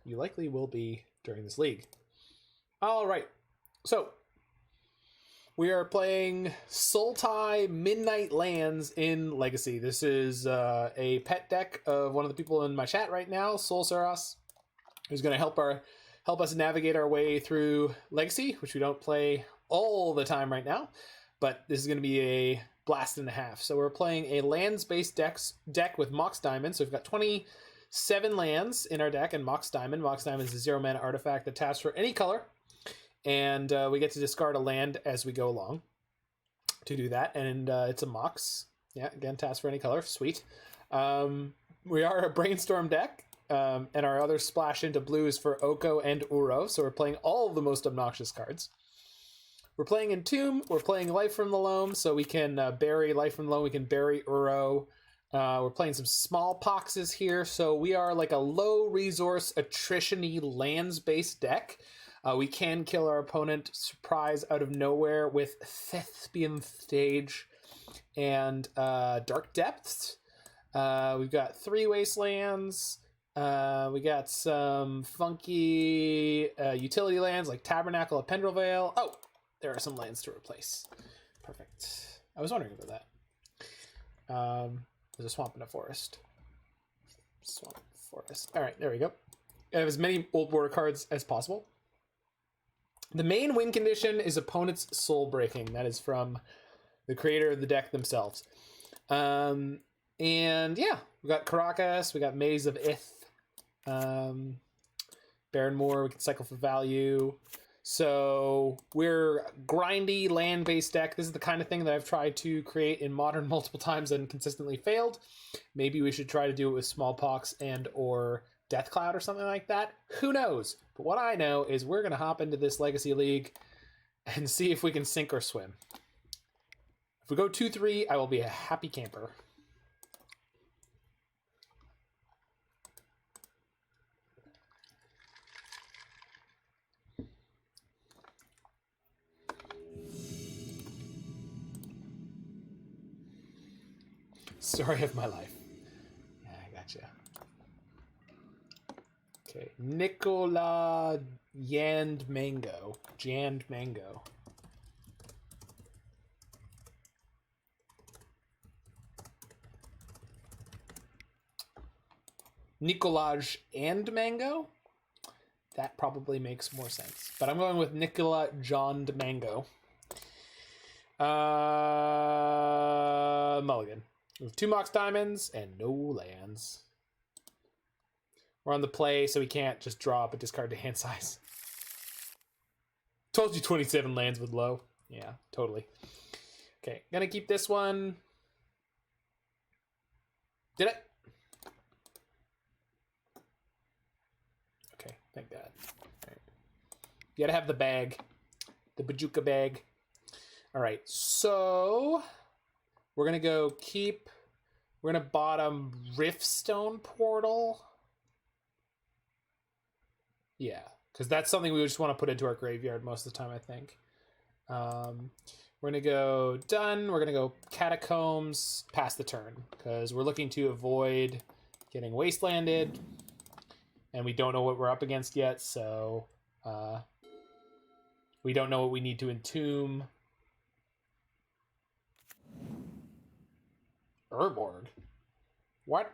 you likely will be during this league. All right, so we are playing Sultai Midnight Lands in Legacy. This is a pet deck of one of the people in my chat right now, Solseras, who's going to help us navigate our way through Legacy, which we don't play all the time right now, but this is going to be a blast and a half. So we're playing a lands-based deck with Mox Diamond. So we've got 27 lands in our deck and Mox Diamond. Mox Diamond is a 0-mana artifact that taps for any color, and we get to discard a land as we go along to do that. And it's a Mox. Yeah, again, taps for any color. Sweet. We are a Brainstorm deck, and our other splash into blue is for Oko and Uro. So we're playing all of the most obnoxious cards. We're playing Entomb. We're playing Life from the Loam, so we can bury Life from the Loam. We can bury Uro. We're playing some Smallpoxes here, so we are like a low-resource, attrition-y, lands-based deck. We can kill our opponent surprise out of nowhere with Thespian Stage and Dark Depths. We've got 3 Wastelands. We got some funky utility lands like Tabernacle of Pendrell Vale. Oh, there are some lands to replace. Perfect. I was wondering about that. There's a swamp and a forest. Swamp, forest. All right, there we go. I have as many old border cards as possible. The main win condition is opponent's soul breaking. That is from the creator of the deck themselves. And yeah, we got Karakas, we got Maze of Ith, Barren Moor, we can cycle for value. So we're grindy land-based deck. This is the kind of thing that I've tried to create in Modern multiple times and consistently failed. Maybe we should try to do it with Smallpox and or Deathcloud or something like that. Who knows? But what I know is we're going to hop into this Legacy League and see if we can sink or swim. If we go 2-3, I will be a happy camper. Story of my life. Yeah, I gotcha. Okay, Nicola Jand Mango. Nicolaj and Mango? That probably makes more sense. But I'm going with Nicola John Mango. Mulligan. We have 2 Mox Diamonds and no lands. We're on the play, so we can't just draw up a discard to hand size. Told you 27 lands with low. Yeah, totally. Okay, gonna keep this one. Did it? Okay, thank God. All right. You gotta have the bag. The Bojuka bag. All right, so we're gonna go keep. We're gonna bottom Riftstone Portal. Yeah, because that's something we just want to put into our graveyard most of the time, I think. We're gonna go done. We're gonna go Catacombs, pass the turn, because we're looking to avoid getting Wastelanded, and we don't know what we're up against yet, so we don't know what we need to Entomb. Urborg? What?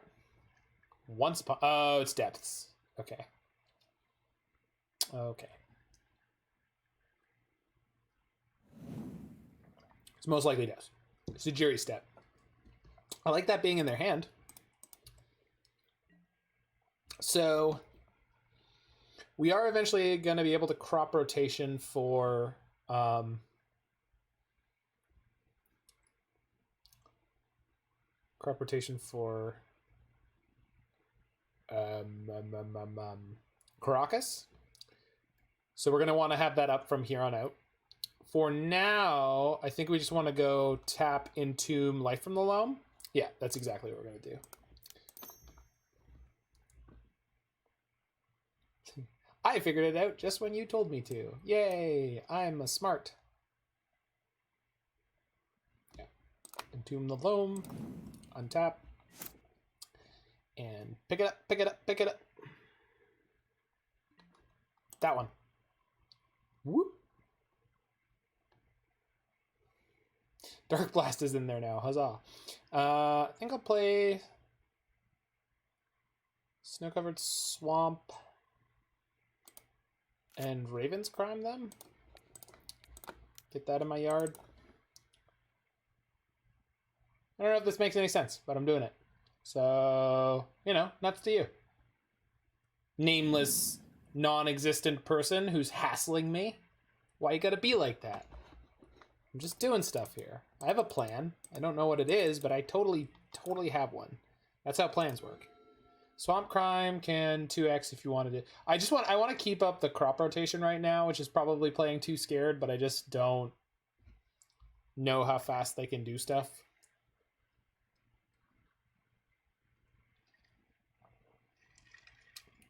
Once upon... Oh, it's Depths. Okay. Okay. It's most likely does. It's a jury step. I like that being in their hand. So we are eventually going to be able to crop rotation for Karakas. So we're going to want to have that up from here on out. For now, I think we just want to go tap Entomb Life from the Loam. Yeah, that's exactly what we're going to do. I figured it out just when you told me to. Yay, I'm a smart. Yeah. Entomb the Loam, untap, and pick it up, pick it up, pick it up. that one. Whoop. Darkblast is in there now. Huzzah. I think I'll play Snow-Covered Swamp and Ravens Crime them. Get that in my yard. I don't know if this makes any sense, but I'm doing it. So, you know, nuts to you. Nameless, non-existent person who's hassling me. Why you gotta be like that? I'm just doing stuff here. I have a plan. I don't know what it is, but I totally have one. That's how plans work. Swamp Crime can 2x if you wanted it. I want to keep up the crop rotation right now, which is probably playing too scared, but I just don't know how fast they can do stuff.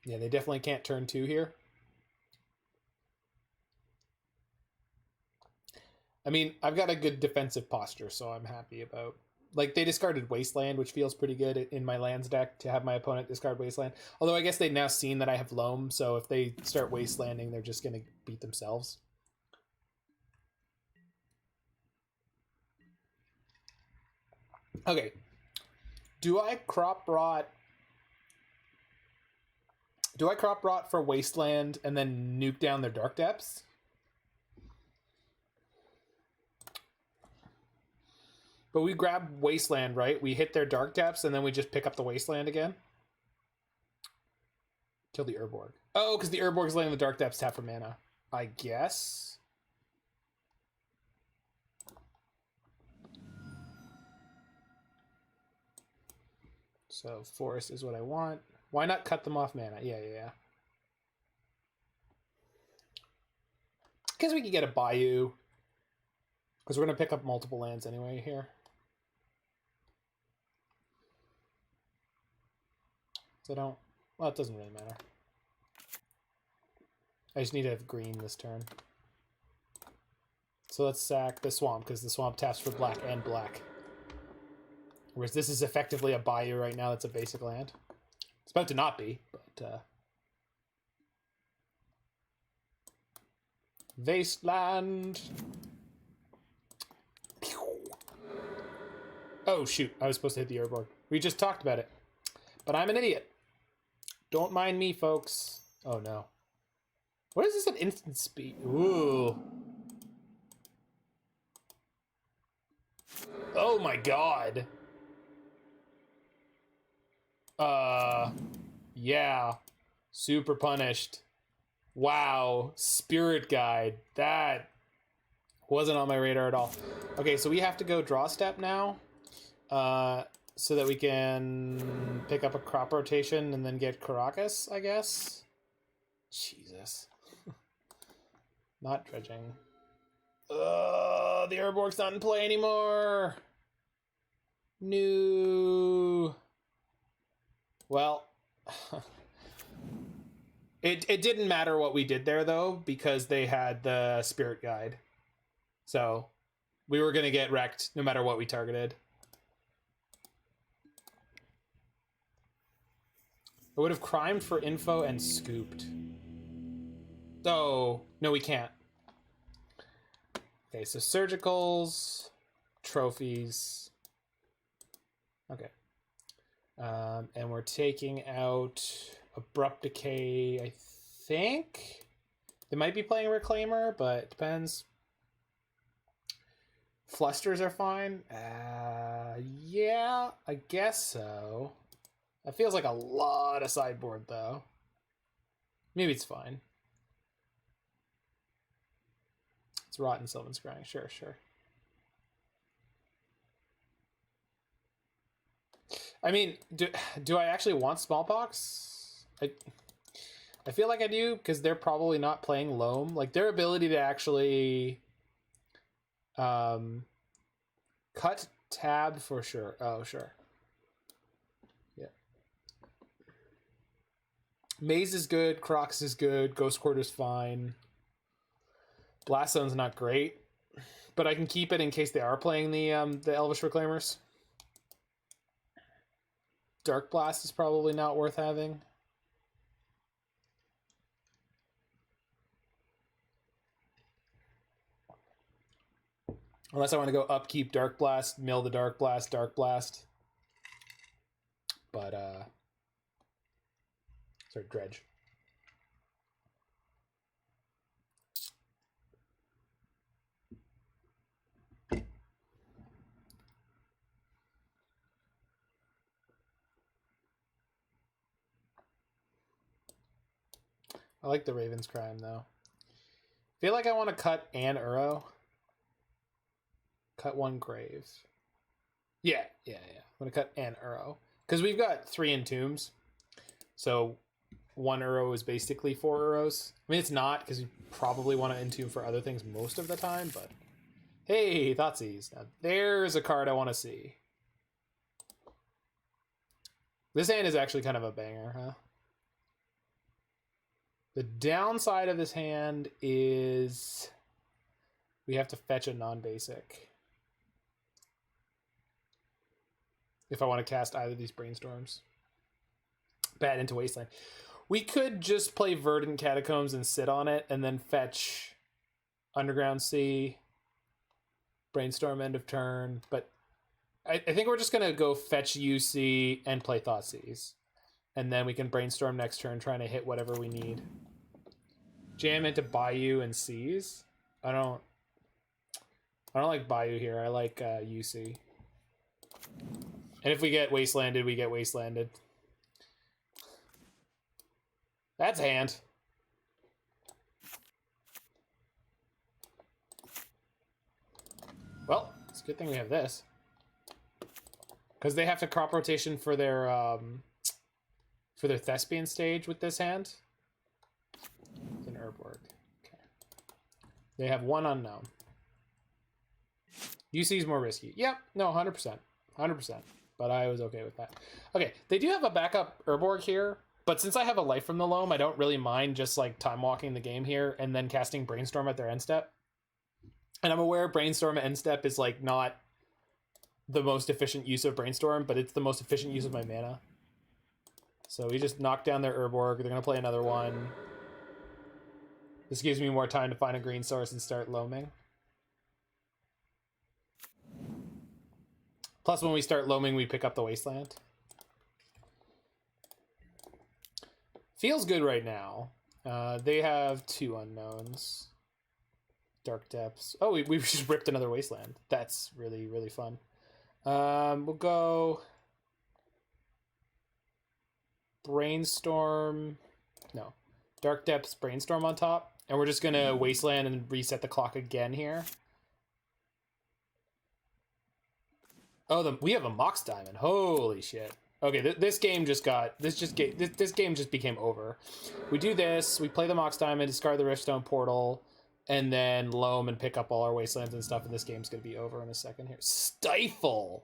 Yeah, they definitely can't turn 2 here. I mean, I've got a good defensive posture, so I'm happy about... Like, they discarded Wasteland, which feels pretty good in my lands deck to have my opponent discard Wasteland. Although I guess they've now seen that I have Loam, so if they start Wastelanding, they're just going to beat themselves. Okay. Do I crop rot for Wasteland and then nuke down their Dark Depths? But we grab Wasteland, right? We hit their Dark Depths, and then we just pick up the Wasteland again? Kill the Urborg. Oh, because the Urborg's laying the Dark Depths, tap for mana. I guess? So, Forest is what I want. Why not cut them off mana? Yeah. Guess we could get a Bayou. Because we're going to pick up multiple lands anyway here. So I don't... Well, it doesn't really matter. I just need to have green this turn. So let's sack the Swamp, because the Swamp taps for black and black. Whereas this is effectively a Bayou right now that's a basic land. It's about to not be, but... Wasteland! Oh, shoot. I was supposed to hit the Urborg. We just talked about it. But I'm an idiot. Don't mind me, folks. Oh, no. What is this at instant speed? Ooh. Oh, my God. Yeah. Super punished. Wow. Spirit Guide. That wasn't on my radar at all. Okay, so we have to go draw step now. So that we can pick up a crop rotation and then get Karakas, I guess. Jesus. Not dredging. The Urborg's not in play anymore. No. Well, it didn't matter what we did there though, because they had the Spirit Guide. So we were gonna get wrecked no matter what we targeted. I would have crimed for info and scooped. Oh, no, we can't. Okay, so surgicals, trophies. Okay. And we're taking out Abrupt Decay, I think. They might be playing Reclaimer, but it depends. Flusters are fine. Yeah, I guess so. That feels like a lot of sideboard, though. Maybe it's fine. It's Rotten Sylvan Scrying. Sure. I mean, do I actually want Smallpox? I feel like I do, because they're probably not playing Loam. Like, their ability to actually cut tab for sure. Oh, sure. Maze is good, Crocs is good, Ghost Quarter's fine. Blast Zone's not great, but I can keep it in case they are playing the Elvish Reclaimers. Darkblast is probably not worth having. Unless I want to go upkeep Darkblast, mill the Darkblast. But, sorry, Dredge. I like the Raven's Crime, though. Feel like I want to cut an Uro. Cut one Grave. Yeah. I'm going to cut an Uro. Because we've got 3 Entombs. So 1 Uro is basically 4 Uros. I mean, it's not, because you probably want to Entomb for other things most of the time, but... Hey, Thoughtseize. Now, there's a card I want to see. This hand is actually kind of a banger, huh? The downside of this hand is we have to fetch a non-basic if I want to cast either of these Brainstorms. Bad into Wasteland. We could just play Verdant Catacombs and sit on it and then fetch Underground Sea, Brainstorm end of turn, but I think we're just going to go fetch UC and play Thoughtseize. And then we can Brainstorm next turn, trying to hit whatever we need. Jam into Bayou and Seize. I don't like Bayou here. I like UC. And if we get Wastelanded, we get Wastelanded. That's hand. Well, it's a good thing we have this. Because they have to crop rotation for their Thespian stage with this hand. It's an Urborg. Okay. They have 1 unknown. UC is more risky. Yep, no, 100%. 100%. But I was okay with that. Okay, they do have a backup Urborg here, but since I have a life from the Loam, I don't really mind just like time walking the game here and then casting Brainstorm at their end step. And I'm aware Brainstorm at end step is like not the most efficient use of Brainstorm, but it's the most efficient use of my mana. So we just knock down their Urborg. They're going to play another one. This gives me more time to find a green source and start loaming. Plus, when we start loaming, we pick up the Wasteland. Feels good right now. They have 2 unknowns. Dark Depths. Oh, we just ripped another Wasteland. That's really, really fun. We'll go... Brainstorm... No. Dark Depths, Brainstorm on top. And we're just going to Wasteland and reset the clock again here. Oh, we have a Mox Diamond. Holy shit. Okay, this game just got... This game just became over. We do this. We play the Mox Diamond, discard the Riftstone Portal, and then Loam and pick up all our Wastelands and stuff, and this game's going to be over in a second here. Stifle!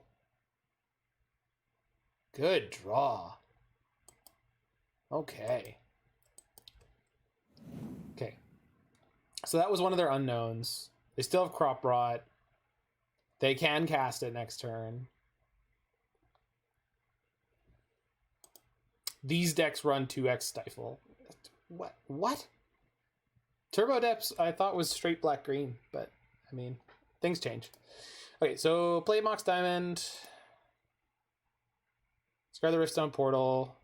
Good draw. Okay. Okay. So that was one of their unknowns. They still have Crop Rot. They can cast it next turn. These decks run 2x Stifle. What? Turbo Depths I thought was straight black-green, but, I mean, things change. Okay, so play Mox Diamond. Discard the Riftstone Portal.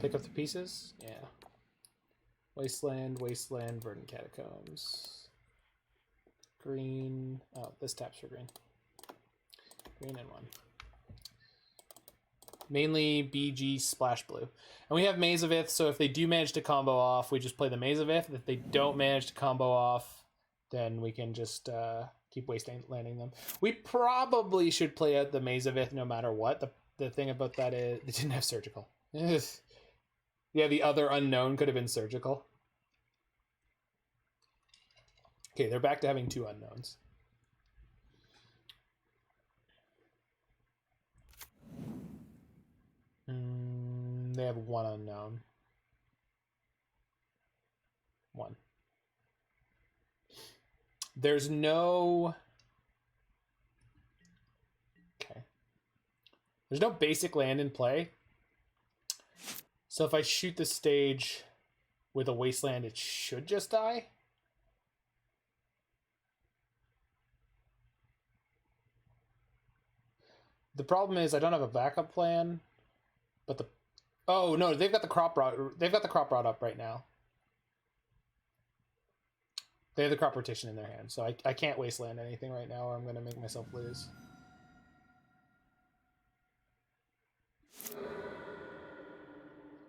Pick up the pieces? Yeah. Wasteland, Verdant Catacombs. Green. Oh, this taps for green. Green and 1. Mainly BG Splash Blue. And we have Maze of Ith, so if they do manage to combo off, we just play the Maze of Ith. If they don't manage to combo off, then we can just keep Wastelanding them. We probably should play out the Maze of Ith no matter what. The thing about that is they didn't have Surgical. Yeah, the other unknown could have been Surgical. Okay, they're back to having 2 unknowns. They have 1 unknown. 1. There's no... Okay. There's no basic land in play. So if I shoot the stage with a Wasteland, it should just die. The problem is I don't have a backup plan, but the... Oh, no, they've got the crop rod. They've got the crop rod up right now. They have the crop rotation in their hand, so I can't wasteland anything right now or I'm going to make myself lose.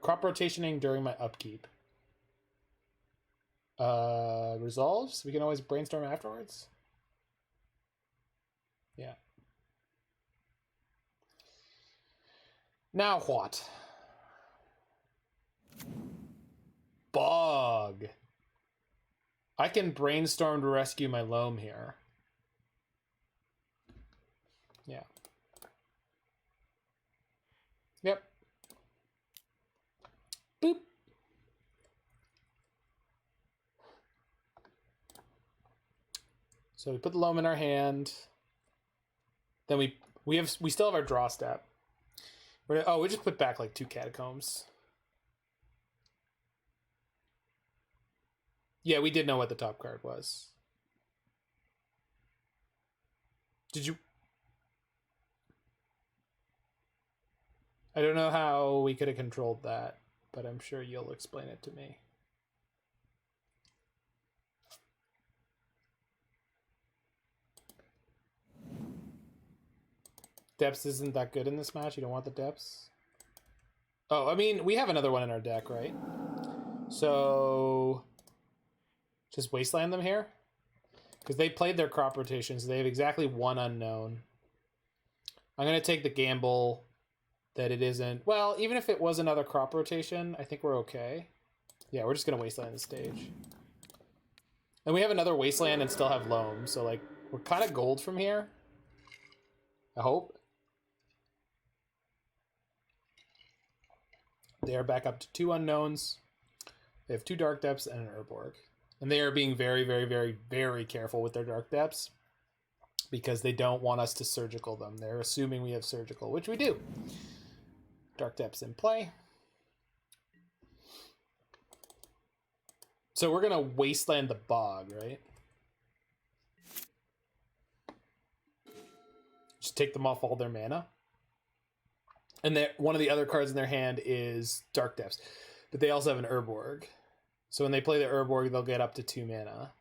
Crop rotationing during my upkeep. Resolves? We can always brainstorm afterwards? Yeah. Now what? Bog. I can brainstorm to rescue my Loam here. Yeah. Yep. Boop. So we put the Loam in our hand. Then we still have our draw step. We just put back like 2 Catacombs. Yeah, we did know what the top card was. Did you? I don't know how we could have controlled that, but I'm sure you'll explain it to me. Depths isn't that good in this match. You don't want the depths. Oh, I mean, we have another one in our deck, right? So just wasteland them here? Because they played their crop rotations. They have exactly 1 unknown. I'm going to take the gamble that it isn't... Well, even if it was another crop rotation, I think we're okay. Yeah, we're just going to wasteland the stage. And we have another wasteland and still have Loam. So, like, we're kind of gold from here. I hope. They are back up to 2 unknowns. They have 2 dark depths and an Urborg. And they are being very, very, very, very careful with their dark depths because they don't want us to surgical them. They're assuming we have surgical, which we do. Dark depths in play. So we're going to wasteland the bog, right? Just take them off all their mana. And one of the other cards in their hand is Dark Depths. But they also have an Urborg. So when they play the Urborg, they'll get up to 2 mana.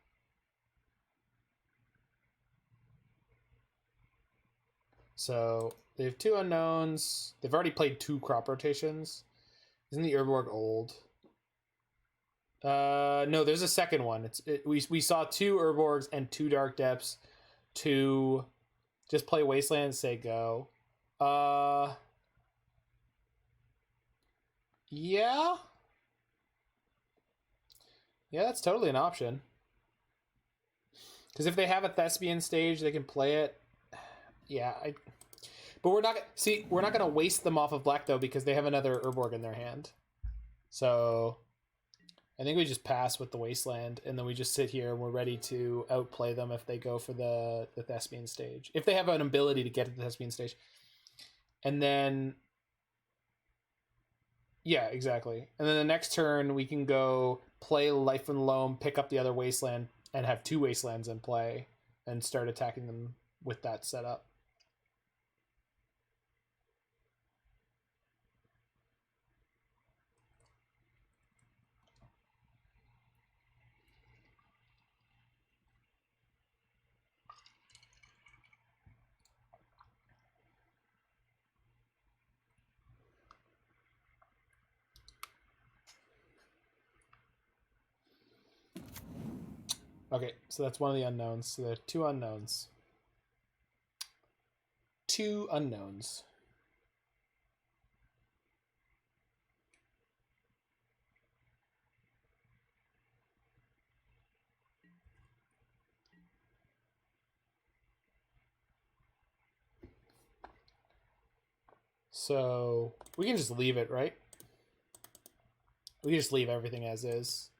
So they have 2 unknowns. They've already played 2 crop rotations. Isn't the Urborg old? No, there's a second one. We saw 2 Urborgs and 2 Dark Depths to just play Wasteland and say go. Yeah. Yeah, that's totally an option. Because if they have a Thespian stage, they can play it. Yeah, but we're not going to waste them off of black though because they have another Urborg in their hand. So I think we just pass with the Wasteland and then we just sit here and we're ready to outplay them if they go for the Thespian stage. If they have an ability to get to the Thespian stage. And then yeah, exactly. And then the next turn we can go play Life and Loam, pick up the other Wasteland, and have 2 Wastelands in play and start attacking them with that setup. Okay, so that's one of the unknowns. So there are 2 unknowns. 2 unknowns. So we can just leave it, right? We can just leave everything as is.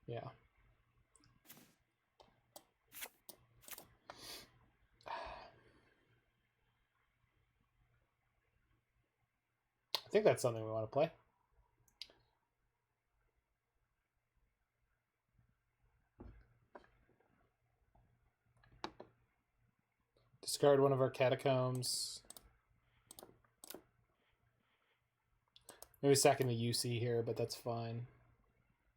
Yeah. I think that's something we want to play. Discard one of our Catacombs. Maybe sacking the UC here, but that's fine.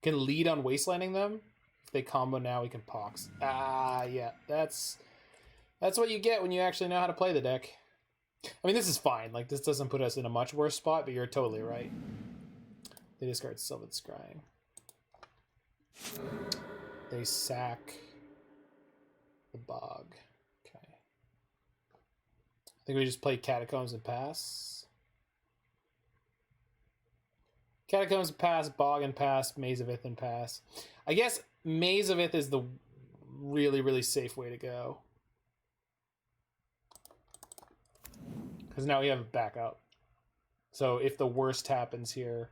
Can lead on Wastelanding them. If they combo now, we can Pox. Ah, yeah. That's what you get when you actually know how to play the deck. I mean, this is fine. Like, this doesn't put us in a much worse spot, but you're totally right. They discard Sylvan Scrying. They sack the Bog. Okay. I think we just play Catacombs and pass. Catacombs and pass, Bog and pass, Maze of Ith and pass. I guess Maze of Ith is the really, really safe way to go. Because now we have a backup. So if the worst happens here,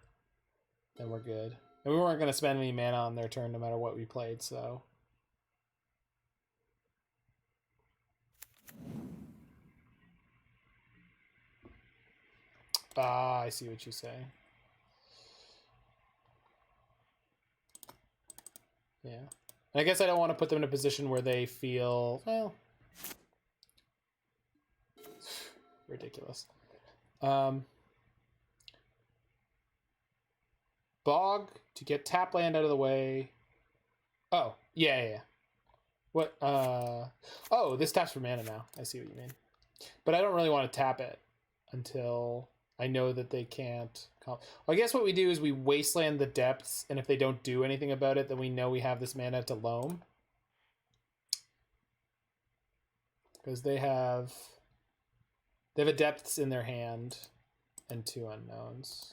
then we're good. And we weren't going to spend any mana on their turn no matter what we played, so... Ah, I see what you say. Yeah. And I guess I don't want to put them in a position where they feel, well... ridiculous. Bog to get tap land out of the way. Oh, yeah. What? Oh, this taps for mana now. I see what you mean. But I don't really want to tap it until I know that they can't. Well, I guess what we do is we wasteland the depths, and if they don't do anything about it, then we know we have this mana to Loam. Because they have a depths in their hand and 2 unknowns.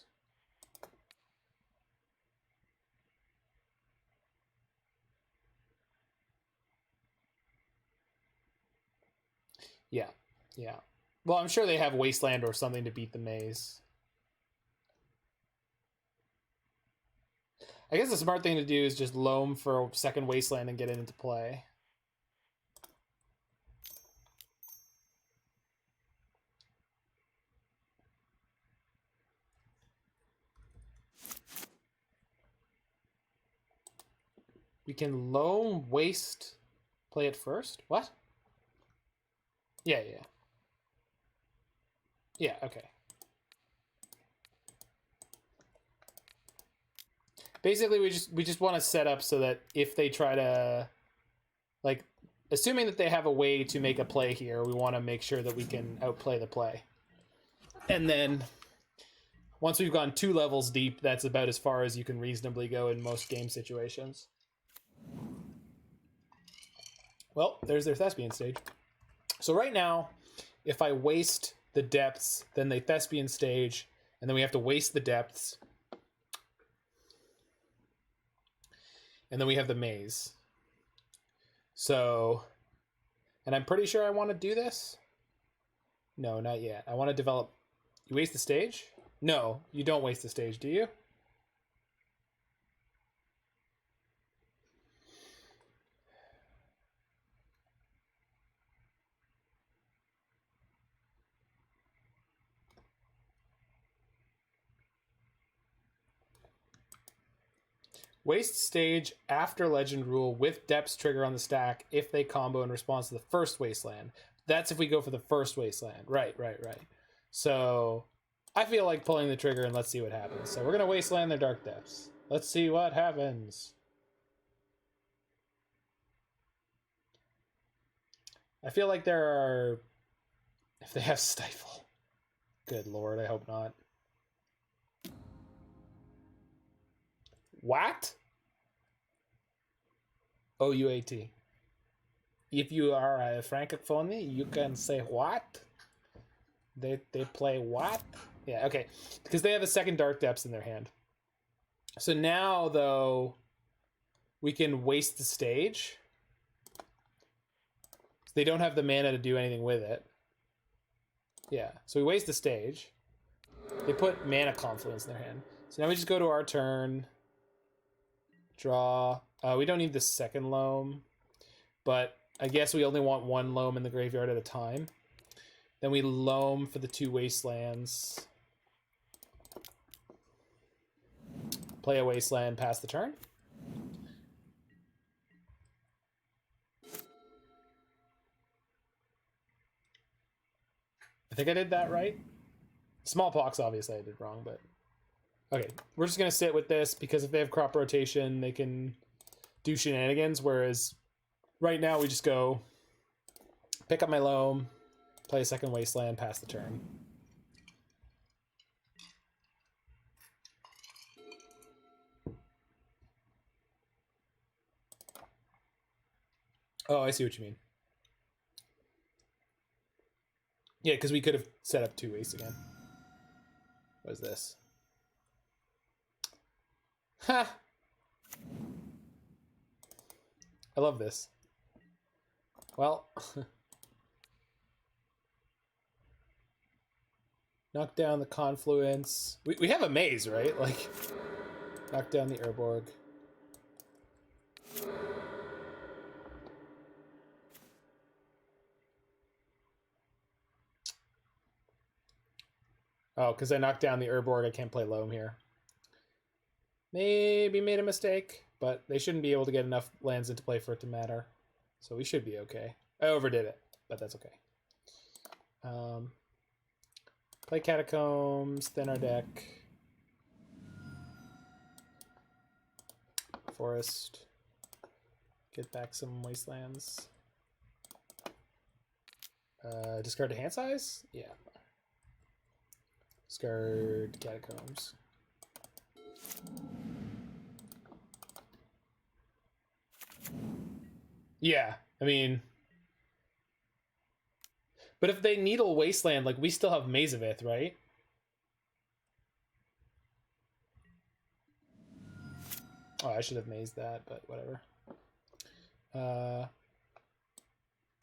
Yeah. Well, I'm sure they have Wasteland or something to beat the maze. I guess the smart thing to do is just Loam for a second Wasteland and get it into play. We can Loam, waste, play it first? What? Yeah. Yeah, okay. Basically, we just want to set up so that if they try to, like, assuming that they have a way to make a play here, we want to make sure that we can outplay the play. And then, once we've gone 2 levels deep, that's about as far as you can reasonably go in most game situations. Well, there's their Thespian stage. So right now, if I waste the depths, then they Thespian stage, and then we have to waste the depths. And then we have the maze. So, and I'm pretty sure I want to do this. No, not yet. I want to develop... You waste the stage? No, you don't waste the stage, do you? Waste stage after Legend Rule with Depths trigger on the stack if they combo in response to the first Wasteland. That's if we go for the first Wasteland. Right. So I feel like pulling the trigger and let's see what happens. So we're going to Wasteland their Dark Depths. Let's see what happens. I feel like there are... If they have Stifle. Good lord, I hope not. What? OUAT. If you are a francophone, you can say what? They play what? Yeah, okay. Because they have a second Dark Depths in their hand. So now, though, we can waste the stage. They don't have the mana to do anything with it. Yeah, so we waste the stage. They put Mana Confluence in their hand. So now we just go to our turn. Draw. We don't need the second Loam, but I guess we only want 1 Loam in the graveyard at a time. Then we Loam for the 2 Wastelands. Play a Wasteland, pass the turn. I think I did that right. Smallpox, obviously, I did wrong, but... Okay, we're just going to sit with this, because if they have crop rotation, they can do shenanigans, whereas right now we just go pick up my Loam, play a second Wasteland, pass the turn. Oh, I see what you mean. Yeah, because we could have set up 2 wastes again. What is this? Ha! I love this. Well... knock down the Confluence. We have a maze, right? Like, knock down the Urborg. Oh, because I knocked down the Urborg, I can't play Loam here. Maybe made a mistake, but they shouldn't be able to get enough lands into play for it to matter. So we should be okay. I overdid it, but that's okay. Play Catacombs, thin our deck. Forest. Get back some Wastelands. Discard to hand size? Yeah. Discard Catacombs. Yeah, I mean... But if they needle Wasteland, like, we still have Maze of Ith, right? Oh, I should have mazed that, but whatever. Yeah,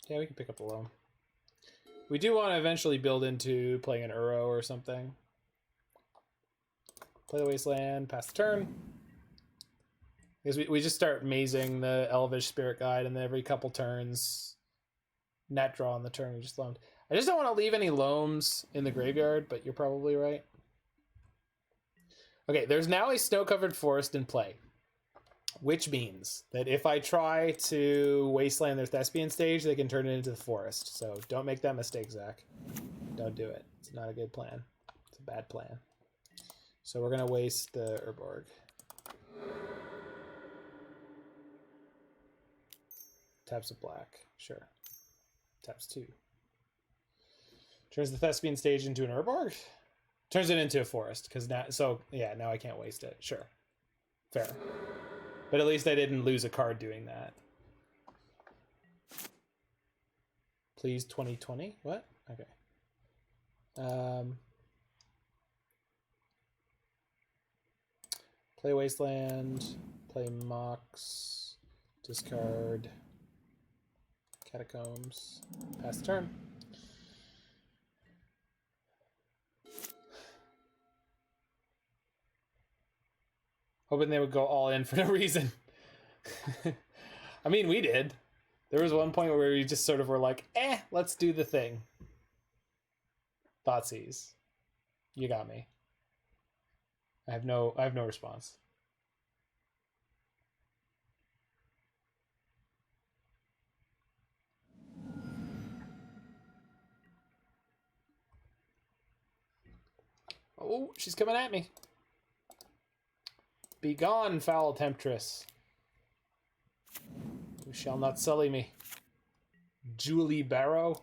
we can pick up a Loam. We do want to eventually build into playing an Uro or something. Play the Wasteland, pass the turn. Because we just start mazing the Elvish Spirit Guide, and then every couple turns, net draw on the turn, we just loamed. I just don't want to leave any Loams in the graveyard, but you're probably right. Okay, there's now a snow-covered forest in play, which means that if I try to Wasteland their Thespian stage, they can turn it into the forest. So don't make that mistake, Zach. Don't do it. It's not a good plan. It's a bad plan. So we're going to waste the Urborg. Taps a black. Sure. Taps 2. Turns the Thespian stage into an Urborg? Turns it into a forest, because now... So, yeah, now I can't waste it. Sure. Fair. But at least I didn't lose a card doing that. Please 2020? What? Okay. Play Wasteland. Play Mox. Discard. Catacombs. Pass the turn. Hoping they would go all in for no reason. I mean, we did. There was one point where we just sort of were like, let's do the thing. Thoughtseize. You got me. I have no response. Oh, she's coming at me. Be gone, foul temptress. You shall not sully me. Julie Barrow.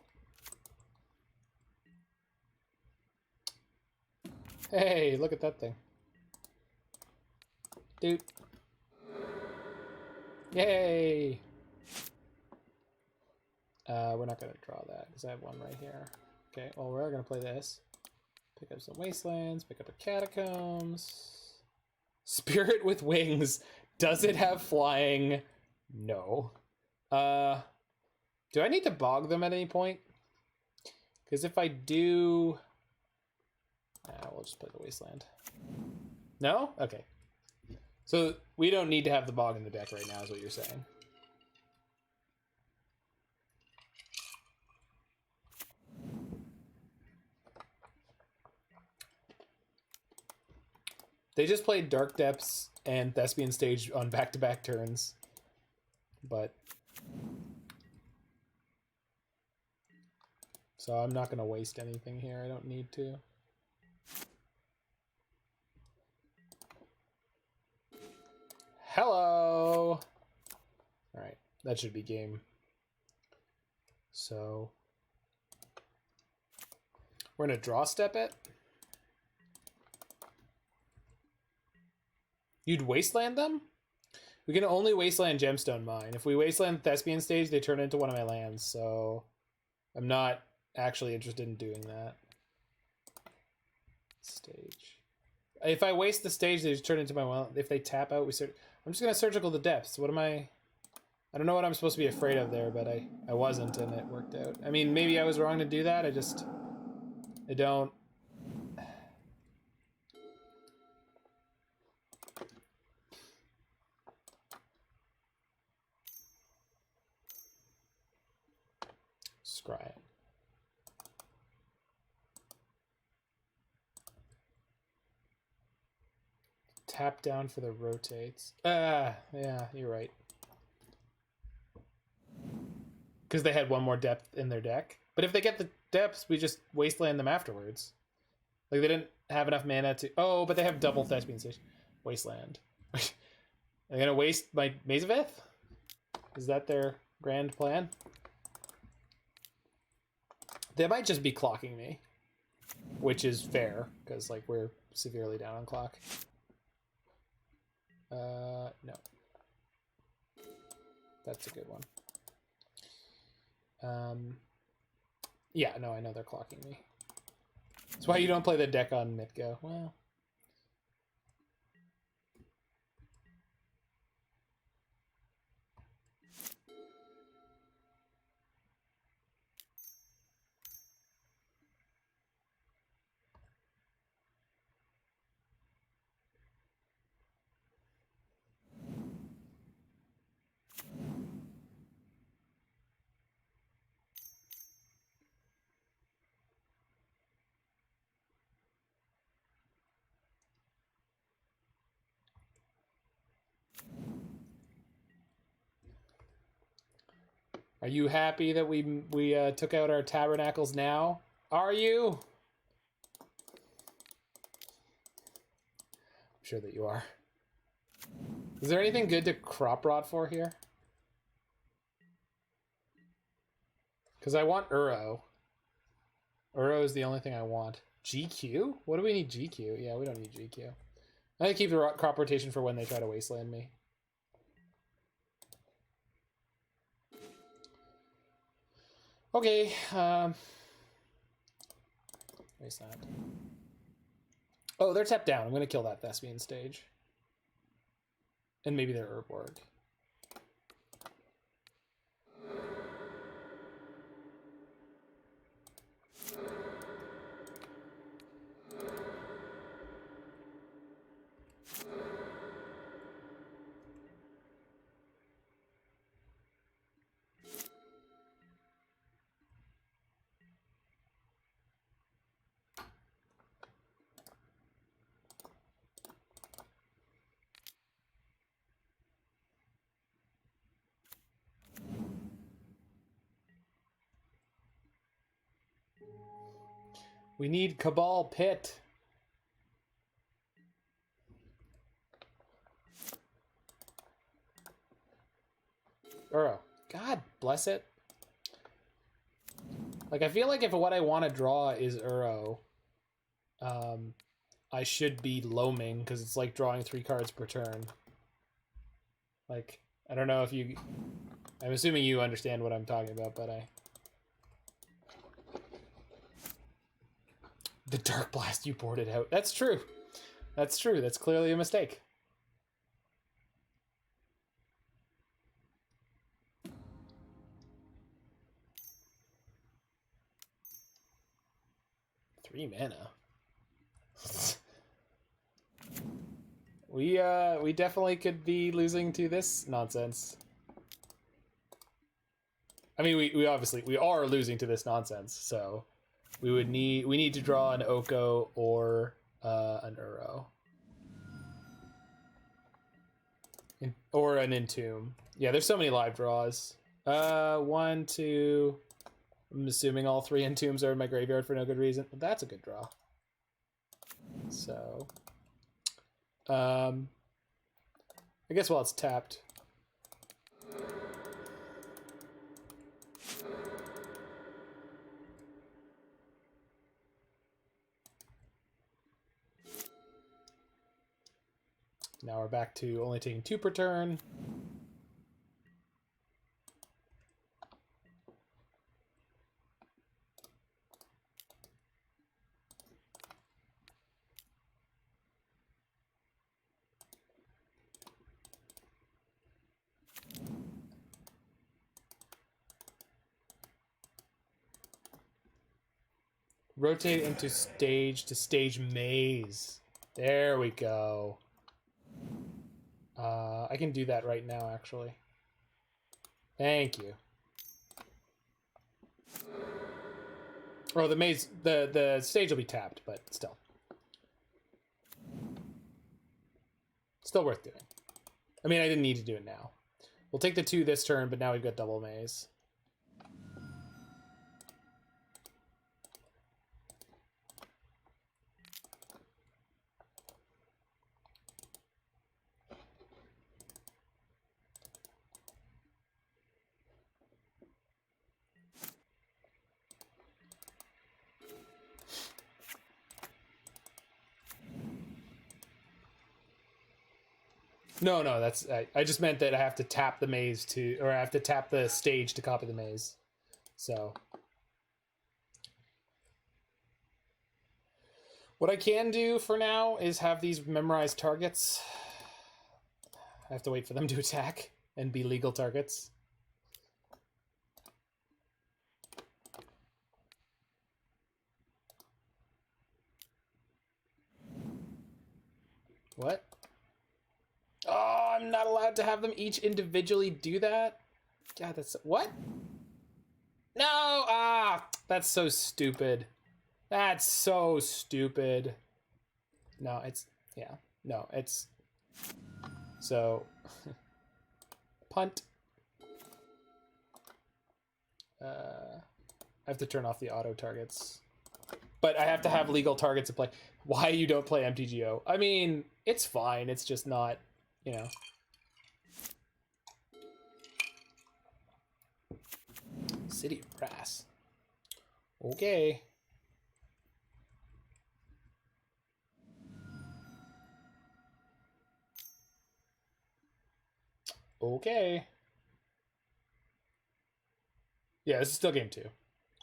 Hey, look at that thing. Dude. Yay! We're not going to draw that, because I have one right here. Okay, well, we're going to play this. Pick up some Wastelands, pick up a Catacombs. Spirit with wings. Does it have flying? No. Do I need to bog them at any point? Because if I do... we'll just play the Wasteland. No? Okay. So we don't need to have the bog in the deck right now, is what you're saying. They just played Dark Depths and Thespian Stage on back-to-back turns. But... So I'm not going to waste anything here. I don't need to. Hello! Alright, that should be game. So we're going to draw step it. You'd wasteland them? We can only wasteland Gemstone Mine. If we wasteland Thespian stage, they turn into one of my lands, so I'm not actually interested in doing that. Stage. If I waste the stage, they just turn into my one. If they tap out, we start. I'm just gonna Surgical the Depths. What am I don't know what I'm supposed to be afraid of there, but I wasn't, and it worked out. I mean, maybe I was wrong to do that. I don't. Scry it. Tap down for the rotates. Yeah, you're right. Because they had one more depth in their deck. But if they get the depths, we just wasteland them afterwards. Like, they didn't have enough mana to... Oh, but they have double Thespian Station. Wasteland. They're gonna waste my Maze of Ith? Is that their grand plan? They might just be clocking me. Which is fair, because, like, we're severely down on clock. No. That's a good one. Yeah, no, I know they're clocking me. That's why you don't play the deck on MTGO. Well... Are you happy that we took out our Tabernacles now? Are you? I'm sure that you are. Is there anything good to crop rot for here? Because I want Uro. Uro is the only thing I want. GQ? What do we need GQ? Yeah, we don't need GQ. I think keep the crop rotation for when they try to wasteland me. Okay, Wasteland. Oh, they're tapped down. I'm gonna kill that Thespian stage. And maybe they're Urborg. We need Cabal Pit. Uro. God bless it. Like, I feel like if what I want to draw is Uro, I should be loaming, because it's like drawing 3 cards per turn. Like, I don't know if you... I'm assuming you understand what I'm talking about, but The Darkblast, you boarded out. That's true. That's true. That's clearly a mistake. Three mana. We definitely could be losing to this nonsense. I mean, we obviously are losing to this nonsense, so we need to draw an Oko or an Uro. Or an Entomb. Yeah, there's so many live draws. 1, 2, I'm assuming all 3 Entombs are in my graveyard for no good reason. But that's a good draw. So, I guess while it's tapped. Now we're back to only taking 2 per turn. Rotate into stage to stage maze. There we go. I can do that right now, actually. Thank you. Oh, the maze, the stage will be tapped, but still. Still worth doing. I mean, I didn't need to do it now. We'll take the 2 this turn, but now we've got double maze. No, that's... I just meant that I have to tap the maze to... Or I have to tap the stage to copy the maze. So... What I can do for now is have these memorized targets. I have to wait for them to attack and be legal targets. What? Oh, I'm not allowed to have them each individually do that? God, that's... What? No! Ah! That's so stupid. That's so stupid. No, it's... Yeah. No, it's... So... Punt. I have to turn off the auto targets. But I have to have legal targets to play. Why you don't play MTGO? I mean, it's fine. It's just not... You know. City of Brass. Okay. Okay. Yeah, this is still game 2.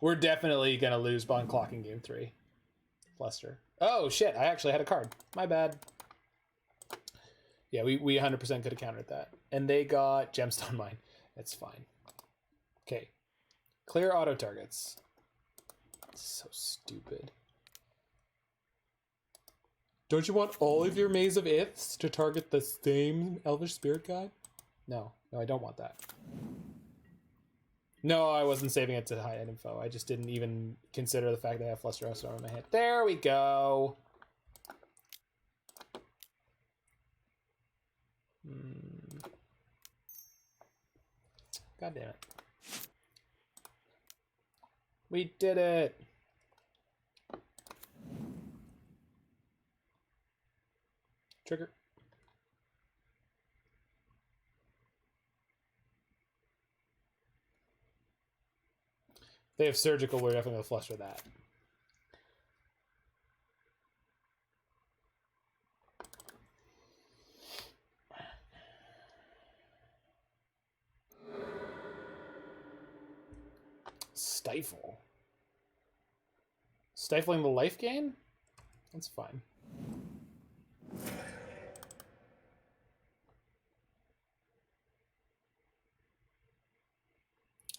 We're definitely gonna lose Bond Clock in game 3. Fluster. Oh shit, I actually had a card. My bad. Yeah, we 100% could have countered that. And they got Gemstone Mine. That's fine. Okay. Clear auto targets. So stupid. Don't you want all of your Maze of Iths to target the same Elvish Spirit Guide? No, I don't want that. No, I wasn't saving it to high-end info. I just didn't even consider the fact that I have Flusterstorm in my hand. There we go. God damn it. We did it. Trigger. If they have surgical, we're definitely going to flush with that. Stifle. Stifling the life gain? That's fine.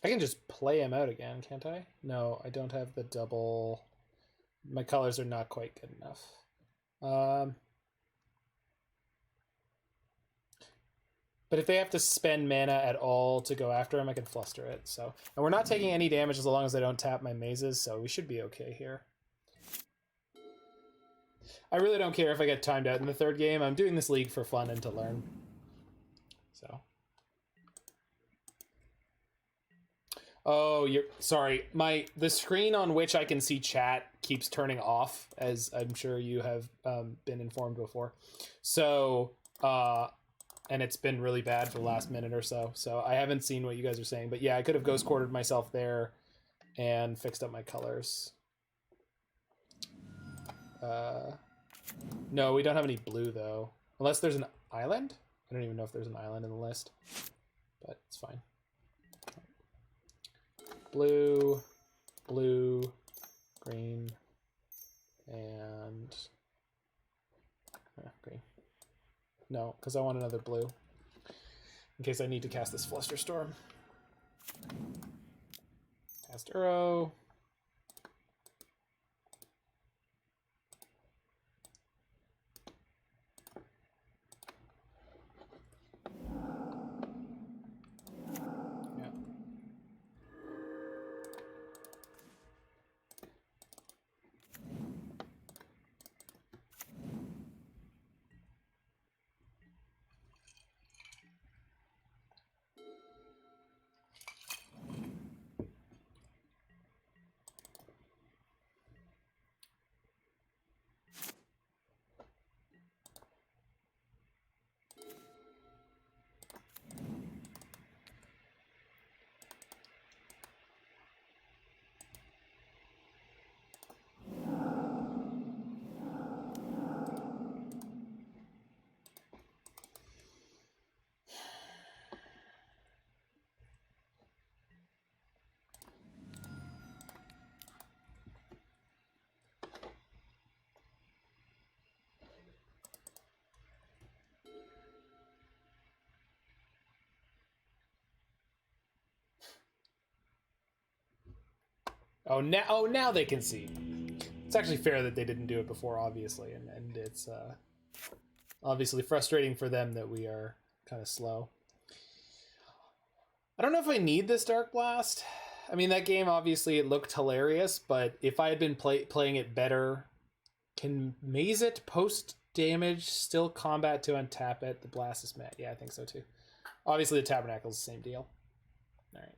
I can just play him out again, can't I? No, I don't have the double... My colors are not quite good enough. But if they have to spend mana at all to go after him, I can fluster it. So, and we're not taking any damage as long as I don't tap my mazes, so we should be okay here. I really don't care if I get timed out in the 3rd game. I'm doing this league for fun and to learn. So. Oh, you're sorry. The screen on which I can see chat keeps turning off, as I'm sure you have been informed before. So, and it's been really bad for the last minute or so. So I haven't seen what you guys are saying, but yeah, I could have ghost quartered myself there and fixed up my colors. No, we don't have any blue though, unless there's an island. I don't even know if there's an island in the list, but it's fine. Blue, blue, green, and green. No, because I want another blue in case I need to cast this Flusterstorm. Cast Uro. Oh, now they can see. It's actually fair that they didn't do it before, obviously, and it's obviously frustrating for them that we are kind of slow. I don't know if I need this Darkblast. I mean, that game, obviously, it looked hilarious, but if I had been playing it better, can Maze Ith post damage still combat to untap it? The blast is met. Yeah, I think so too. Obviously, the Tabernacle is the same deal. All right.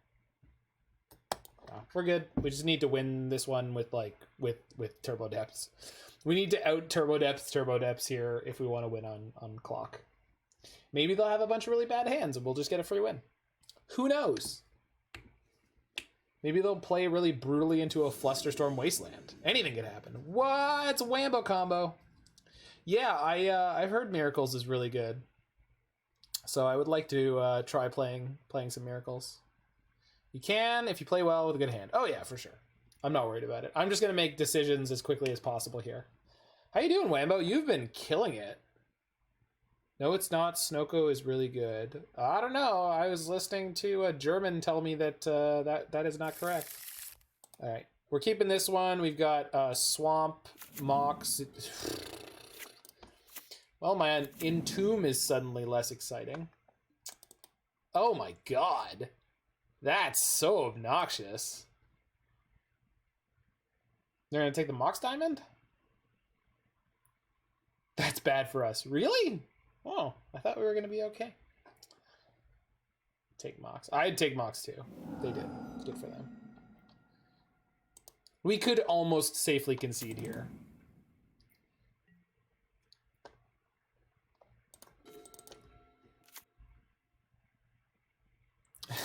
We're good. We just need to win this one with turbo depths. We need to out turbo depths here if we want to win on clock. Maybe they'll have a bunch of really bad hands and we'll just get a free win. Who knows? Maybe they'll play really brutally into a Flusterstorm Wasteland. Anything could happen. What? It's a Wambo combo. Yeah, I've heard Miracles is really good. So I would like to try playing some Miracles. You can if you play well with a good hand. Oh yeah, for sure. I'm not worried about it. I'm just going to make decisions as quickly as possible here. How you doing, Wambo? You've been killing it. No, it's not. Snoko is really good. I don't know. I was listening to a German tell me that that is not correct. All right. We're keeping this one. We've got Swamp, Mox. Well, man, Entomb is suddenly less exciting. Oh my god. That's so obnoxious. They're going to take the Mox Diamond? That's bad for us. Really? Oh, I thought we were going to be okay. Take Mox. I'd take Mox too. They did. Good for them. We could almost safely concede here.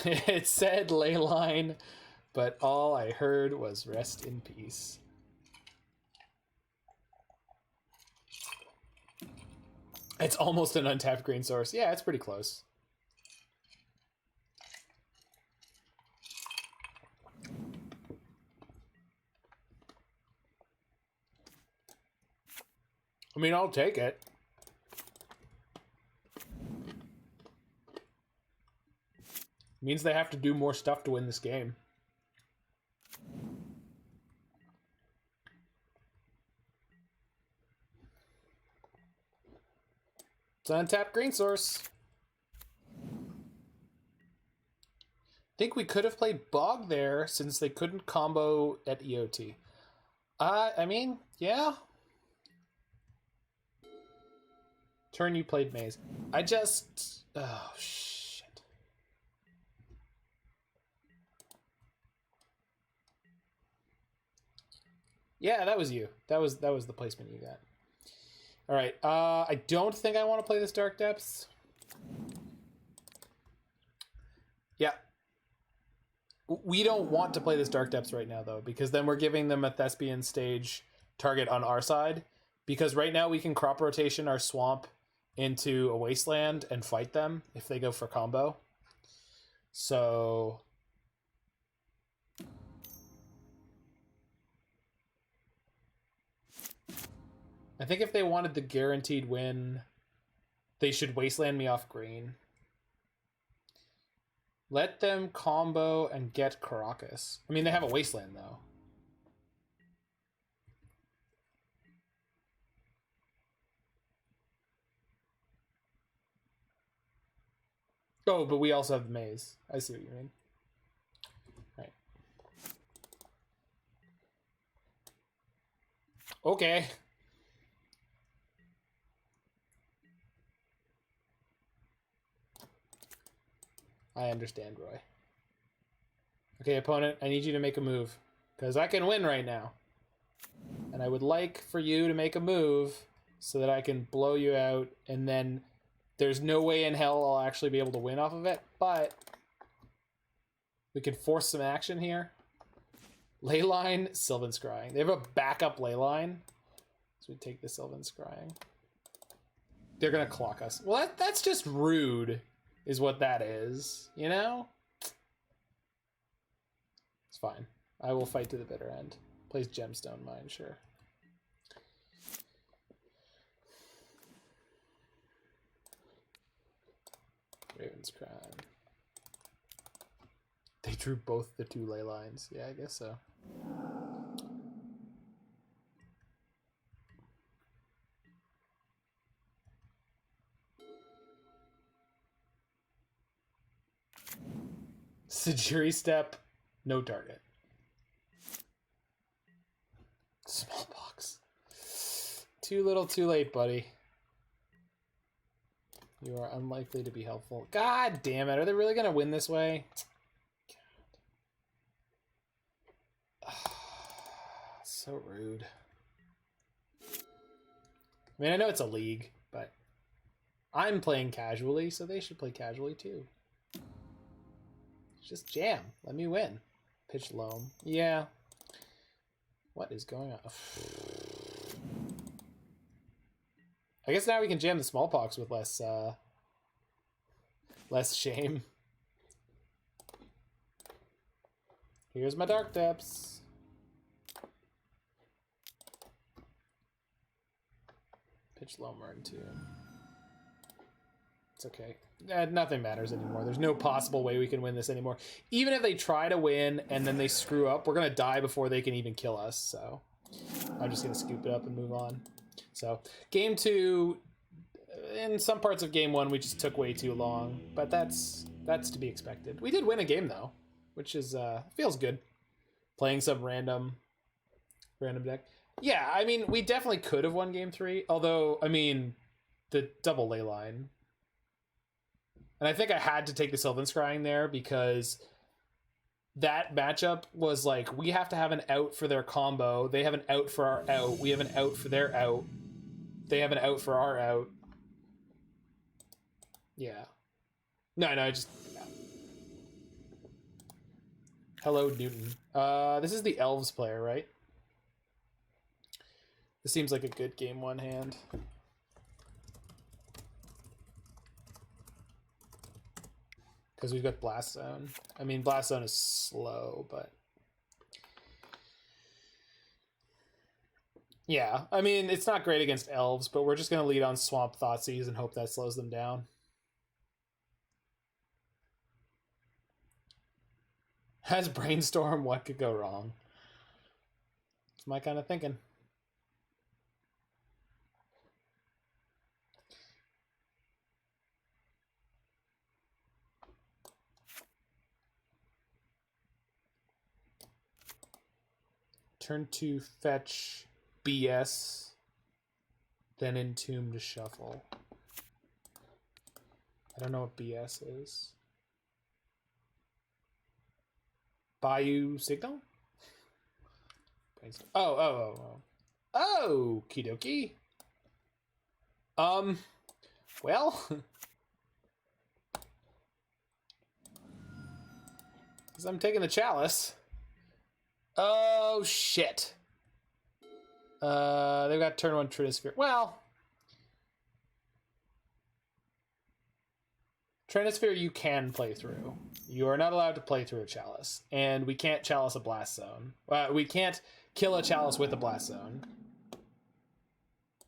It said Leyline, but all I heard was rest in peace. It's almost an untapped green source. Yeah, it's pretty close. I mean, I'll take it. Means they have to do more stuff to win this game. It's an untapped green source. I think we could have played Bog there since they couldn't combo at EOT. I mean, yeah. Turn you played Maze. I just... Oh, shit. Yeah, that was you. That was the placement you got. All right. I don't think I want to play this Dark Depths. Yeah. We don't want to play this Dark Depths right now, though, because then we're giving them a Thespian stage target on our side. Because right now we can crop rotation our swamp into a Wasteland and fight them if they go for combo. So... I think if they wanted the guaranteed win, they should Wasteland me off green. Let them combo and get Karakas. I mean, they have a Wasteland, though. Oh, but we also have the Maze. I see what you mean. Right. Okay. I understand, Roy. Okay, opponent, I need you to make a move. Because I can win right now. And I would like for you to make a move so that I can blow you out, and then there's no way in hell I'll actually be able to win off of it, but we can force some action here. Leyline, Sylvan Scrying. They have a backup Leyline. So we take the Sylvan Scrying. They're going to clock us. Well, that's just rude, is what that is, you know? It's fine. I will fight to the bitter end. Plays Gemstone Mine, sure. Raven's Crown. They drew both the two ley lines. Yeah, I guess so. Sajiri Step, no target. Smallpox. Too little, too late, buddy. You are unlikely to be helpful. God damn it. Are they really going to win this way? God. So rude. I mean, I know it's a league, but I'm playing casually, so they should play casually too. Just jam. Let me win. Pitch Loam. Yeah. What is going on? I guess now we can jam the Smallpox with less shame. Here's my Dark Depths. Pitch Loamer into him. It's okay. Nothing matters anymore. There's no possible way we can win this anymore. Even if they try to win and then they screw up, we're going to die before they can even kill us. So I'm just going to scoop it up and move on. So game 2, in some parts of game 1, we just took way too long, but that's to be expected. We did win a game though, which is feels good. Playing some random deck. Yeah, I mean, we definitely could have won game 3, although, I mean, the double ley line. And I think I had to take the Sylvan Scrying there because that matchup was like, we have to have an out for their combo. They have an out for our out. We have an out for their out. They have an out for our out. Yeah. No, I just... Yeah. Hello, Newton. This is the Elves player, right? This seems like a good game 1 hand. Because we've got Blast Zone. I mean, Blast Zone is slow, but... Yeah, I mean, it's not great against Elves, but we're just going to lead on Swamp Thoughtseize and hope that slows them down. Has Brainstorm, what could go wrong? It's my kind of thinking. Turn 2, fetch BS, then Entomb to shuffle. I don't know what BS is. Bayou Signal? Brainstorm. Oh, okie dokie. Well, because I'm taking the chalice. Oh shit. They've got turn 1 Trinisphere. Well, Trinisphere you can play through. You are not allowed to play through a chalice, and we can't chalice a blast zone. We can't kill a chalice with a blast zone.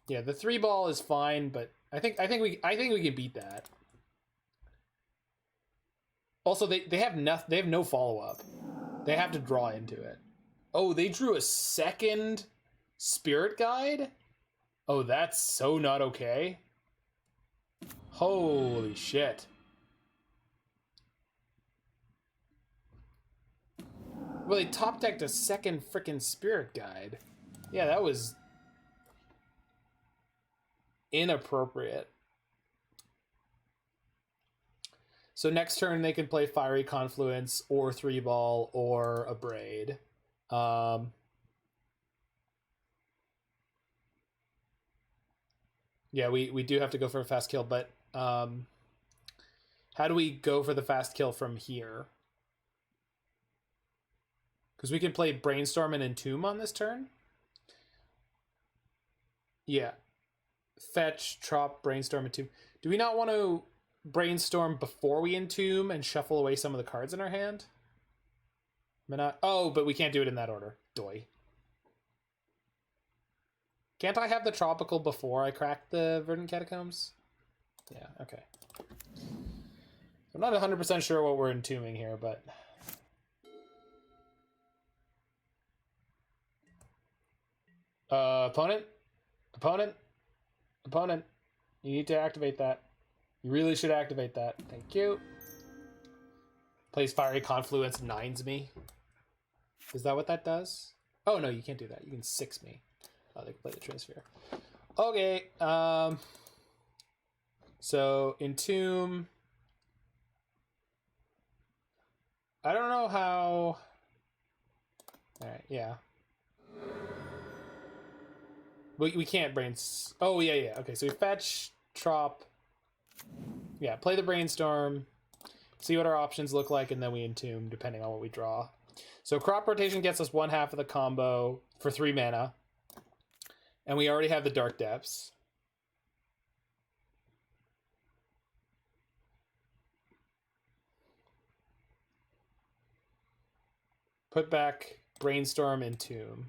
Yeah, the 3-ball is fine, but I think we can beat that. Also, they have no follow up. They have to draw into it. Oh, they drew a second Spirit Guide? Oh, that's so not okay. Holy shit. Well, they top decked a second frickin' Spirit Guide. Yeah, that was inappropriate. So next turn they can play Fiery Confluence or 3-ball or a Braid. Yeah, we do have to go for a fast kill, but how do we go for the fast kill from here? Because we can play Brainstorm and Entomb on this turn. Yeah. Fetch, Trop, Brainstorm, Entomb. Do we not want to Brainstorm before we Entomb and shuffle away some of the cards in our hand? Am I not? Oh, but we can't do it in that order. Doy. Can't I have the Tropical before I crack the Verdant Catacombs? Yeah, okay. I'm not 100% sure what we're entombing here, but... Opponent? Opponent? Opponent. You need to activate that. You really should activate that. Thank you. Plays Fiery Confluence, 9s me. Is that what that does? Oh, no, you can't do that. You can 6 me. Oh, they can play the Trinisphere. Okay. So, Entomb. I don't know how... Alright, yeah. We can't brains... Oh, yeah. Okay, so we fetch, Trop. Yeah, play the Brainstorm. See what our options look like, and then we Entomb, depending on what we draw. So Crop Rotation gets us 1/2 of the combo for 3 mana. And we already have the Dark Depths. Put back Brainstorm, Entomb.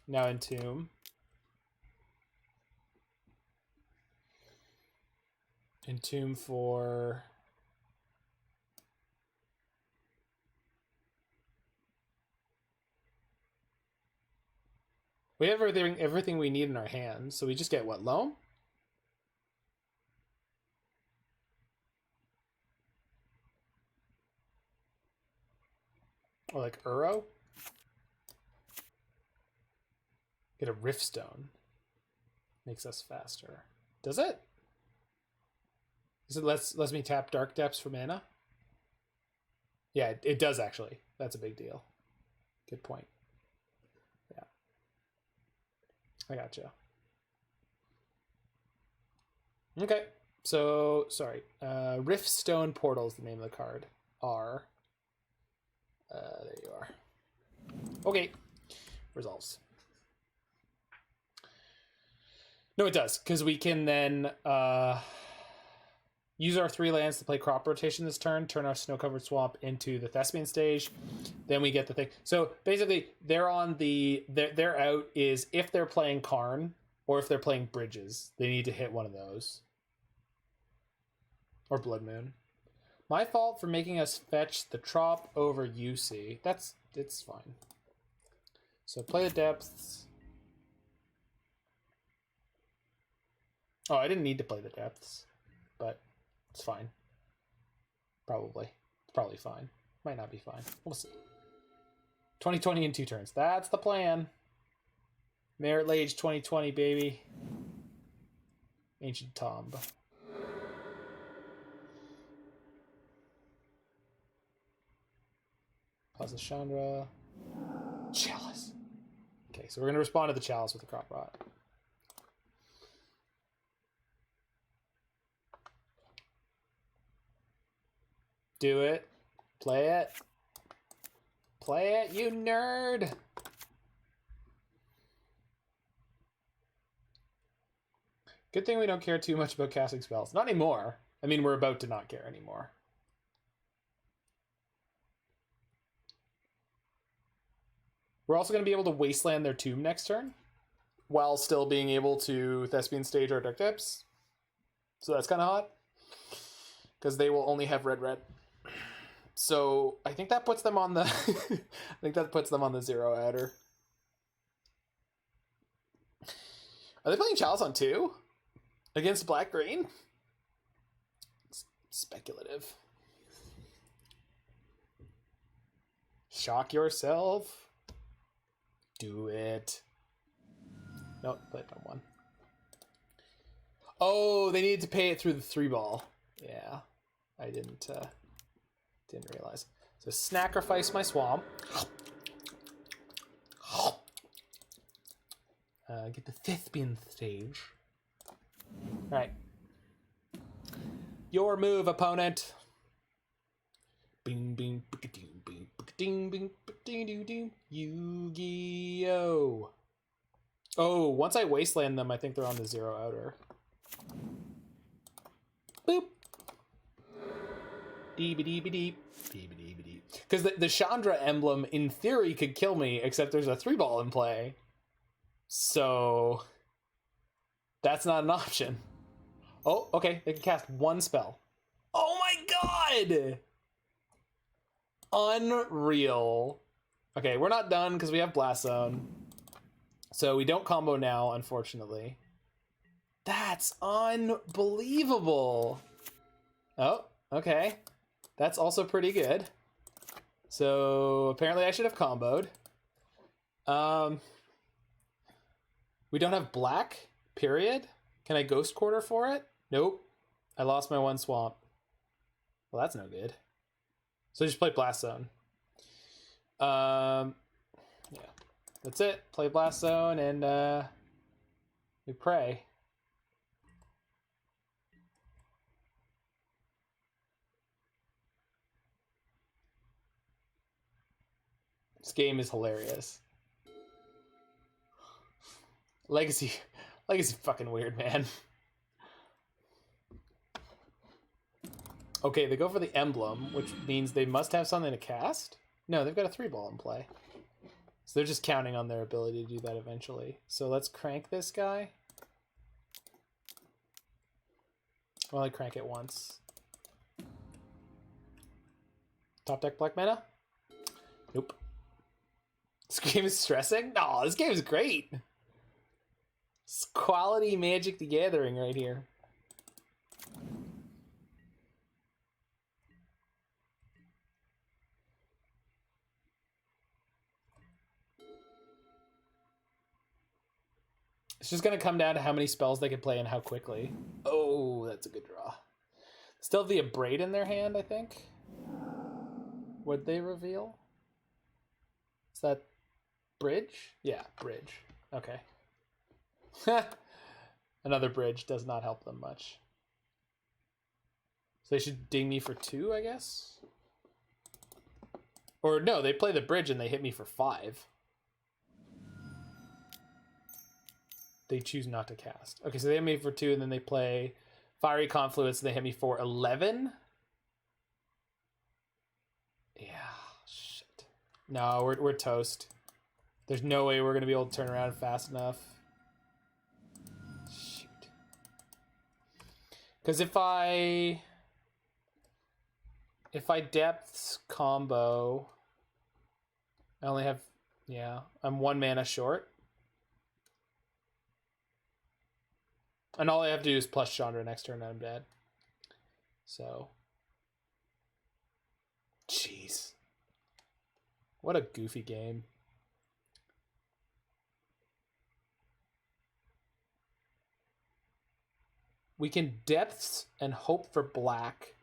Now Entomb. Entomb for... We have everything we need in our hands, so we just get what, Loam? Or like Uro? Get a Riftstone. Makes us faster. Does it? Is it lets me tap Dark Depths for mana? Yeah, it does actually. That's a big deal. Good point. Yeah. I gotcha. Okay. So, sorry. Riftstone Portal is the name of the card. R. There you are. Okay. Resolves. No, it does, because we can then use our 3 lands to play Crop Rotation this turn, turn our Snow-Covered Swamp into the Thespian stage, then we get the thing. So basically, they're on the... Their out is if they're playing Karn, or if they're playing Bridges, they need to hit one of those. Or Blood Moon. My fault for making us fetch the Trop over UC. It's fine. So play the Depths. Oh, I didn't need to play the Depths, but it's fine. Probably. It's probably fine. Might not be fine. We'll see. 2020 in 2 turns. That's the plan. Merit Lage 2020, baby. Ancient Tomb. Plus a Chandra. Chalice. Okay, so we're going to respond to the Chalice with the Crop Rot. Do it. Play it. Play it, you nerd! Good thing we don't care too much about casting spells. Not anymore. I mean, we're about to not care anymore. We're also going to be able to Wasteland their Tomb next turn, while still being able to Thespian stage our Dark Depths. So that's kind of hot. Because they will only have red. So I think that puts them on the I think that puts them on the 0 outer. Are they playing Chalice on 2? Against black green? It's speculative. Shock yourself. Do it. Nope, play it on 1. Oh, they needed to pay it through the 3-ball. Yeah. I didn't realize. So sacrifice my swamp. Get the Thespian stage. Alright. Your move, opponent. Bing bing bing bing bing bing bing bing. Yu-Gi-Oh! Oh, once I Wasteland them, I think they're on the 0 outer. Boop. Deep. Because the Chandra emblem, in theory, could kill me, except there's a 3-ball in play. So that's not an option. Oh, okay. They can cast 1 spell. Oh my god! Unreal. Okay, we're not done because we have Blast Zone. So we don't combo now, unfortunately. That's unbelievable. Oh, okay. That's also pretty good. So apparently I should have comboed. We don't have black, period. Can I Ghost Quarter for it? Nope. I lost my 1 swamp. Well, that's no good. So I just play Blast Zone. Yeah. That's it. Play Blast Zone and we pray. This game is hilarious. Legacy fucking weird, man. Okay, they go for the emblem, which means they must have something to cast? No, they've got a 3-ball in play. So they're just counting on their ability to do that eventually. So let's crank this guy. Well, I crank it once. Top deck black mana? Nope. This game is stressing? No, this game is great. It's quality Magic the Gathering right here. It's just going to come down to how many spells they can play and how quickly. Oh, that's a good draw. Still have the Abrade in their hand, I think. Would they reveal? Is that bridge? Yeah, bridge. Okay. Another bridge does not help them much. So they should ding me for 2, I guess? Or no, they play the bridge and they hit me for 5. They choose not to cast. Okay, so they hit me for 2 and then they play Fiery Confluence and they hit me for 11? Yeah, shit. No, we're toast. There's no way we're going to be able to turn around fast enough. Shoot. Because if I depths combo, I only have, yeah, I'm 1 mana short. And all I have to do is plus Chandra next turn and I'm dead. So. Jeez. What a goofy game. We can depths and hope for black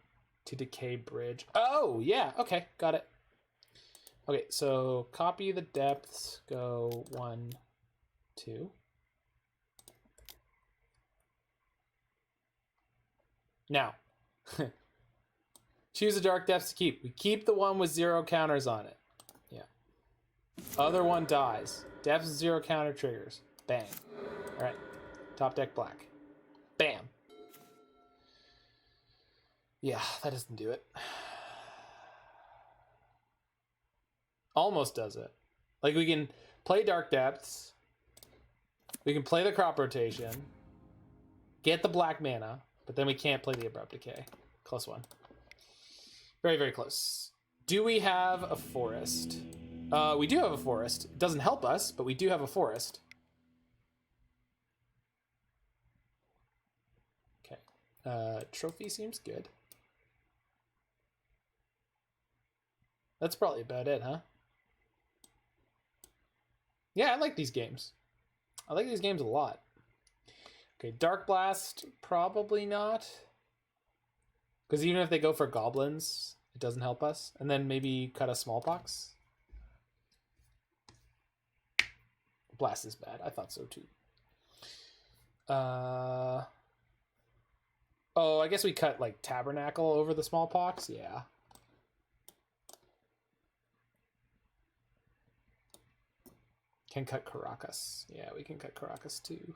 to decay bridge. Oh, yeah. Okay, got it. Okay, so copy the depths, go 1, 2. Now, choose a dark depths to keep. We keep the one with 0 counters on it. Yeah. Other one dies. Depths 0 counter triggers. Bang. All right. Top deck black. Bam. Yeah, that doesn't do it. Almost does it. Like, we can play Dark Depths. We can play the crop rotation. Get the black mana. But then we can't play the Abrupt Decay. Close one. Very, very close. Do we have a forest? We do have a forest. It doesn't help us, but we do have a forest. Okay. Trophy seems good. That's probably about it, huh? Yeah, I like these games. I like these games a lot. Okay, Darkblast, probably not. Because even if they go for goblins, it doesn't help us. And then maybe cut a Smallpox. Blast is bad. I thought so too. Oh, I guess we cut like Tabernacle over the Smallpox. Yeah. Can cut Karakas. Yeah, we can cut Karakas too.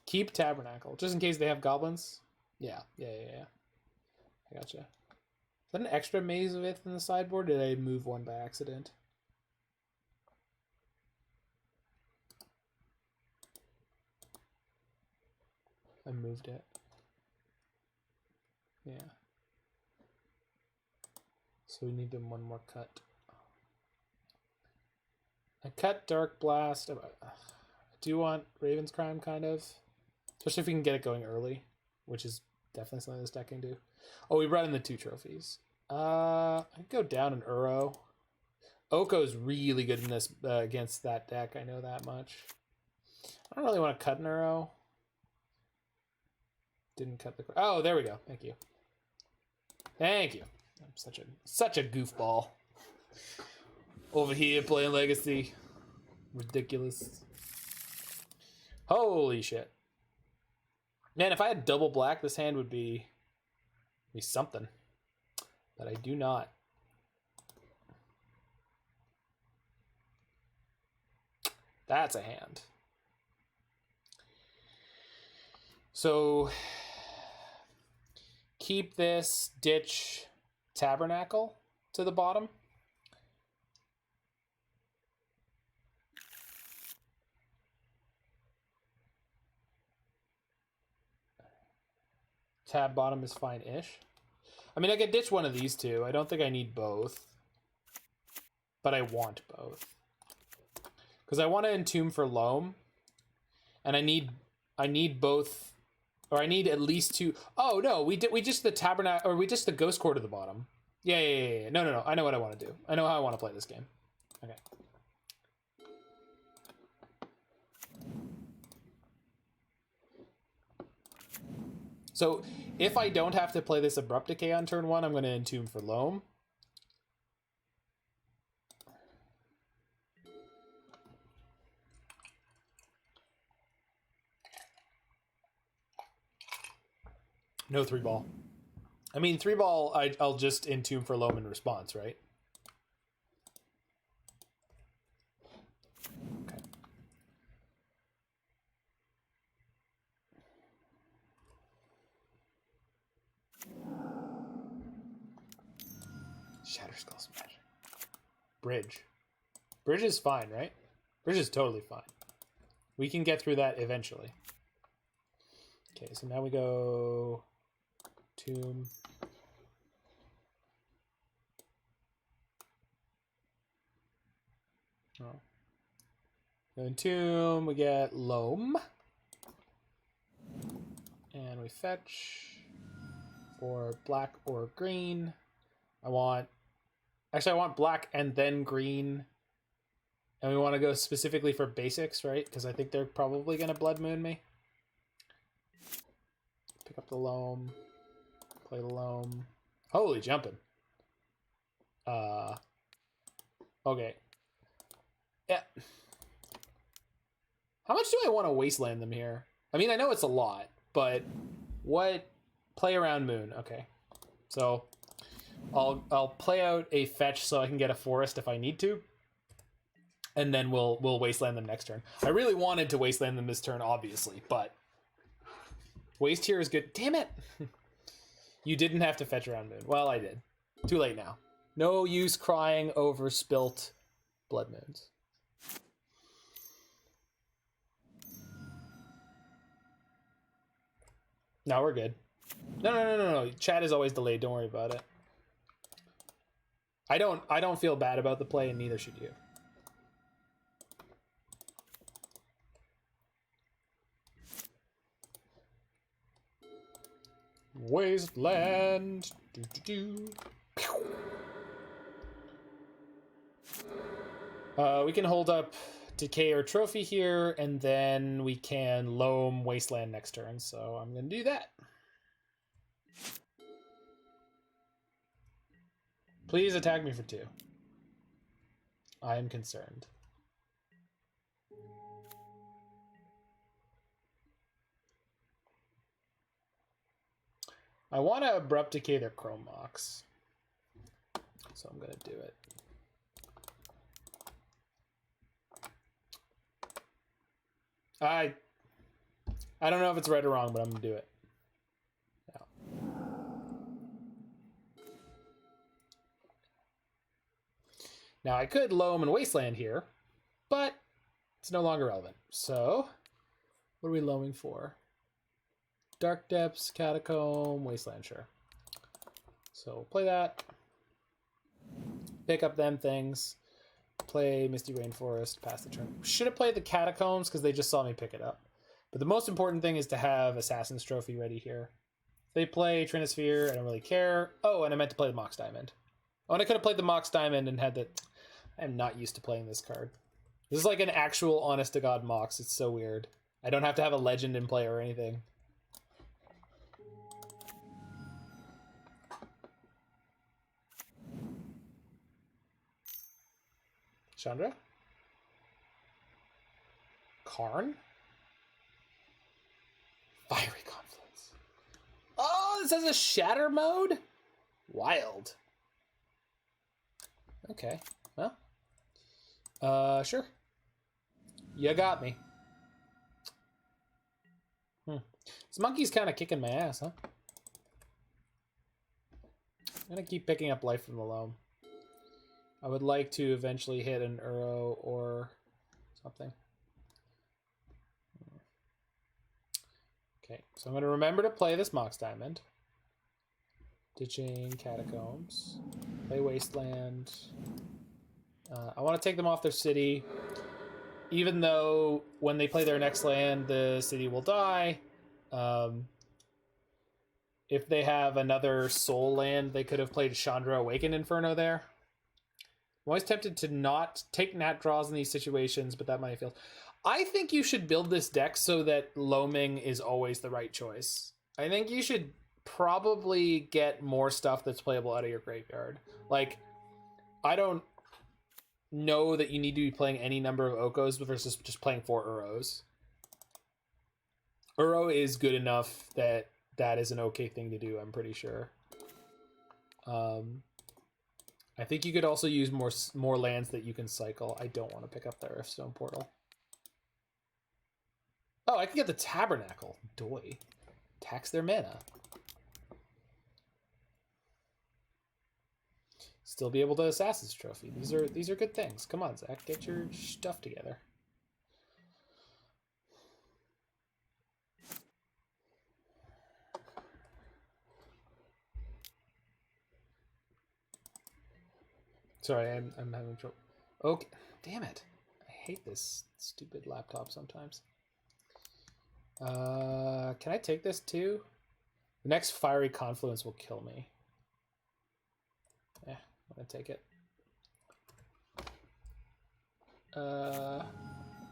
Keep Tabernacle, just in case they have goblins. Yeah. I gotcha. Is that an extra Maze of Ith in the sideboard? Did I move one by accident? I moved it. Yeah. So we need them one more cut. I cut Darkblast. I do want Raven's Crime, kind of. Especially if we can get it going early, which is definitely something this deck can do. Oh, we brought in the 2 trophies. I could go down an Uro. Oko's really good in this against that deck. I know that much. I don't really want to cut an Uro. Didn't cut the... Oh, there we go. Thank you. Thank you. I'm such a goofball. Over here playing Legacy. Ridiculous. Holy shit. Man, if I had double black, this hand would be something. But I do not. That's a hand. So keep this, ditch Tabernacle to the bottom. Tab bottom is fine-ish. I mean, I could ditch one of these two. I don't think I need both. But I want both. Because I want to Entomb for Loam. And I need both. Or I need at least 2. Oh, no. We just the Tabernacle, or we just the Ghost Core to the bottom. Yeah. No. I know what I want to do. I know how I want to play this game. Okay. So, if I don't have to play this Abrupt Decay on turn 1, I'm going to Entomb for Loam. No 3-ball. I mean, 3-ball, I'll just Entomb for Loam in response, right? Okay. Shatterskull Smash. Bridge. Bridge is fine, right? Bridge is totally fine. We can get through that eventually. Okay, so now we go... Tomb. Oh. In Tomb, we get Loam. And we fetch for black or green. I want black and then green. And we want to go specifically for basics, right? Because I think they're probably going to Blood Moon me. Pick up the Loam. Play the Loam. Holy jumping. Okay. Yeah. How much do I want to wasteland them here? I mean, I know it's a lot, but what? Play around moon. Okay. So I'll play out a fetch so I can get a forest if I need to. And then we'll wasteland them next turn. I really wanted to wasteland them this turn, obviously, but waste here is good. Damn it! You didn't have to fetch around moon. Well, I did. Too late now. No use crying over spilt blood moons. No, we're good. No. Chat is always delayed. Don't worry about it. I don't feel bad about the play, and neither should you. Wasteland. We can hold up Decay or Trophy here, and then we can Loam Wasteland next turn. So I'm going to do that. Please attack me for 2. I am concerned. I want to Abrupt Decay their Chrome Mox. So I'm going to do it. I don't know if it's right or wrong, but I'm going to do it. Now I could Loam and Wasteland here, but it's no longer relevant. So, what are we Loaming for? Dark Depths, Catacomb, Wasteland, sure. So we'll play that. Pick up them things. Play Misty Rainforest, pass the turn. Should have played the Catacombs because they just saw me pick it up. But the most important thing is to have Assassin's Trophy ready here. If they play Trinisphere, I don't really care. Oh, and I meant to play the Mox Diamond. Oh, and I could have played the Mox Diamond and had the... I'm not used to playing this card. This is like an actual honest-to-God Mox. It's so weird. I don't have to have a legend in play or anything. Chandra? Karn? Fiery Confluence. Oh, this has a Shatter mode? Wild. Okay, well. Sure. You got me. This monkey's kind of kicking my ass, huh? I'm gonna keep picking up life from the Loam. I would like to eventually hit an Uro or something. Okay, so I'm going to remember to play this Mox Diamond. Ditching Catacombs. Play Wasteland. I want to take them off their city. Even though when they play their next land, the city will die. If they have another soul land, they could have played Chandra Awakened Inferno there. I'm always tempted to not take nat draws in these situations, but that might fail. I think you should build this deck so that Loaming is always the right choice. I think you should probably get more stuff that's playable out of your graveyard. Like, I don't know that you need to be playing any number of Okos versus just playing 4 Uros. Uro is good enough that that is an okay thing to do, I'm pretty sure. I think you could also use more lands that you can cycle. I don't want to pick up the Riftstone Portal. Oh, I can get the Tabernacle. Doy. Tax their mana. Still be able to Assassin's Trophy. These are good things. Come on, Zach, get your stuff together. Sorry, I'm having trouble. Okay, damn it. I hate this stupid laptop sometimes. Can I take this too? The next Fiery Confluence will kill me. Yeah, I'm gonna take it.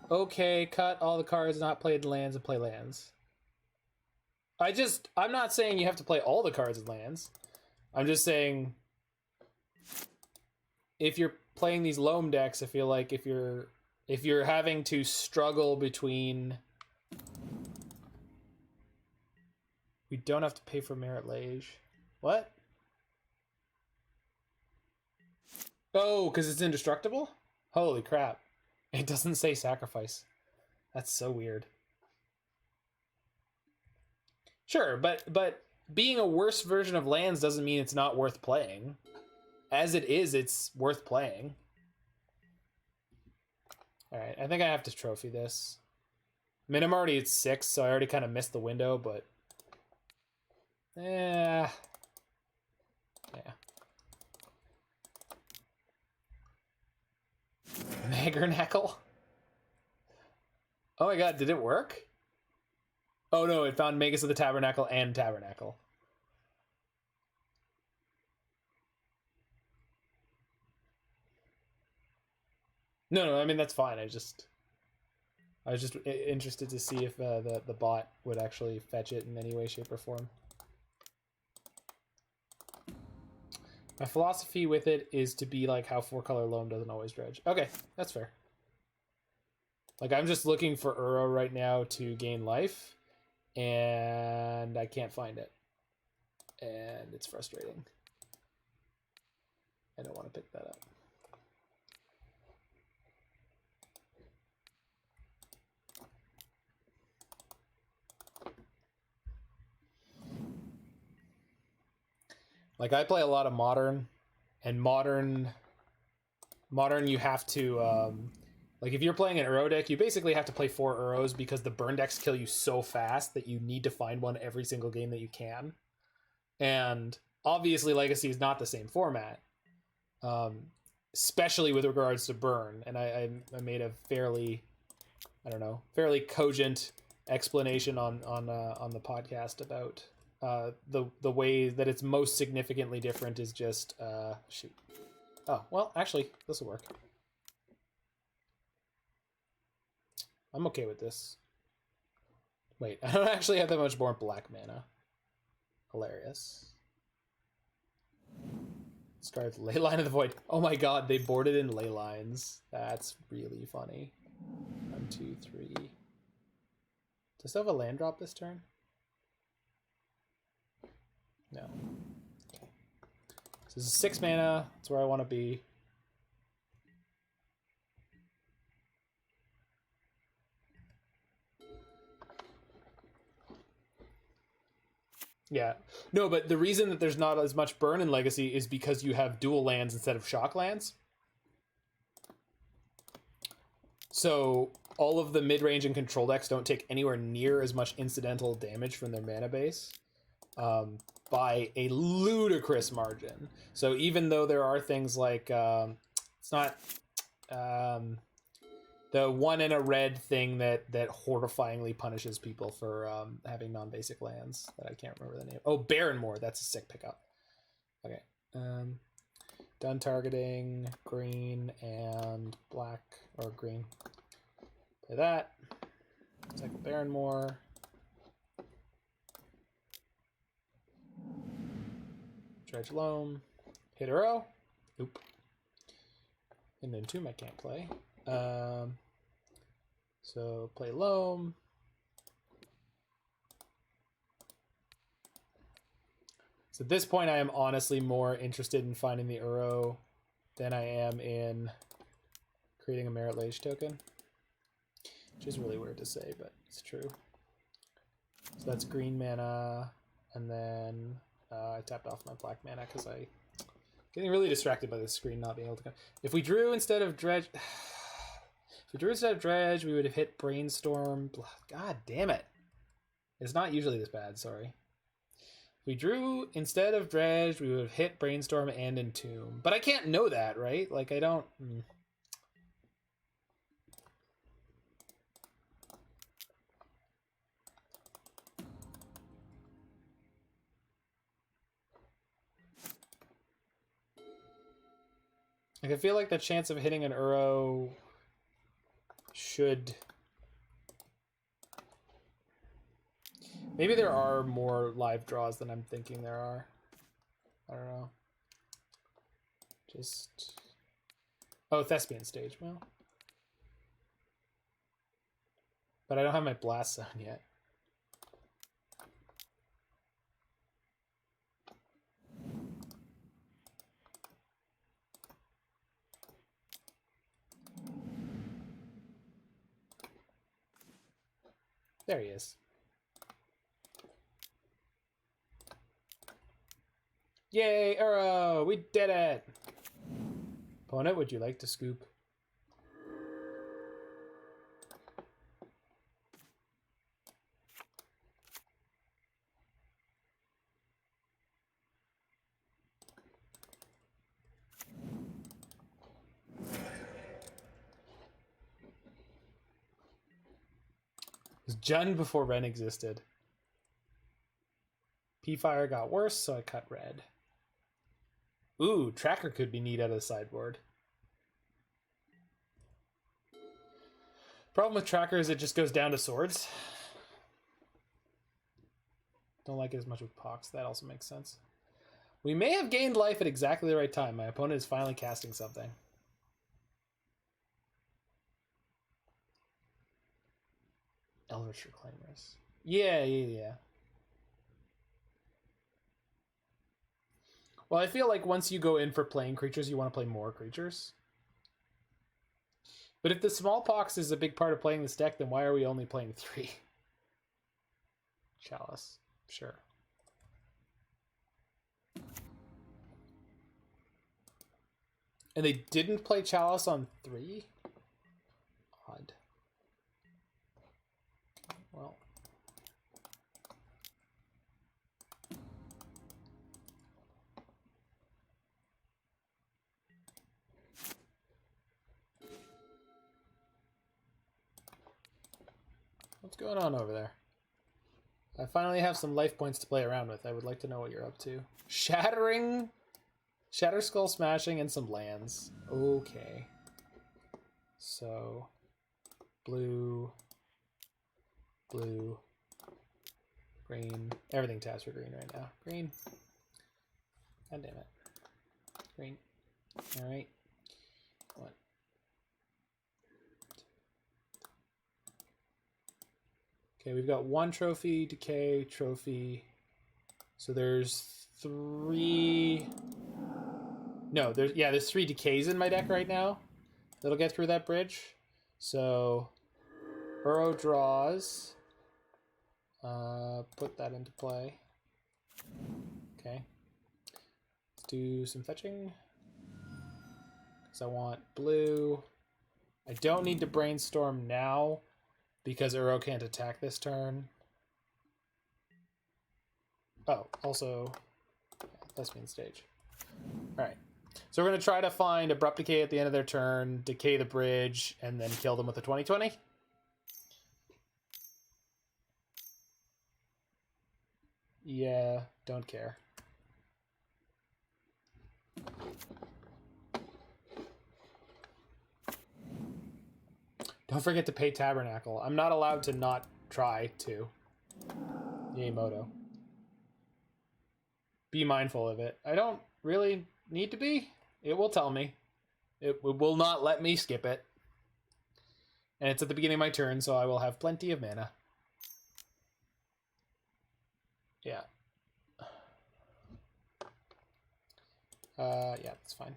Okay, cut all the cards not played lands and play lands. I'm not saying you have to play all the cards and lands. I'm just saying if you're playing these Loam decks, I feel like if you're having to struggle between, we don't have to pay for Merit Lage. What? Oh, because it's indestructible? Holy crap. It doesn't say sacrifice. That's so weird. Sure, but being a worse version of lands doesn't mean it's not worth playing. As it is, it's worth playing. Alright, I think I have to trophy this. I mean, I'm already at 6, so I already kind of missed the window, but... Yeah. Tabernacle? Oh my god, did it work? Oh no, it found Magus of the Tabernacle and Tabernacle. No, I mean, that's fine. I was just interested to see if the bot would actually fetch it in any way, shape, or form. My philosophy with it is to be like how 4-color Loam doesn't always dredge. Okay, that's fair. Like, I'm just looking for Uro right now to gain life, and I can't find it. And it's frustrating. I don't want to pick that up. Like, I play a lot of Modern, and Modern you have to, like, if you're playing an Uro deck, you basically have to play 4 Uros because the burn decks kill you so fast that you need to find one every single game that you can. And obviously Legacy is not the same format, especially with regards to burn. And I made a fairly cogent explanation on the podcast about the way that it's most significantly different is just shoot. Oh, well, actually, this will work. I'm okay with this. Wait, I don't actually have that much more black mana. Hilarious. Discard Leyline of the Void. Oh my god, they boarded in Leylines. That's really funny. 1, 2, 3. Does it have a land drop this turn? No. Okay. So this is 6 mana. That's where I want to be. Yeah. No, but the reason that there's not as much burn in Legacy is because you have dual lands instead of shock lands. So all of the mid-range and control decks don't take anywhere near as much incidental damage from their mana base. By a ludicrous margin. So even though there are things like it's not the 1 in a red thing that horrifyingly punishes people for having non-basic lands that I can't remember the name. Oh, Barren Moor. That's a sick pickup. Okay. Done targeting green and black or green. Play that. Cycle Barren Moor. Dredge Loam, hit Uro. Oop. And then Entomb I can't play. So play Loam. So at this point I am honestly more interested in finding the Uro than I am in creating a Merit Lage token. Which is really weird to say, but it's true. So that's green mana, and then I tapped off my black mana because I getting really distracted by the screen not being able to come. If we drew instead of dredge, we would have hit Brainstorm. God damn it! It's not usually this bad. Sorry. If we drew instead of dredge, we would have hit Brainstorm and Entomb. But I can't know that, right? Like I don't. Like, I feel like the chance of hitting an Uro should... Maybe there are more live draws than I'm thinking there are. I don't know. Just... Oh, Thespian stage. Well. But I don't have my blast zone yet. There he is. Yay, Uro! We did it! Opponent, would you like to scoop? It was Jund before Ren existed. P-Fire got worse, so I cut red. Ooh, Tracker could be neat out of the sideboard. Problem with Tracker is it just goes down to swords. Don't like it as much with Pox. That also makes sense. We may have gained life at exactly the right time. My opponent is finally casting something. Eldritch Reclaimers. Yeah. Well, I feel like once you go in for playing creatures, you want to play more creatures. But if the Smallpox is a big part of playing this deck, then why are we only playing 3? Chalice. Sure. And they didn't play Chalice on 3? Odd. Well. What's going on over there? I finally have some life points to play around with. I would like to know what you're up to. Shatter Skull Smashing, and some lands. Okay. So, blue, green. Everything taps for green right now. Green. God damn it. Green. Alright. What? Okay, we've got 1 trophy, decay, trophy. So there's 3... No, there's 3 decays in my deck right now. That'll get through that bridge. So, Uro draws. Put that into play. Okay. Let's do some fetching. Because I want blue. I don't need to Brainstorm now, because Uro can't attack this turn. Oh, also, Thespian stage. Alright. So we're going to try to find Abrupt Decay at the end of their turn, decay the bridge, and then kill them with a 20/20. Yeah, don't care. Don't forget to pay Tabernacle. I'm not allowed to not try to. Yawgmoth. Be mindful of it. I don't really need to be. It will tell me. It will not let me skip it. And it's at the beginning of my turn, so I will have plenty of mana. Yeah. Yeah, that's fine.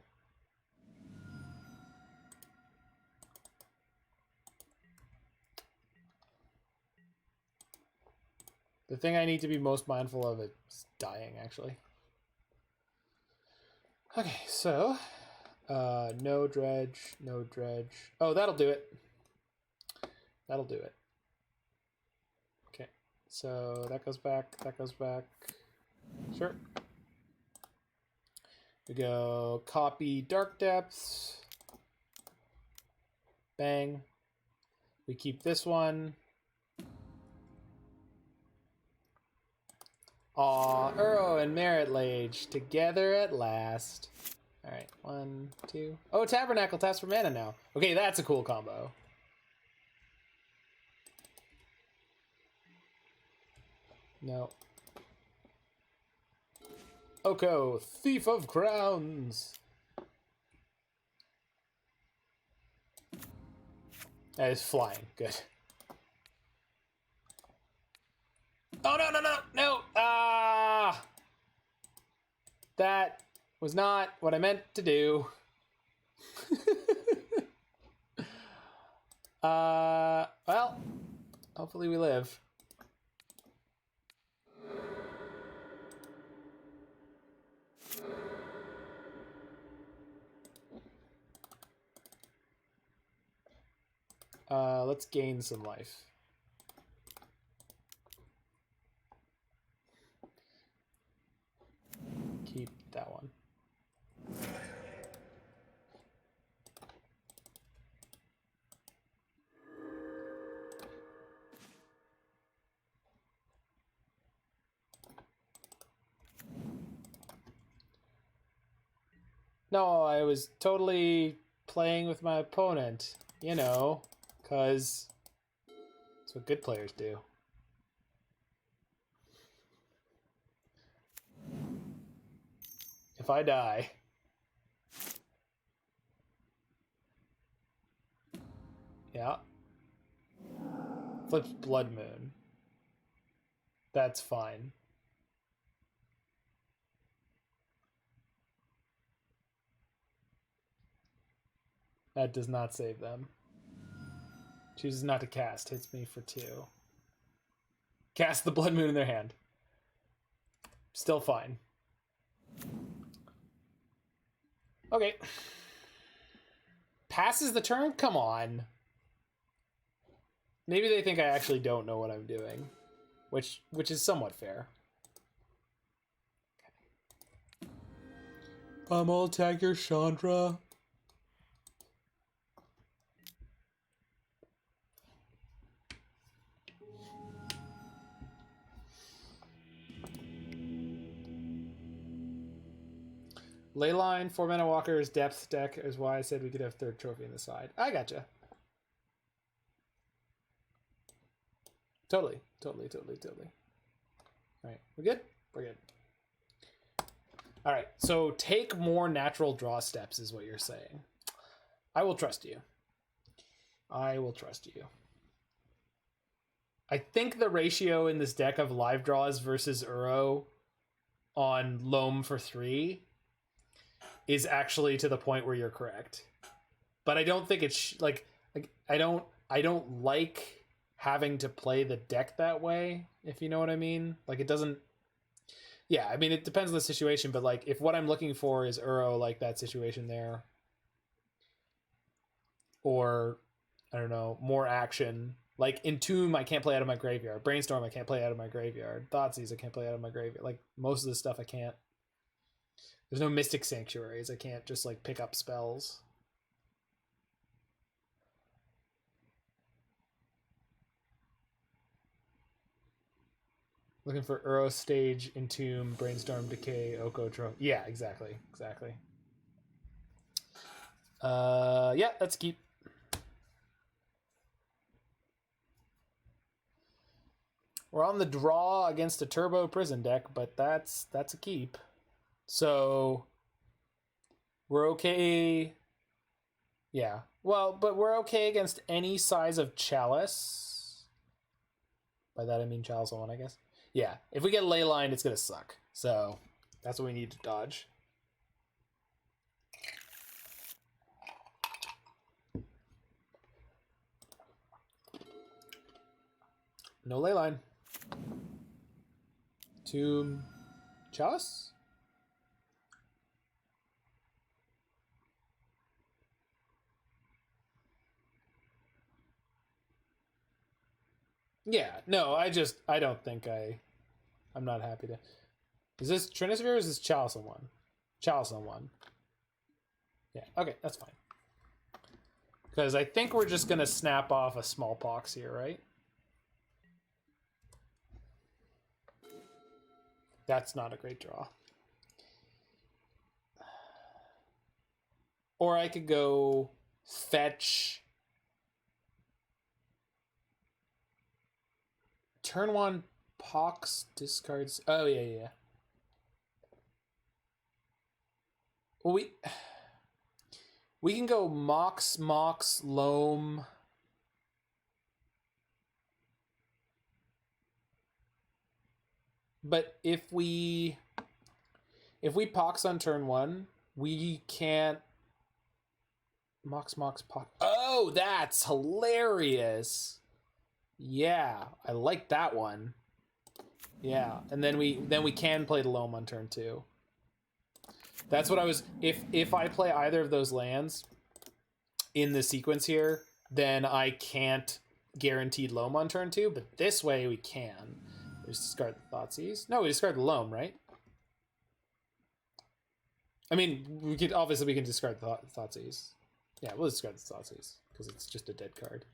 The thing I need to be most mindful of is dying, actually. Okay, so... no dredge, no dredge. Oh, that'll do it. That'll do it. Okay, so that goes back, that goes back. Sure. We go copy Dark Depths. Bang. We keep this one. Aw, Uro and Merit Lage together at last. Alright, 1, 2. Oh, Tabernacle taps for mana now. Okay, that's a cool combo. No. Oko, Thief of Crowns. That is flying. Good. Oh, no, no, no, no! Ah! That was not what I meant to do. Well, hopefully we live. Let's gain some life. Keep that one. No, I was totally playing with my opponent, you know, because that's what good players do. If I die... Yeah. Flips Blood Moon. That's fine. That does not save them. Chooses not to cast. Hits me for 2. Cast the Blood Moon in their hand. Still fine. Okay. Passes the turn? Come on. Maybe they think I actually don't know what I'm doing. Which is somewhat fair. I'll attack your Chandra. Leyline, 4-mana walkers, depth deck is why I said we could have third trophy in the side. I gotcha. Totally. Alright, we good? We're good. Alright, so take more natural draw steps is what you're saying. I will trust you. I will trust you. I think the ratio in this deck of live draws versus Uro on Loam for 3 is actually to the point where you're correct. But I don't think it's like I don't like having to play the deck that way, if you know what I mean. Like it doesn't... Yeah, I mean, it depends on the situation, but like if what I'm looking for is Uro, like that situation there, or I don't know, more action. Like Entomb, I can't play out of my graveyard. Brainstorm, I can't play out of my graveyard. Thoughtseize, I can't play out of my graveyard. Like most of this stuff I can't. There's no Mystic Sanctuaries. I can't just like pick up spells. Looking for Uro Stage, Entomb, Brainstorm, Decay, Okotro. Yeah, exactly. Yeah, let's keep. We're on the draw against a Turbo Prison deck, but that's a keep. So we're okay. Yeah. Well, but we're okay against any size of Chalice. By that I mean Chalice on, I guess. Yeah. If we get Leyline, it's gonna suck. So that's what we need to dodge. No Leyline. Tomb. Chalice? Yeah, no, I don't think I'm not happy to. Is this Trinisphere or is this Chalice on 1? Chalice on 1. Yeah, okay, that's fine. Because I think we're just gonna snap off a Smallpox here, right? That's not a great draw. Or I could go fetch. Turn 1 Pox discards. Oh, yeah. Well, we can go Mox, Loam. But if we Pox on turn 1, we can't Mox Pox. Oh, that's hilarious. Yeah, I like that one. Yeah, and then we can play the Loam on turn 2. That's what I was. If I play either of those lands in the sequence here, then I can't guaranteed Loam on turn 2. But this way we can. We just discard the Thoughtseize. No, we discard the Loam, right? I mean, we can discard the Thoughtseize. Yeah, we'll discard the Thoughtseize because it's just a dead card.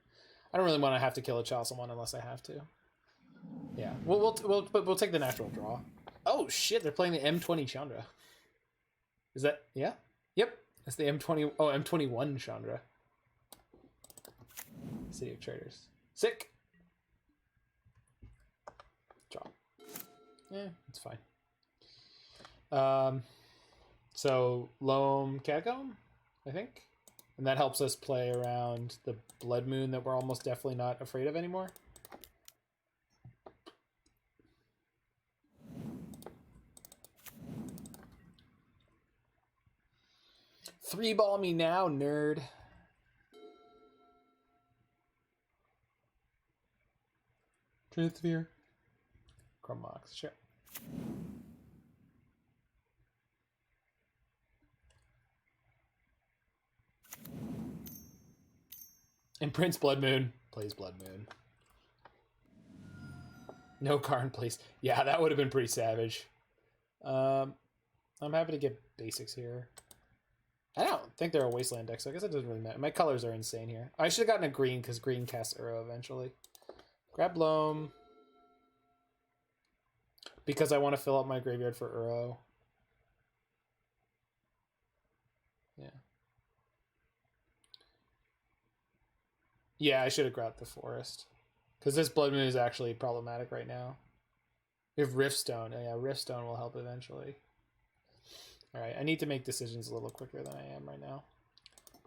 I don't really want to have to kill a Chalcel one unless I have to. Yeah, we'll take the natural draw. Oh shit, they're playing the M20 Chandra. Is that, yeah? Yep, that's the M20. Oh, M21 Chandra. City of Traders. Sick. Draw. Yeah, it's fine. So Loam Catacomb, I think, and that helps us play around the Blood Moon that we're almost definitely not afraid of anymore. Three ball me now, nerd. Truth Sphere. Chrome Mox, sure. And Prince Blood Moon plays Blood Moon. No Karn plays. Yeah, that would have been pretty savage. I'm happy to get basics here. I don't think they're a Wasteland deck, so I guess it doesn't really matter. My colors are insane here. I should have gotten a green because green casts Uro eventually. Grab Loam. Because I want to fill up my graveyard for Uro. Yeah. Yeah, I should have grabbed the forest. Because this Blood Moon is actually problematic right now. We have Riftstone. Oh, yeah, Riftstone will help eventually. Alright, I need to make decisions a little quicker than I am right now.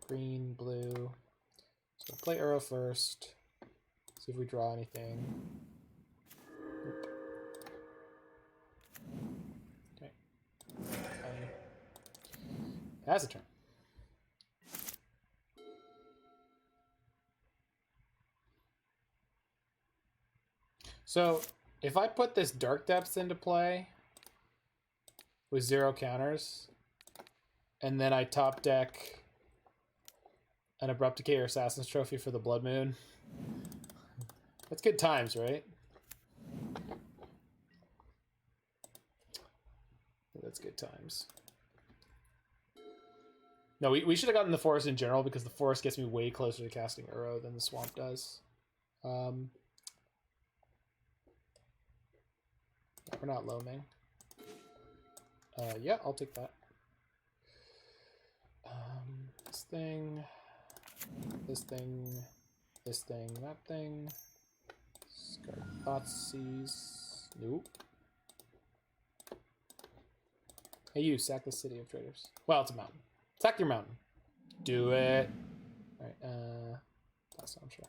Green, blue. So play Uro first. See if we draw anything. Nope. Okay. That's a turn. So, if I put this Dark Depths into play with 0 counters, and then I top deck an Abrupt Decay or Assassin's Trophy for the Blood Moon, that's good times, right? That's good times. No, we should have gotten the forest in general because the forest gets me way closer to casting Uro than the swamp does. We're not loaming. Yeah, I'll take that. This thing, this thing, this thing, that thing. Discard Thoughtseize. Nope. Hey, you, sack the City of Traders. Well, it's a mountain. Sack your mountain. Do it. Alright, Blast Zone, sure.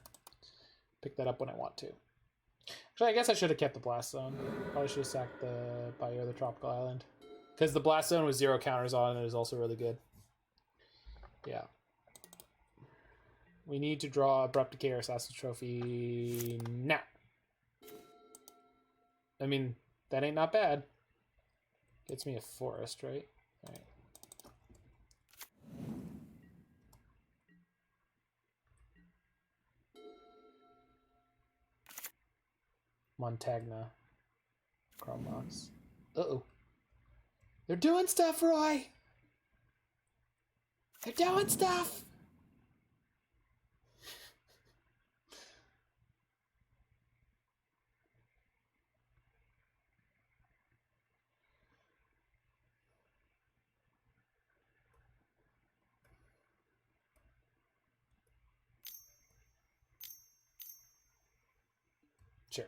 Pick that up when I want to. Actually, I guess I should have kept the Blast Zone. Probably should have sacked the Bayou or the Tropical Island. Because the Blast Zone with 0 counters on it is also really good. Yeah. We need to draw Abrupt Decay or Assassin's Trophy now. I mean, that ain't not bad. Gets me a forest, right? All right. Montagna. Chrome Mox. Uh-oh. They're doing stuff, Roy! They're doing stuff! Sure.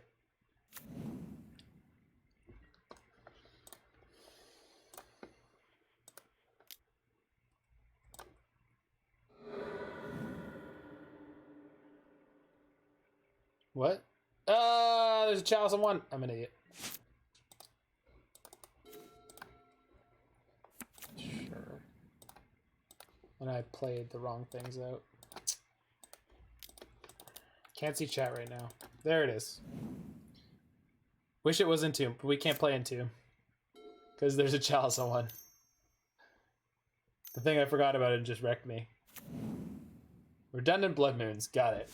What? There's a chalice on one. I'm an idiot. And I played the wrong things out. Can't see chat right now. There it is. Wish it was Entomb, but we can't play Entomb. Because there's a Chalice on one. The thing I forgot about it just wrecked me. Redundant Blood Moons. Got it.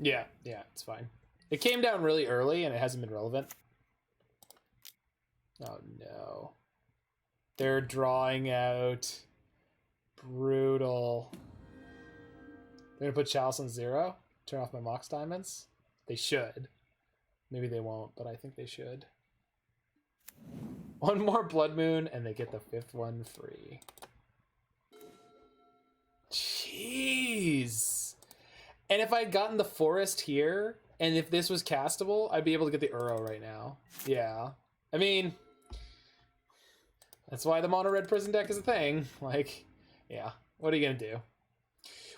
Yeah, it's fine. It came down really early and it hasn't been relevant. Oh no. They're drawing out. Brutal. They're gonna put Chalice on 0? Turn off my Mox Diamonds? They should. Maybe they won't, but I think they should. One more Blood Moon and they get the 5th one free. Jeez. And if I'd gotten the Forest here, and if this was castable, I'd be able to get the Uro right now. Yeah. I mean, that's why the mono red prison deck is a thing. Like, yeah. What are you gonna do?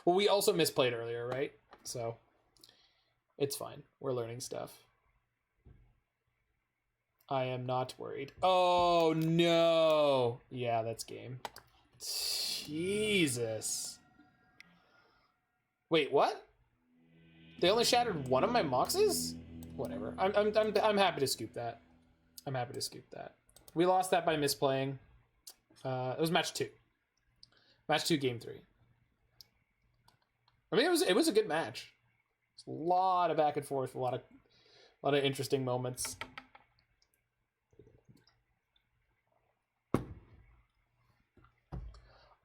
Well, we also misplayed earlier, right? So, it's fine. We're learning stuff. I am not worried. Oh, no. Yeah, that's game. Jesus. Wait, what? They only shattered one of my Moxes? Whatever. I'm happy to scoop that. I'm happy to scoop that. We lost that by misplaying. It was match 2. Match 2, game 3. I mean, it was a good match. A lot of back and forth, a lot of interesting moments.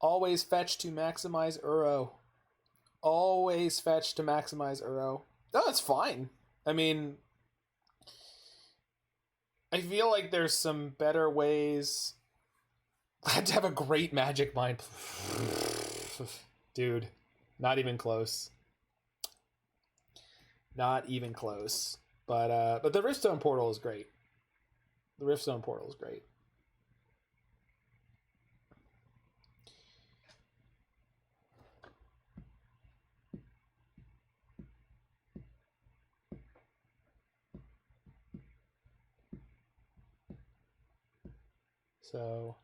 Always fetch to maximize Uro. Always fetch to maximize Uro. No, that's fine. I mean, I feel like there's some better ways. I had to have a great magic mind. Dude, not even close. Not even close. But the Riftstone Portal is great. The Riftstone Portal is great. So,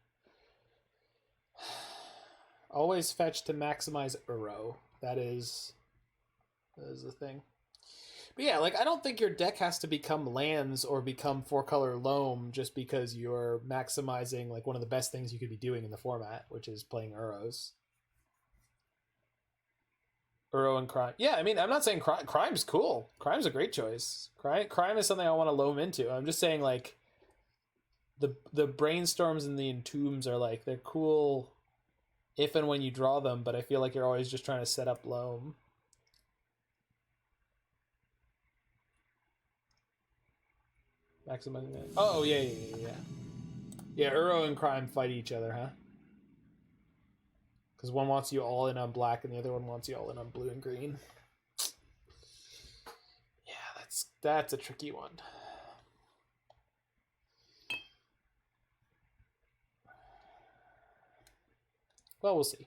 always fetch to maximize Uro. That is the thing. But yeah, like, I don't think your deck has to become lands or become 4-color Loam just because you're maximizing, like, one of the best things you could be doing in the format, which is playing Uros. Uro and Crime. Yeah, I mean, I'm not saying Crime's cool. Crime's a great choice. Crime is something I want to Loam into. I'm just saying, like, the Brainstorms and the Entombs are, like, they're cool if and when you draw them, but I feel like you're always just trying to set up Loam. Maximizing that. Oh, yeah. Yeah, Uro and Crime fight each other, huh? Because one wants you all in on black and the other one wants you all in on blue and green. Yeah, that's a tricky one. Well, we'll see.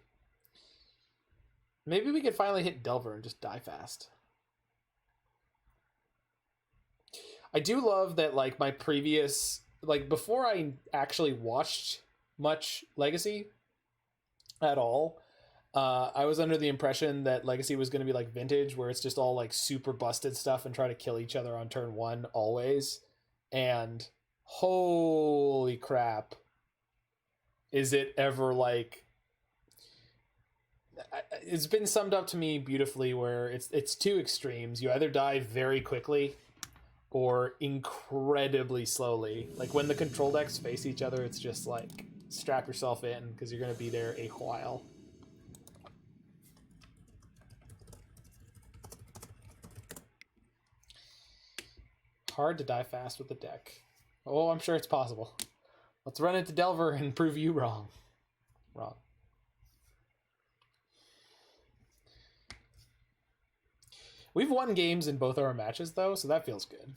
Maybe we could finally hit Delver and just die fast. I do love that, like, my previous... Like, before I actually watched much Legacy at all, I was under the impression that Legacy was going to be like Vintage, where it's just all, like, super busted stuff and try to kill each other on turn 1 always. And holy crap. Is it ever, like... It's been summed up to me beautifully where it's two extremes. You either die very quickly or incredibly slowly. Like, when the control decks face each other, it's just like, strap yourself in because you're going to be there a while. Hard to die fast with the deck. Oh, I'm sure it's possible. Let's run into Delver and prove you wrong. Wrong. We've won games in both our matches, though, so that feels good.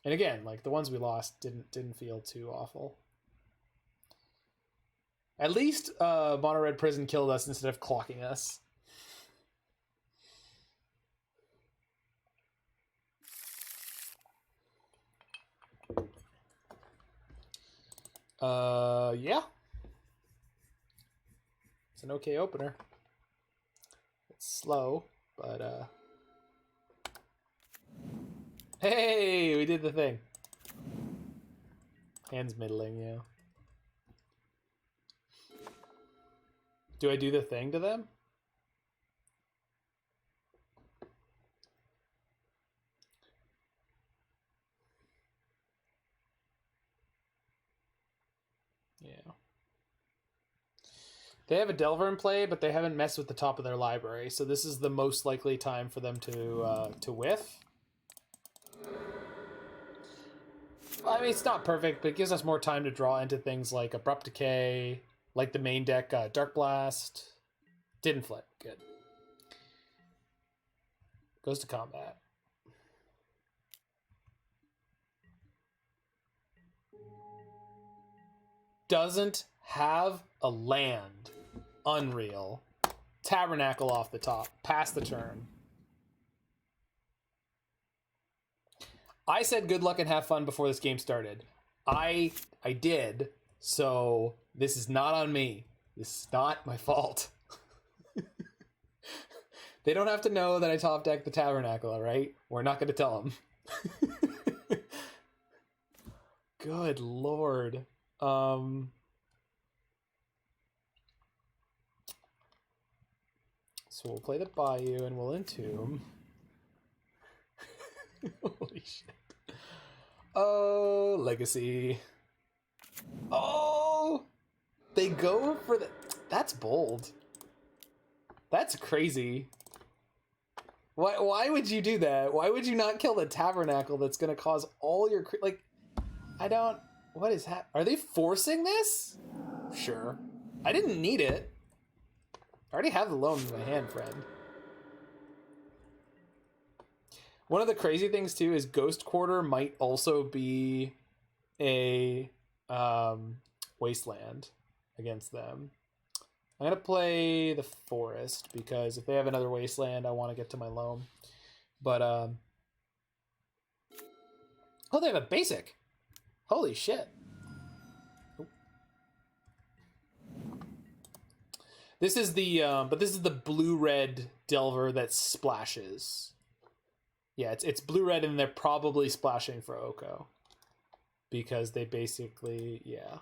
And again, like, the ones we lost didn't feel too awful. At least Mono Red Prison killed us instead of clocking us. Yeah. It's an okay opener. It's slow, but hey, we did the thing. Hand's middling, yeah. Do I do the thing to them? Yeah. They have a Delver in play, but they haven't messed with the top of their library, so this is the most likely time for them to whiff. I mean, it's not perfect, but it gives us more time to draw into things like Abrupt Decay, like the main deck, Darkblast. Didn't flip. Good. Goes to combat. Doesn't have a land. Unreal. Tabernacle off the top. Pass the turn. I said good luck and have fun before this game started. I did, so this is not on me. This is not my fault. They don't have to know that I top deck the Tabernacle, all right? We're not going to tell them. Good lord. So we'll play the Bayou and we'll Entomb. Holy shit. Oh, Legacy. Oh! They go for the... That's bold. That's crazy. Why would you do that? Why would you not kill the Tabernacle that's going to cause all your... Like, I don't... What is happening? Are they forcing this? Sure. I didn't need it. I already have the Loam in my hand, friend. One of the crazy things, too, is Ghost Quarter might also be a Wasteland against them. I'm going to play the Forest, because if they have another Wasteland, I want to get to my Loam. But, oh, they have a basic. Holy shit. Oh. This is the, but this is the blue-red Delver that splashes. Yeah, it's blue-red, and they're probably splashing for Oko. Because they basically, yeah.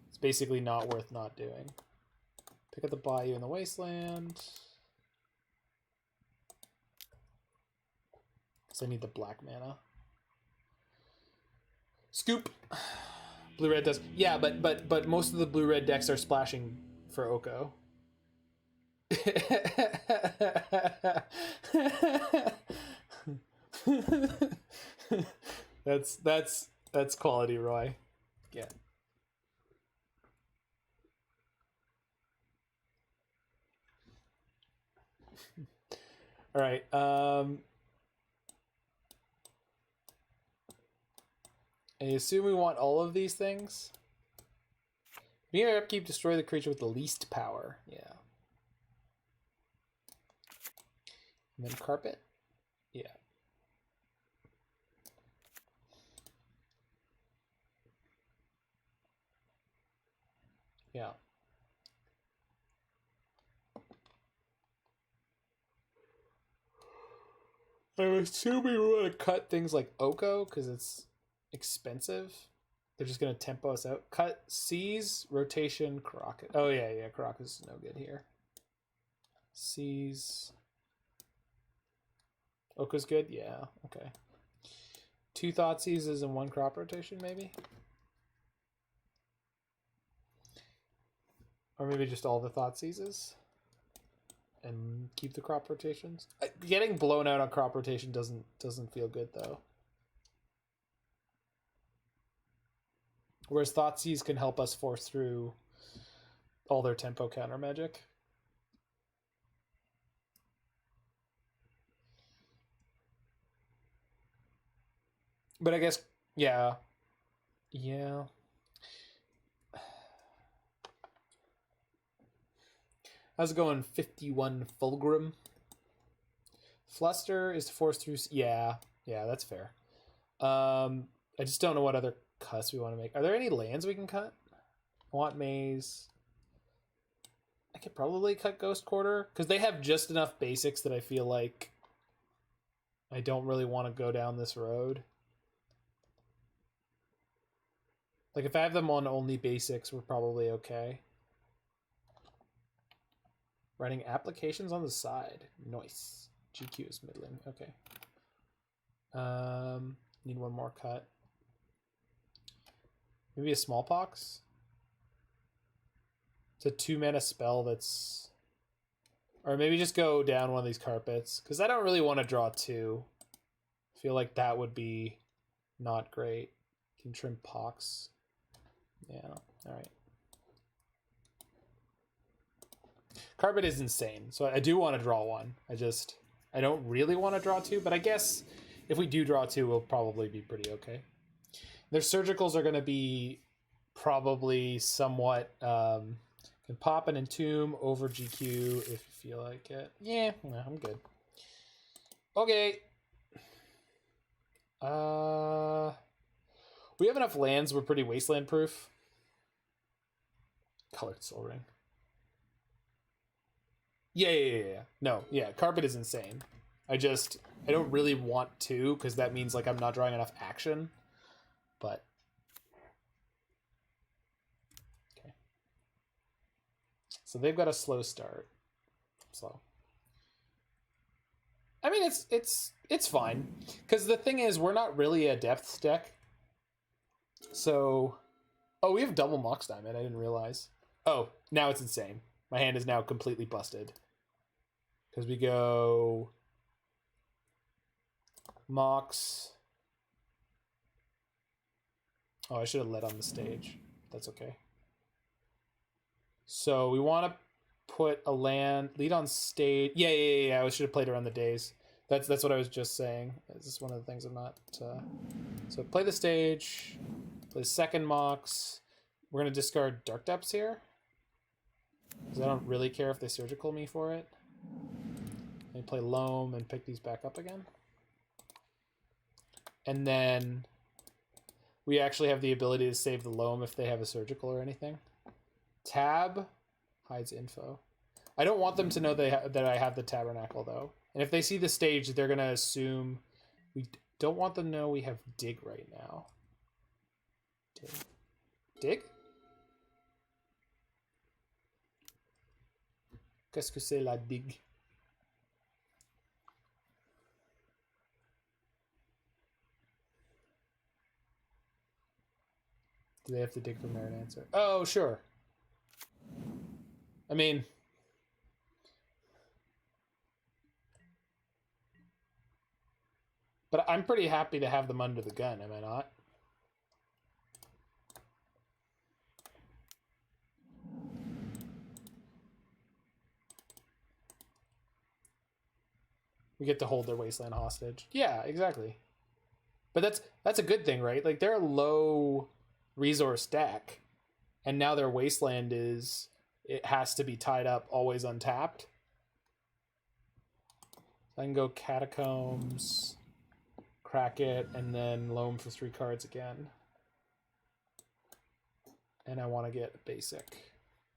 It's basically not worth not doing. Pick up the Bayou in the Wasteland. Because I need the black mana. Scoop! Blue-red does... Yeah, but most of the blue-red decks are splashing for Oko. That's quality, Roy. Yeah. All right. I assume we want all of these things. Me or upkeep, destroy the creature with the least power. Yeah. And then carpet. Yeah. Yeah. I'm assuming we want to cut things like Oko because it's expensive. They're just going to tempo us out. Cut Seize, rotation, Karakas. Oh, yeah. Karakas is no good here. Seize. Oko's good? Yeah, okay. 2 Thoughtseizes and 1 crop rotation, maybe? Or maybe just all the Thoughtseizes? And keep the crop rotations? Getting blown out on crop rotation doesn't feel good, though. Whereas Thoughtseize can help us force through all their tempo counter magic. But I guess, yeah. Yeah. How's it going? 51 Fulgrim. Fluster is to force through... Yeah, that's fair. I just don't know what other cuts we want to make. Are there any lands we can cut? I want Maze. I could probably cut Ghost Quarter because they have just enough basics that I feel like I don't really want to go down this road. Like if I have them on only basics, we're probably okay. Writing applications on the side. Nice. GQ is middling. Okay. Need one more cut. Maybe a Smallpox? It's a 2-mana spell that's... Or maybe just go down one of these carpets. Because I don't really want to draw 2. I feel like that would be not great. Can trim Pox. Yeah, alright. Carpet is insane, so I do want to draw one. I don't really want to draw 2, but I guess if we do draw 2, we'll probably be pretty okay. Their surgicals are going to be probably somewhat... can pop an Entomb over GQ if you feel like it. Yeah, no, I'm good. Okay. We have enough lands. We're pretty Wasteland proof. Colored Soul Ring. Yeah. No, yeah, Carpet is insane. I don't really want to, because that means like I'm not drawing enough action. But okay. So they've got a slow start. Slow. I mean it's fine. Because the thing is, we're not really a depths deck. So we have double Mox Diamond, I didn't realize. Oh, now it's insane. My hand is now completely busted. Because we go Mox. Oh, I should have led on the stage. That's okay. So we want to put a land lead on stage. Yeah. I should have played around the days. That's what I was just saying. This is one of the things I'm not. So play the stage. Play the second Mox. We're gonna discard Dark Depths here. Because I don't really care if they surgical me for it. And play Loam and pick these back up again. And then we actually have the ability to save the Loam if they have a surgical or anything. Tab hides info. I don't want them to know that I have the Tabernacle, though. And if they see the stage, they're going to assume... We don't want them to know we have Dig right now. Dig? Qu'est-ce que c'est la dig? Do they have to dig for merit answer? Oh, sure. I mean... But I'm pretty happy to have them under the gun, am I not? We get to hold their Wasteland hostage. Yeah, exactly. But that's a good thing, right? Like, they're a low resource deck, and now their Wasteland it has to be tied up, always untapped. So I can go Catacombs, crack it, and then Loam for 3 cards again. And I want to get a basic.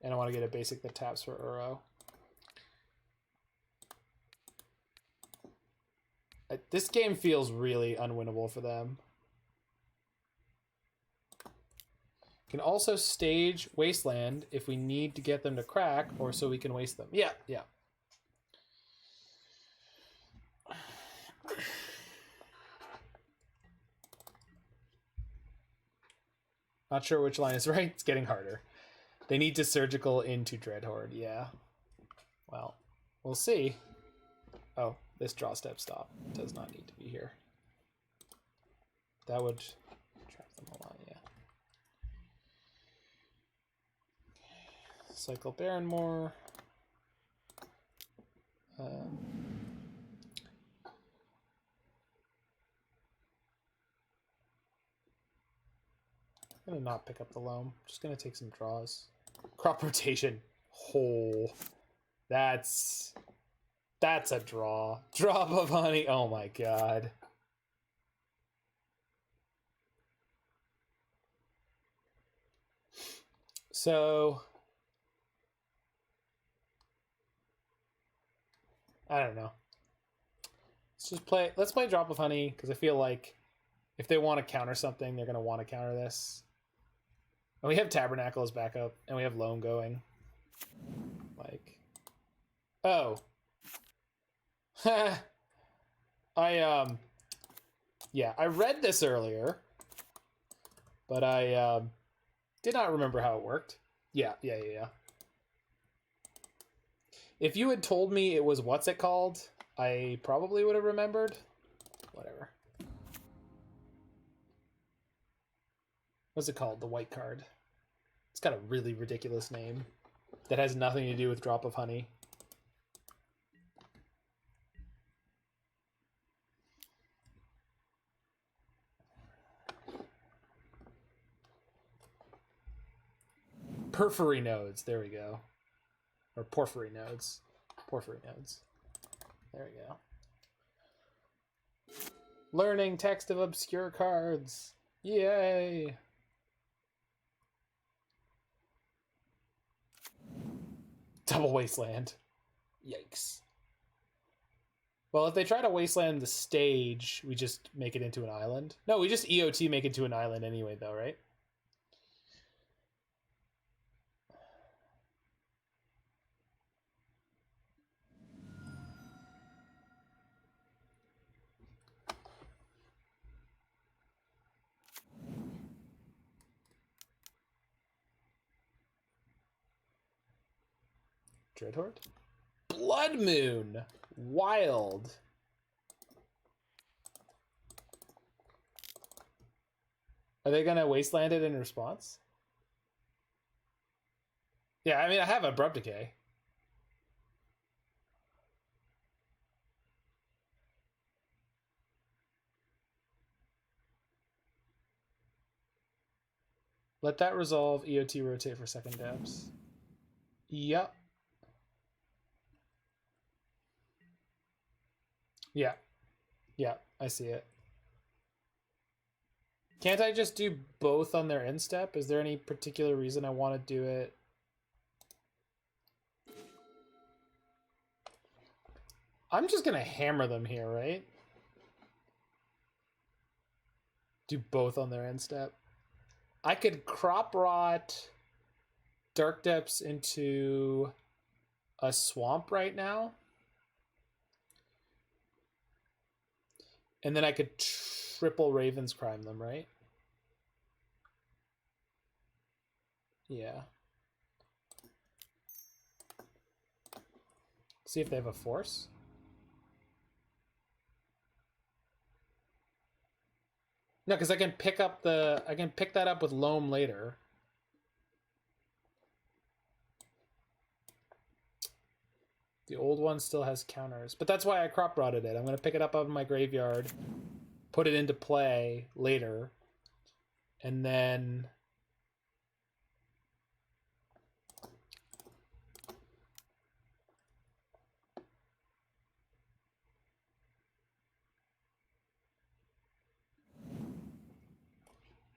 And I want to get a basic that taps for Uro. This game feels really unwinnable for them. Can also stage Wasteland if we need to get them to crack, or so we can waste them. Yeah. Not sure which line is right. It's getting harder. They need to surgical into Dreadhorde. Yeah. Well, we'll see. Oh, this draw step stop does not need to be here. That would trap them a lot, yeah. Cycle Barren Moor. I'm gonna not pick up the Loam. Just gonna take some draws. Crop rotation. Oh, that's a draw. Drop of honey. Oh my god. So I don't know. Let's play Drop of Honey, because I feel like if they want to counter something, they're going to want to counter this. And we have Tabernacle as backup, and we have Loam going. Like, oh. Yeah, I read this earlier, but I did not remember how it worked. Yeah. If you had told me it was what's it called, I probably would have remembered. Whatever. What's it called? The white card. It's got a really ridiculous name that has nothing to do with Drop of Honey. Porphyry nodes. There we go. Or porphyry nodes. Porphyry nodes. There we go. Learning text of obscure cards. Yay! Double Wasteland. Yikes. Well, if they try to Wasteland the stage, we just make it into an island. No, we just EOT make it to an island anyway, though, right? Dreadhorde? Blood Moon! Wild. Are they gonna Wasteland it in response? Yeah, I mean, I have Abrupt Decay. Let that resolve, EOT rotate for second depths. Yep. Yeah. Yeah, I see it. Can't I just do both on their end step? Is there any particular reason I want to do it? I'm just going to hammer them here, right? Do both on their end step. I could Crop Rot Dark Depths into a swamp right now. And then I could triple Raven's Crime them, right? Yeah. See if they have a force. No, because I can pick that up with Loam later. The old one still has counters, but that's why I Crop Rotted it. I'm going to pick it up out of my graveyard, put it into play later, and then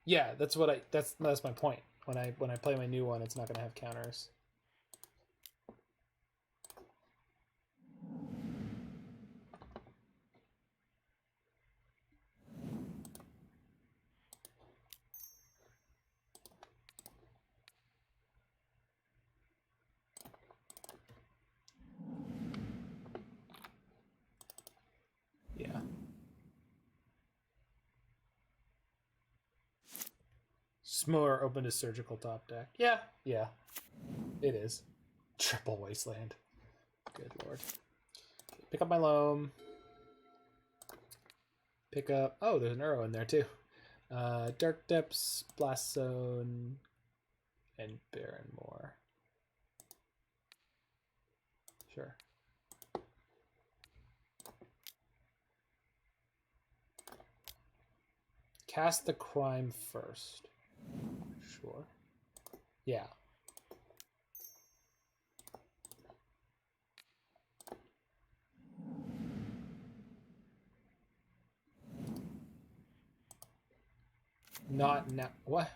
yeah, that's my point. When I play my new one, it's not going to have counters. Yeah. S'more open to surgical top deck. Yeah. It is. Triple Wasteland. Good lord. Pick up my Loam. Pick up... Oh, there's an arrow in there, too. Dark Depths, Blast Zone, and Barren Moor. Sure. Cast the Crime first. Sure. Yeah. Not now. What?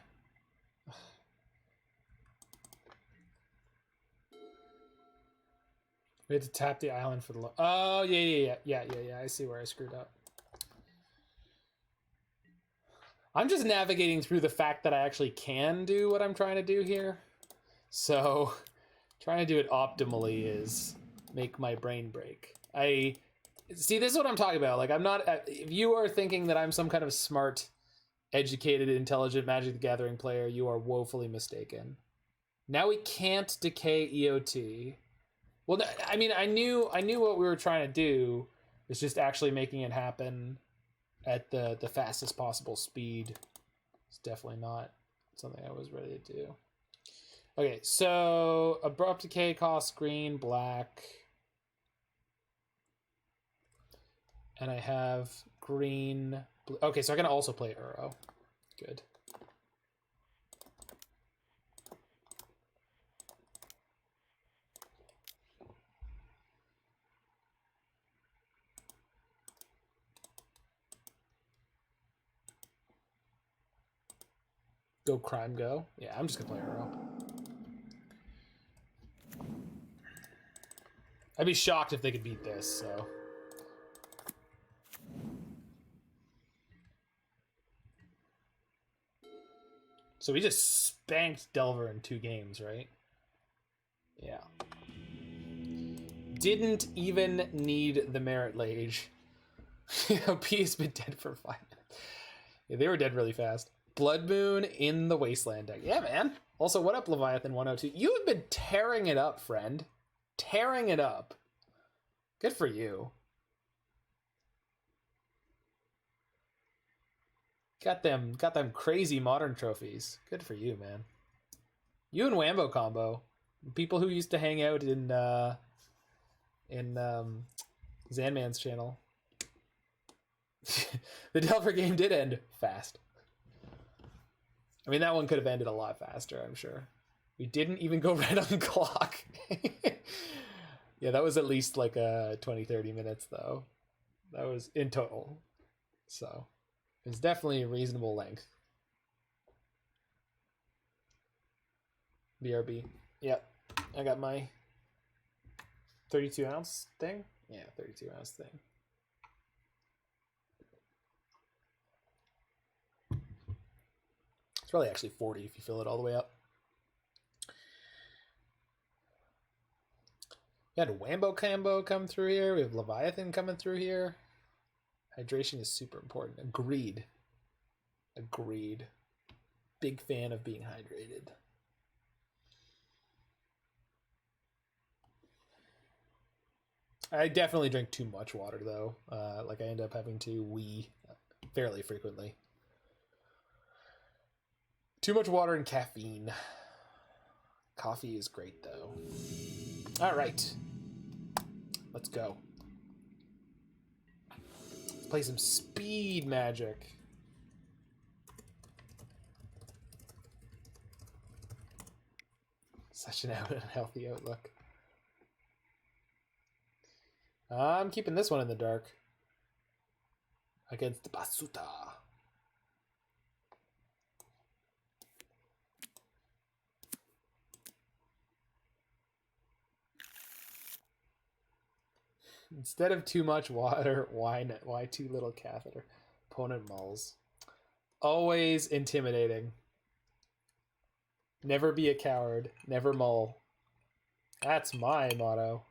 We had to tap the island for the... Oh, yeah. I see where I screwed up. I'm just navigating through the fact that I actually can do what I'm trying to do here. So, trying to do it optimally is make my brain break. See, this is what I'm talking about. Like, I'm not... If you are thinking that I'm some kind of smart, educated, intelligent Magic the Gathering player, you are woefully mistaken. Now we can't decay EOT. Well, I mean, I knew what we were trying to do. It's just actually making it happen at the fastest possible speed. It's definitely not something I was ready to do. Okay, so Abrupt Decay costs green, black. And I have green, blue. Okay, so I can also play Uro. Good. Go crime go. Yeah, I'm just gonna play Uro. I'd be shocked if they could beat this, so. So we just spanked Delver in 2 games, right? Yeah. Didn't even need the Merit Lage. P has been dead for 5 minutes. Yeah, they were dead really fast. Blood Moon in the Wasteland deck. Yeah, man. Also, what up, Leviathan 102? You have been tearing it up, friend. Tearing it up. Good for you. Got them crazy modern trophies. Good for you, man. You and Wambo combo. People who used to hang out in Zanman's channel. The Delver game did end fast. I mean, that one could have ended a lot faster, I'm sure. We didn't even go red on clock. Yeah, that was at least like 20-30 minutes, though. That was in total. So, it's definitely a reasonable length. BRB. Yep. I got my 32 ounce thing. Yeah, 32 ounce thing. It's probably actually 40 if you fill it all the way up. We had Wambo Cambo come through here. We have Leviathan coming through here. Hydration is super important. Agreed. Agreed. Big fan of being hydrated. I definitely drink too much water, though. Like, I end up having to wee fairly frequently. Too much water and caffeine. Coffee is great, though. All right. Let's go. Let's play some speed magic. Such an unhealthy outlook. I'm keeping this one in the dark. Against the Basuta. Instead of too much water, why too little catheter? Opponent mulls. Always intimidating. Never be a coward. Never mull. That's my motto.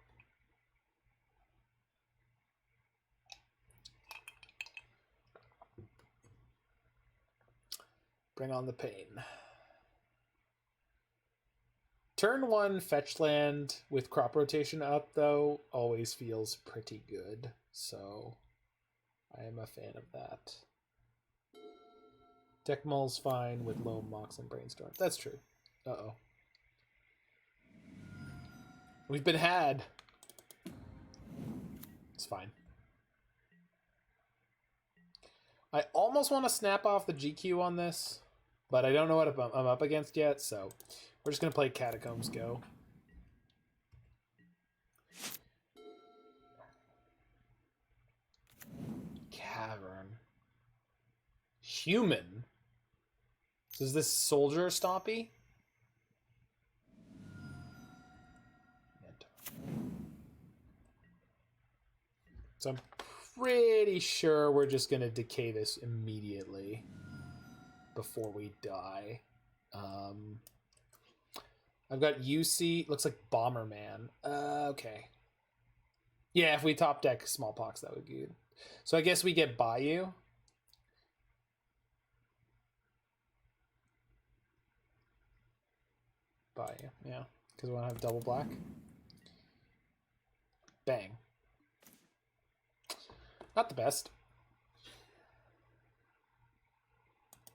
Bring on the pain. Turn 1 fetch land with crop rotation up, though, always feels pretty good. So I am a fan of that. Deck mull's fine with Loam, Mox, and Brainstorm. That's true. Uh-oh. We've been had. It's fine. I almost want to snap off the GQ on this, but I don't know what I'm up against yet, so we're just going to play Catacombs Go. Cavern. Human? So is this Soldier Stompy? So I'm pretty sure we're just going to decay this immediately before we die. I've got UC, looks like Bomberman. Okay. Yeah, if we top deck Smallpox, that would be good. So I guess we get Bayou. Bayou, yeah. Because we want to have double black. Bang. Not the best.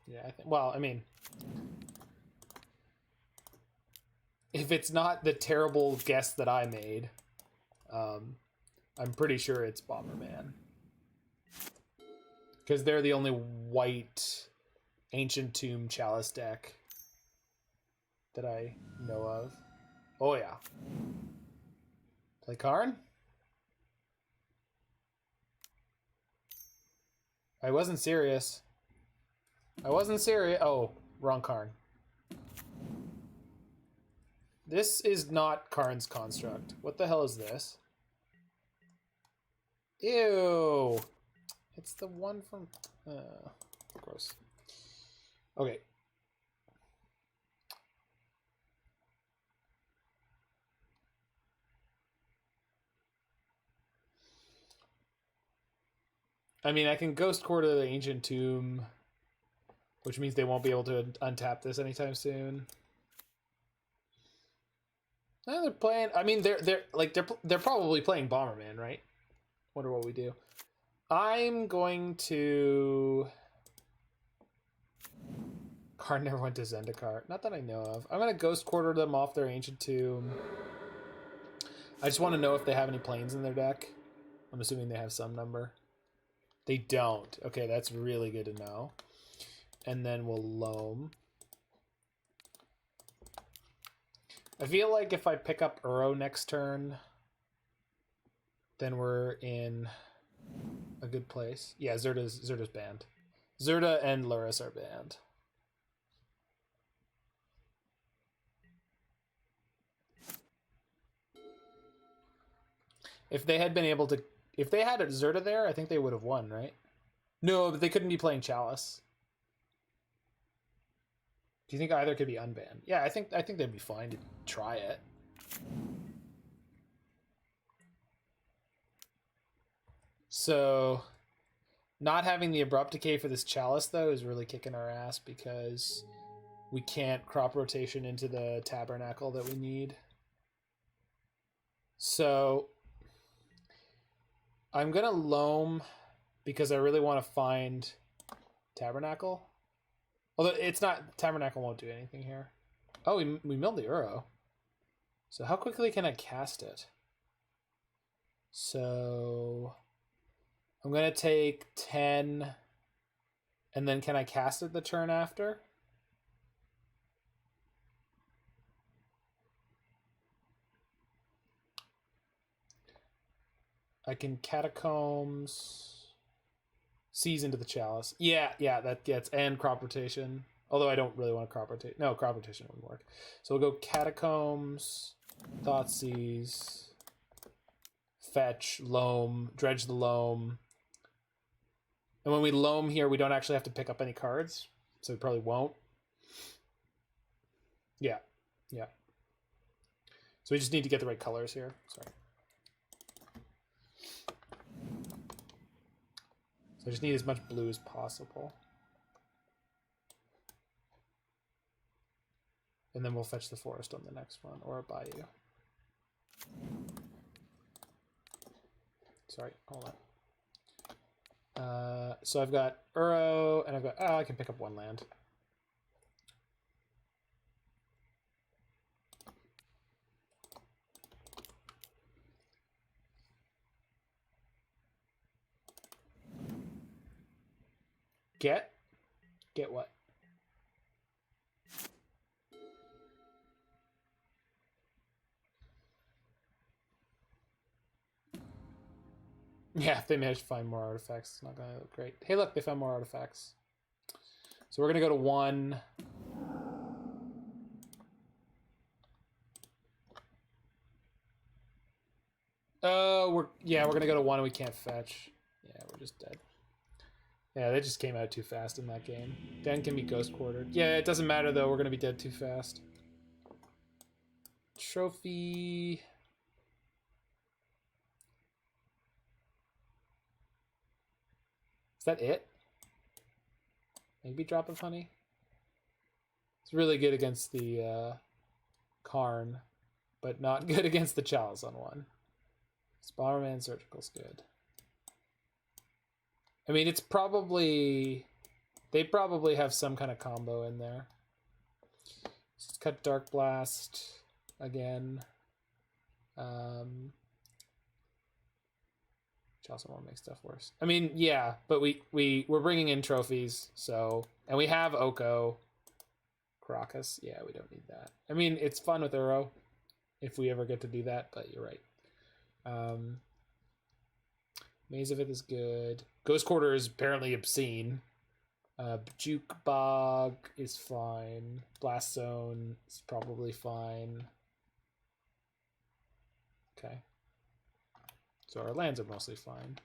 Yeah, I think, well, I mean, if it's not the terrible guess that I made, I'm pretty sure it's Bomberman. Because they're the only white Ancient Tomb Chalice deck that I know of. Oh, yeah. Play Karn? I wasn't serious. I wasn't serious. Oh, wrong Karn. This is not Karn's construct. What the hell is this? Ew. It's the one from... gross. Okay. I mean, I can Ghost Core to the Ancient Tomb, which means they won't be able to untap this anytime soon. No, they're playing. I mean, they're probably playing Bomberman, right? Wonder what we do. I'm going to. Card never went to Zendikar. Not that I know of. I'm gonna Ghost Quarter them off their Ancient Tomb. I just want to know if they have any planes in their deck. I'm assuming they have some number. They don't. Okay, that's really good to know. And then we'll Loam. I feel like if I pick up Uro next turn, then we're in a good place. Yeah, Zerda's banned. Zerda and Luris are banned. If they had been able to... If they had a Zerda there, I think they would have won, right? No, but they couldn't be playing Chalice. Do you think either could be unbanned? Yeah, I think they'd be fine to try it. So, not having the Abrupt Decay for this Chalice, though, is really kicking our ass because we can't crop rotation into the Tabernacle that we need. So, I'm going to Loam because I really want to find Tabernacle. Although it's not... Tabernacle won't do anything here. Oh, we milled the Uro. So how quickly can I cast it? So... I'm going to take 10... And then can I cast it the turn after? I can Catacombs... Seize into the Chalice. Yeah, that gets... And crop rotation. Although I don't really want to crop rotate. No, crop rotation wouldn't work. So we'll go Catacombs, Thoughtseize, Fetch, Loam, Dredge the Loam. And when we Loam here, we don't actually have to pick up any cards. So we probably won't. Yeah. So we just need to get the right colors here. Sorry. So I just need as much blue as possible. And then we'll fetch the forest on the next one, or a Bayou. Sorry, hold on. So I've got Uro, and I've got... Oh, I can pick up one land. Get what? Yeah, if they manage to find more artifacts, it's not gonna look great. Hey, look, they found more artifacts. So we're gonna go to 1. We're gonna go to 1 and we can't fetch. Yeah, we're just dead. Yeah, they just came out too fast in that game. Den can be ghost quartered. Yeah, it doesn't matter though, we're gonna be dead too fast. Trophy. Is that it? Maybe Drop of Honey? It's really good against the Karn, but not good against the Chalice on 1. Bomberman Surgical's good. I mean, it's probably... They probably have some kind of combo in there. Let's cut Darkblast again. Which also won't make stuff worse. I mean, yeah, but we're bringing in trophies, so... And we have Oko. Karakas. Yeah, we don't need that. I mean, it's fun with Uro, if we ever get to do that, but you're right. Maze of Ith is good. Ghost Quarter is apparently obscene. Bojuka Bog is fine. Blast Zone is probably fine. Okay. So our lands are mostly fine.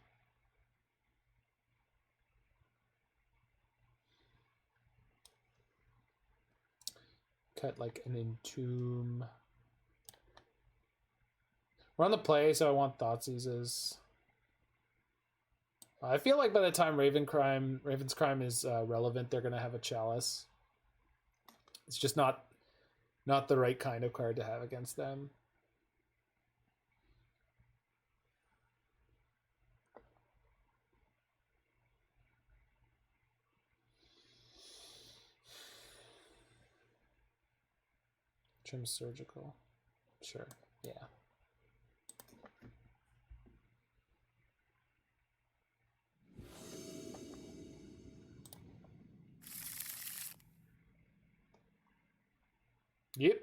Cut like an Entomb. We're on the play, so I want Thoughtseizes. I feel like by the time Raven's Crime is relevant, they're gonna have a Chalice. It's just not the right kind of card to have against them. Trim Surgical. Sure, yeah. Yep.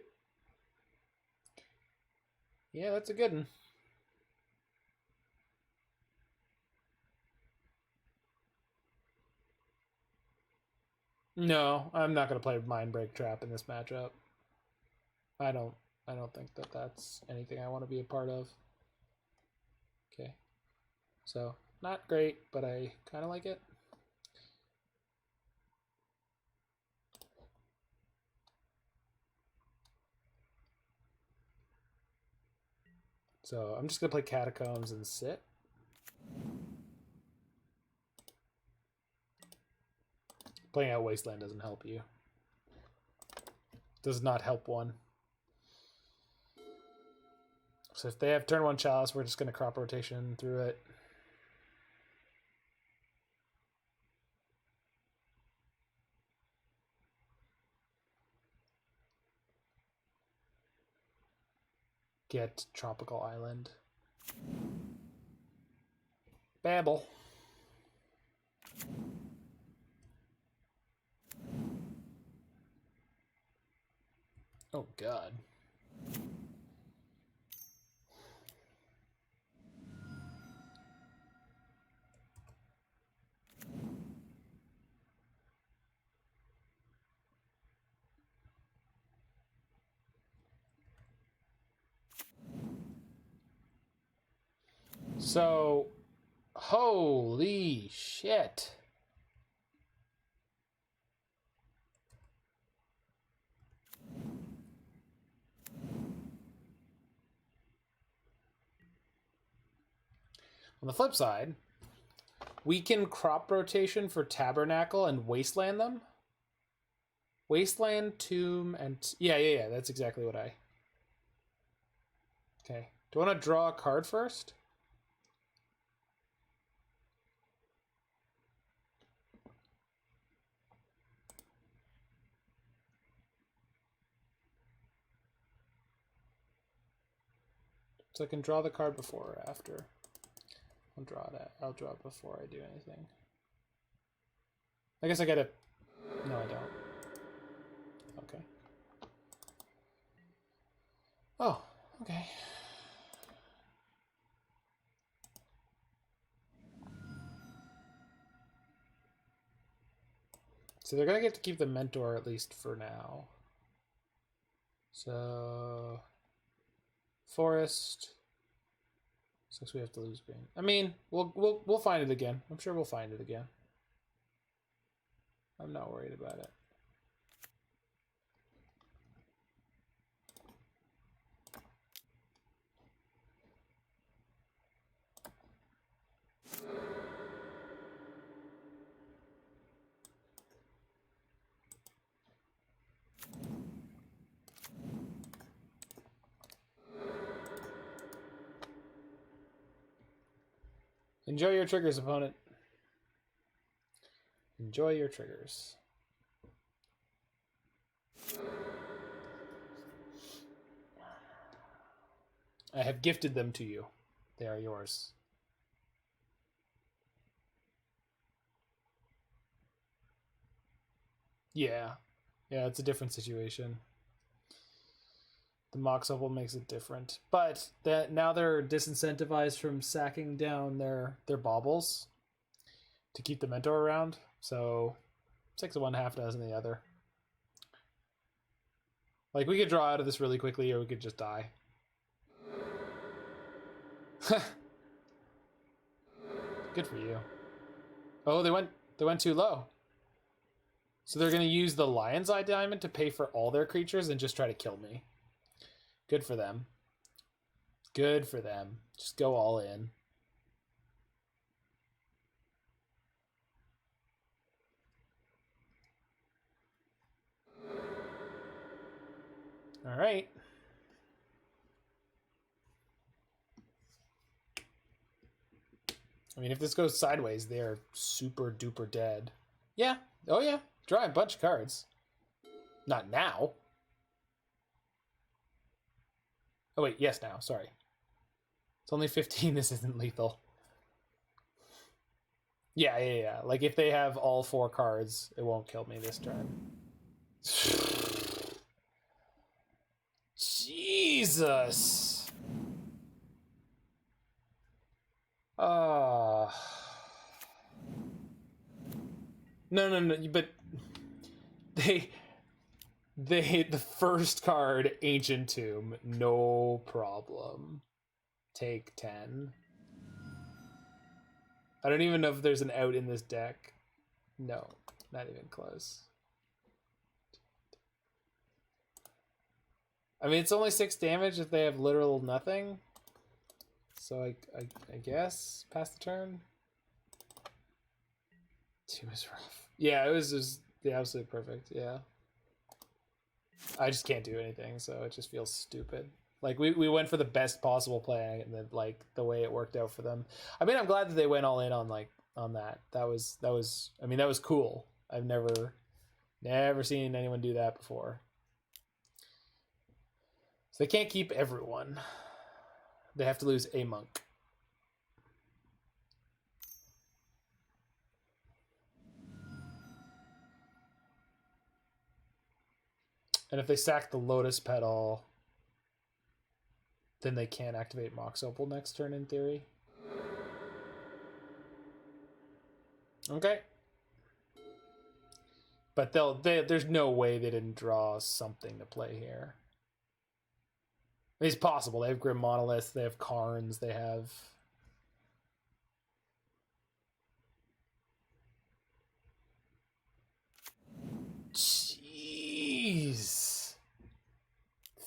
Yeah, that's a good one. No, I'm not going to play Mindbreak Trap in this matchup. I don't think that that's anything I want to be a part of. Okay. So, not great, but I kind of like it. So, I'm just going to play Catacombs and sit. Playing out Wasteland doesn't help you. Does not help one. So if they have turn 1 Chalice, we're just going to crop rotation through it. Get Tropical Island. Babble. Oh, God. So, holy shit. On the flip side, we can crop rotation for Tabernacle and Wasteland them. Wasteland, Tomb, and... Yeah, that's exactly what I... Okay. Do I want to draw a card first? So I can draw the card before or after. I'll draw that. I'll draw it before I do anything. I guess I gotta... No, I don't. Okay. Oh, okay. So they're gonna get to keep the Mentor at least for now. So... Forest... Sucks we have to lose green. I mean, we'll find it again. I'm sure we'll find it again. I'm not worried about it. Enjoy your triggers, opponent. Enjoy your triggers. I have gifted them to you. They are yours. Yeah. Yeah, it's a different situation. The Mox Opal makes it different. But that now they're disincentivized from sacking down their baubles to keep the mentor around. So 6 of one, half dozen of the other. Like, we could draw out of this really quickly, or we could just die. Good for you. Oh, they went too low. So they're gonna use the Lion's Eye Diamond to pay for all their creatures and just try to kill me. Good for them. Good for them. Just go all in. All right. I mean, if this goes sideways, they're super duper dead. Yeah. Oh, yeah. Draw a bunch of cards. Not now. Oh, wait. Yes, now. Sorry. It's only 15. This isn't lethal. Yeah. Like, if they have all 4 cards, it won't kill me this turn. Jesus. No, but the first card, Ancient Tomb, no problem. Take 10. I don't even know if there's an out in this deck. No, not even close. I mean, it's only 6 damage if they have literal nothing. So I guess pass the turn. 2 is rough. Yeah, it was just the absolute perfect. Yeah. I just can't do anything, so it just feels stupid. Like, we went for the best possible play, and then, like, the way it worked out for them. I mean, I'm glad that they went all in on that. That was I mean, that was cool. I've never seen anyone do that before. So they can't keep everyone. They have to lose a monk. And if they sack the Lotus Petal, then they can't activate Mox Opal next turn, in theory. Okay. But there's no way they didn't draw something to play here. It's possible. They have Grim Monolith, they have Karns, they have... Jeez.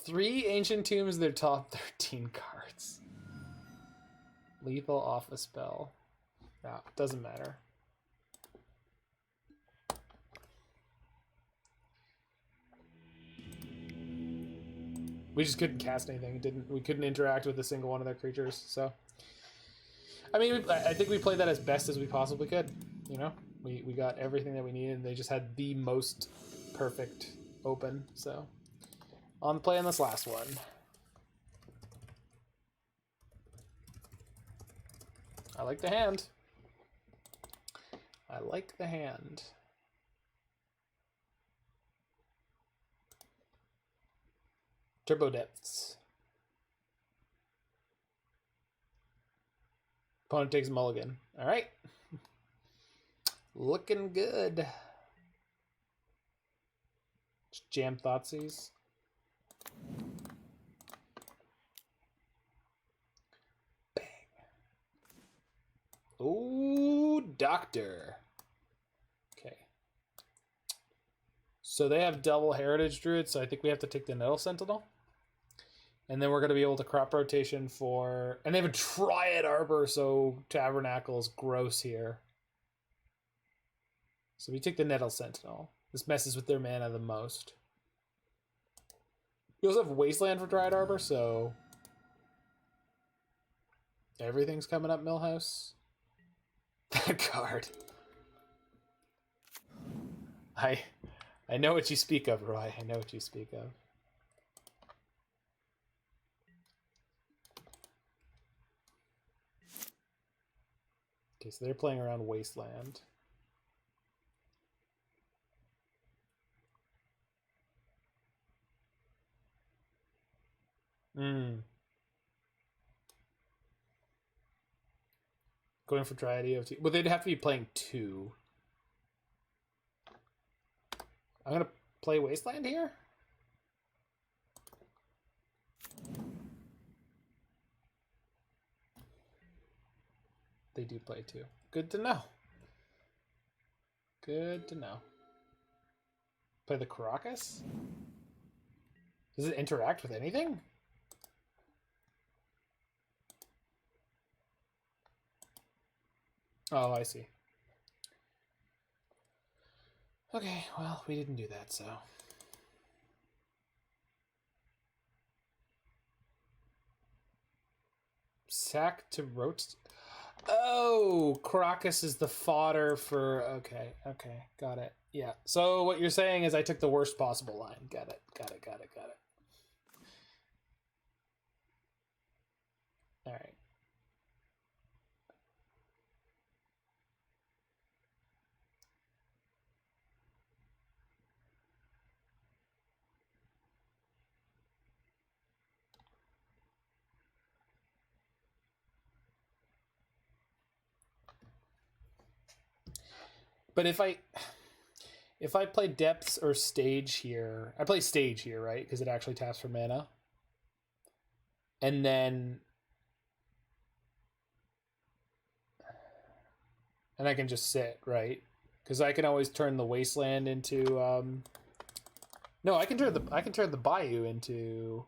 3 Ancient Tombs, their top 13 cards. Lethal off a spell. No, it doesn't matter. We just couldn't cast anything. We couldn't interact with a single one of their creatures. So, I mean, I think we played that as best as we possibly could. You know, we got everything that we needed. And they just had the most perfect open. So, on the play on this last one. I like the hand. I like the hand. Turbo Depths. Opponent takes a mulligan. All right. Looking good. Just jam Thoughtseize. Bang. Ooh, Doctor. Okay. So they have double Heritage Druid, so I think we have to take the Nettle Sentinel. And then we're going to be able to crop rotation for... And they have a Triad Arbor, so Tabernacle is gross here. So we take the Nettle Sentinel. This messes with their mana the most. We also have Wasteland for Triad Arbor, so... Everything's coming up, Millhouse. That card. I know what you speak of, Roy. I know what you speak of. Okay, so they're playing around Wasteland. Going for Dryad EOT. Well, they'd have to be playing 2. I'm going to play Wasteland here? They do play 2. Good to know. Good to know. Play the Karakas? Does it interact with anything? Oh, I see. Okay, well, we didn't do that, so... Sack to roast... Oh, Karakas is the fodder for... Okay, got it. Yeah, so what you're saying is I took the worst possible line. Got it. All right. But if I play Depths or Stage here, I play Stage here, right? Because it actually taps for mana. And then... And I can just sit, right? Because I can always turn the Wasteland into... No, I can turn the Bayou into...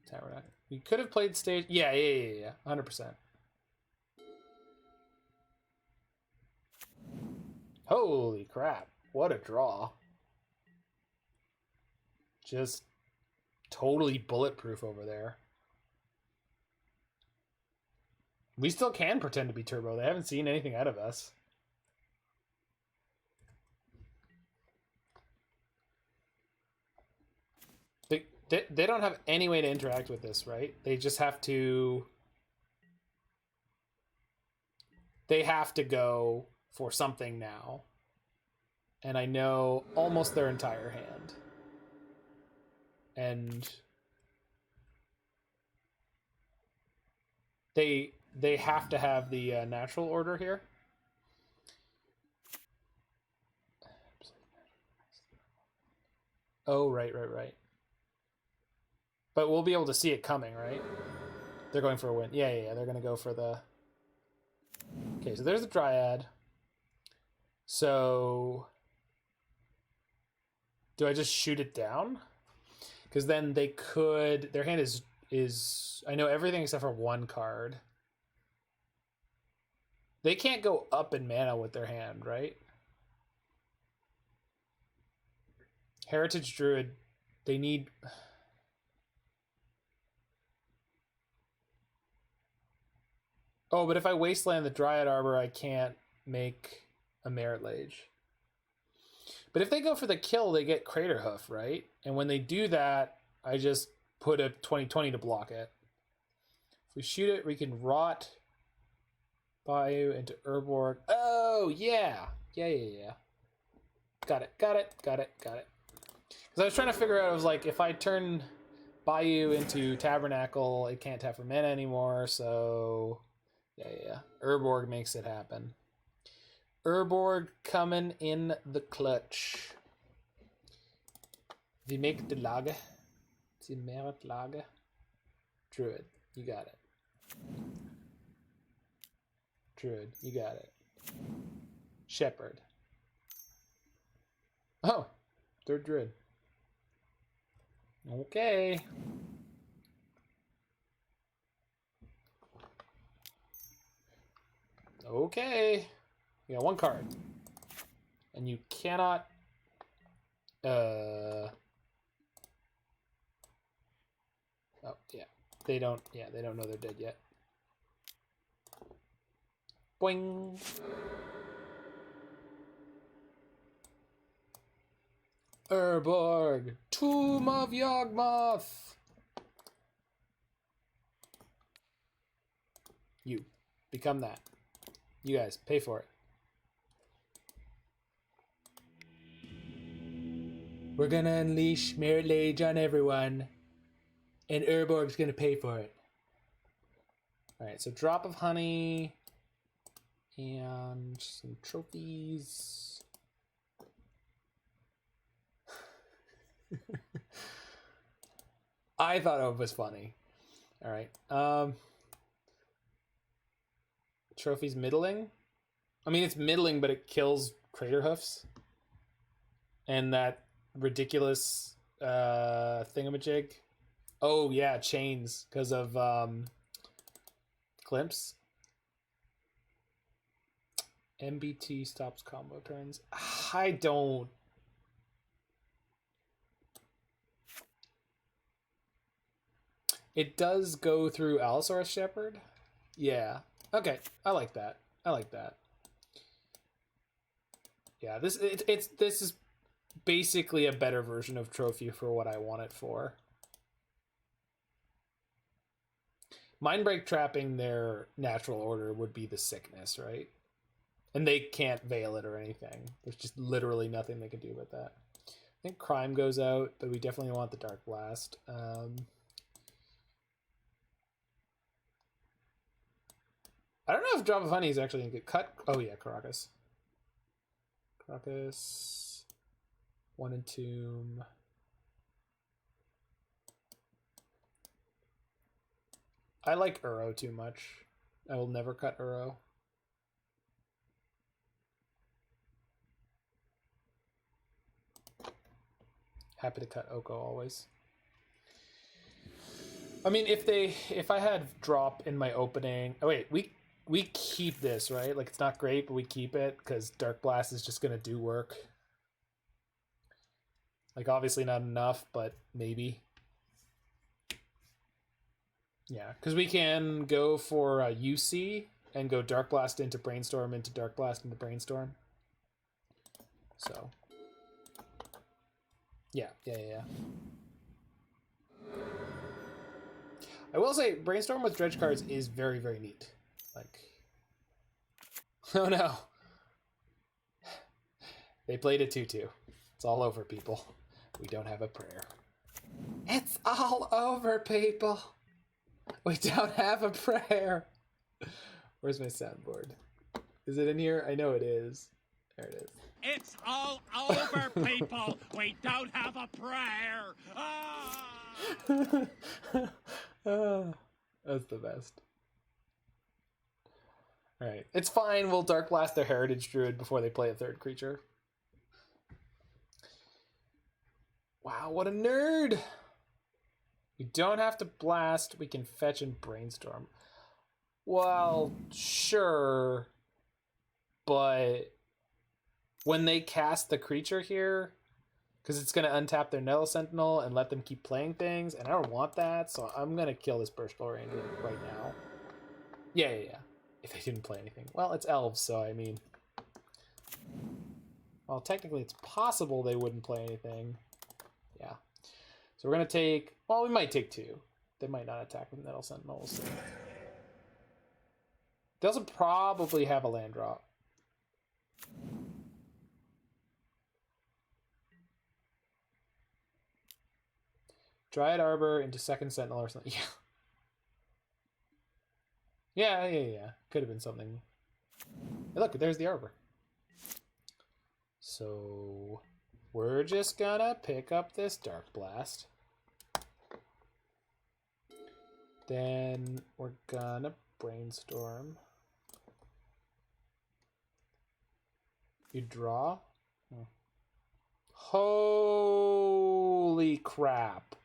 Tabernacle. We could have played Stage... Yeah, 100%. Holy crap. What a draw. Just totally bulletproof over there. We still can pretend to be turbo. They haven't seen anything out of us. They don't have any way to interact with this, right? They just have to... They have to go for something now. And I know almost their entire hand. And... They have to have the natural order here. Oh, right. But we'll be able to see it coming, right? They're going for a win. Yeah. They're going to go for the... Okay, so there's the Dryad. So... Do I just shoot it down? Because then they could... Their hand is... I know everything except for one card. They can't go up in mana with their hand, right? Heritage Druid, they need... Oh, but if I Wasteland the Dryad Arbor, I can't make a Merit Lage. But if they go for the kill, they get Crater Hoof, right? And when they do that, I just put a 20/20 to block it. If we shoot it, we can rot Bayou into Urborg. Oh, yeah. Yeah. Got it. Because I was trying to figure out, I was like, if I turn Bayou into Tabernacle, it can't tap for mana anymore, so... Yeah. Urborg makes it happen. Urborg coming in the clutch. We make the Lage. The Merit Lage. Druid, you got it. Druid. You got it. Shepherd. Oh, third Druid. Okay. Okay. You got one card. And you cannot... Oh, yeah. They don't know they're dead yet. Boing. Urborg. Tomb of Yawgmoth. You. Become that. You guys, pay for it. We're gonna unleash Merit Lage on everyone. And Urborg's gonna pay for it. Alright, so drop of honey. And some trophies. I thought it was funny. Alright. Trophies middling? I mean, it's middling, but it kills Crater Hoofs. And that ridiculous thingamajig. Oh, yeah, chains, because of Glimpse. MBT stops combo turns. I don't... It does go through Allosaurus Shepherd? Yeah. Okay, I like that. I like that. Yeah, this is basically a better version of Trophy for what I want it for. Mindbreak trapping their natural order would be the sickness, right? And they can't veil it or anything. There's just literally nothing they can do with that. I think Crime goes out, but we definitely want the Darkblast. I don't know if Drop of Honey is actually going to get cut. Oh yeah, Karakas. Karakas. One Entomb. I like Uro too much. I will never cut Uro. Happy to cut Oko always. I mean, if I had drop in my opening... Oh wait, we keep this, right? Like, it's not great, but we keep it because Darkblast is just going to do work. Like, obviously not enough, but maybe. Yeah, because we can go for UC and go Darkblast into Brainstorm into Darkblast into Brainstorm. So, yeah. I will say, Brainstorm with dredge cards is very, very neat. Like, oh no. They played a 2-2. It's all over, people. We don't have a prayer. It's all over, people. We don't have a prayer. Where's my soundboard? Is it in here? I know it is. There it is. It's all over, people. We don't have a prayer. That's the best. Alright. It's fine. We'll Darkblast their Heritage Druid before they play a third creature. Wow, what a nerd! We don't have to blast. We can fetch and Brainstorm. Well, sure. But when they cast the creature here, because it's going to untap their Nettle Sentinel and let them keep playing things, and I don't want that, so I'm going to kill this Burstball Ranger right now. Yeah. If they didn't play anything. Well, it's elves, so I mean... Well, technically it's possible they wouldn't play anything. Yeah. So we're going to take... Well, we might take two. They might not attack with Nettle Sentinels. So. They also probably have a land drop. Dryad Arbor into second Sentinel or something. Yeah. Yeah. Could have been something. Hey, look, there's the Arbor. So we're just gonna pick up this Darkblast. Then we're gonna Brainstorm. You draw? Oh. Holy crap.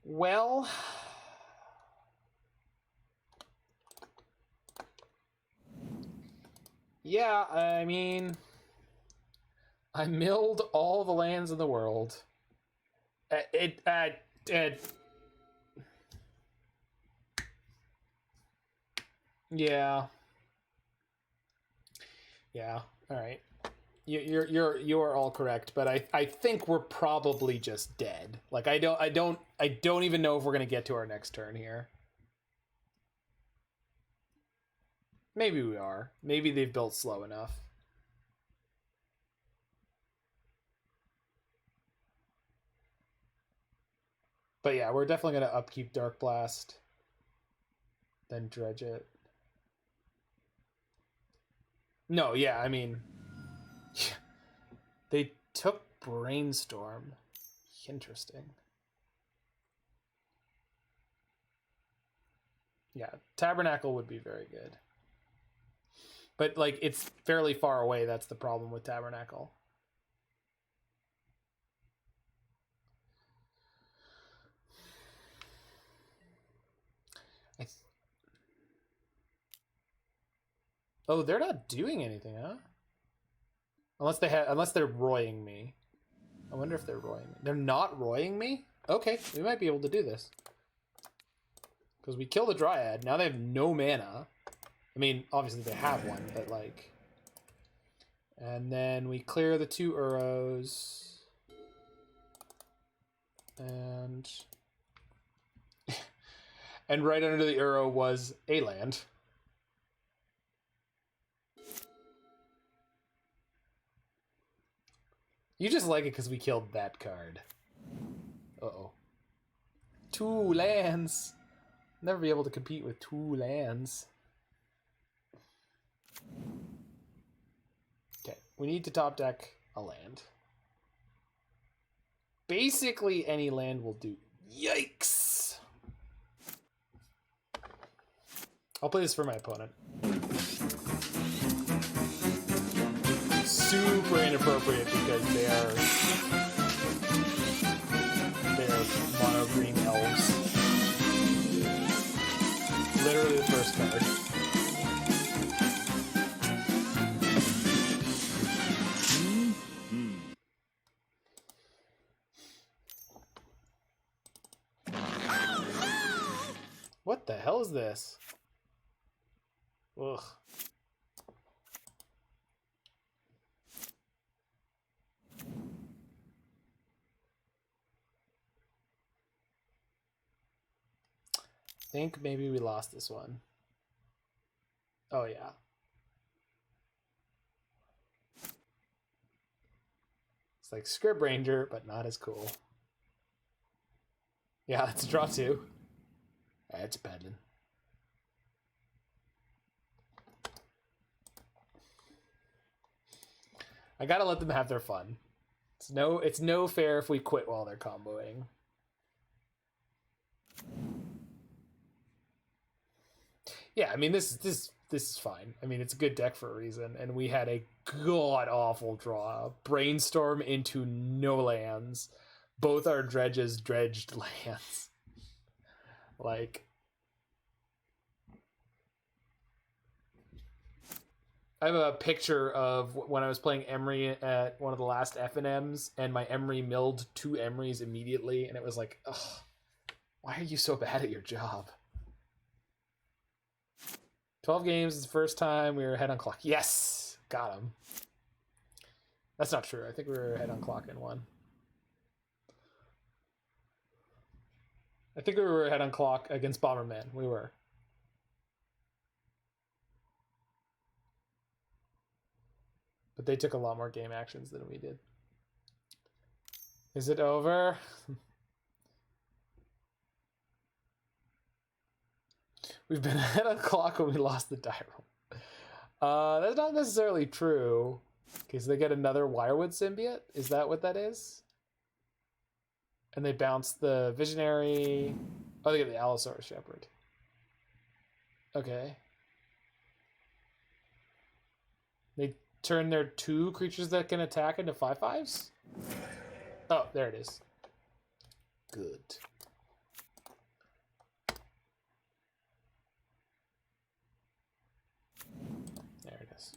Well, yeah, I mean, I milled all the lands in the world. Yeah. Yeah. All right. You're all correct, but I think we're probably just dead. Like I don't even know if we're gonna get to our next turn here. Maybe we are. Maybe they've built slow enough. But yeah, we're definitely gonna upkeep Darkblast, then dredge it. No, yeah, I mean, they took Brainstorm. Interesting. Yeah, Tabernacle would be very good. But, like, it's fairly far away. That's the problem with Tabernacle. Oh, they're not doing anything, huh? Unless they're roying me. I wonder if they're roying me. They're not roying me? Okay, we might be able to do this. Because we kill the Dryad. Now they have no mana. I mean, obviously they have one, but like... And then we clear the 2 Uros. And... and right under the Uro was a land. You just like it because we killed that card. Uh-oh. 2 lands. Never be able to compete with 2 lands. Okay, we need to top deck a land. Basically, any land will do. Yikes! I'll play this for my opponent. Super inappropriate because they are mono green elves. Literally the first card. What the hell is this? Ugh. I think maybe we lost this one. Oh, yeah. It's like Script Ranger, but not as cool. Yeah, it's a draw 2. It's peddling. I gotta let them have their fun. It's no fair if we quit while they're comboing. Yeah, I mean this is fine. I mean it's a good deck for a reason, and we had a god awful draw. Brainstorm into no lands. Both our dredges dredged lands. Like I have a picture of when I was playing Emery at one of the last FNMs, and my Emery milled 2 Emerys immediately, and it was like, ugh, why are you so bad at your job? 12 games is the first time we were ahead on clock. Yes! Got him. That's not true. I think we were ahead on clock in 1. I think we were ahead on clock against Bomberman. We were. But they took a lot more game actions than we did. Is it over? We've been ahead on clock when we lost the die roll. That's not necessarily true. Okay, so they get another Wirewood Symbiote? Is that what that is? And they bounce the Visionary. Oh, they get the Allosaurus Shepherd. Okay. They turn their 2 creatures that can attack into 5/5s? Oh, there it is. Good. There it is.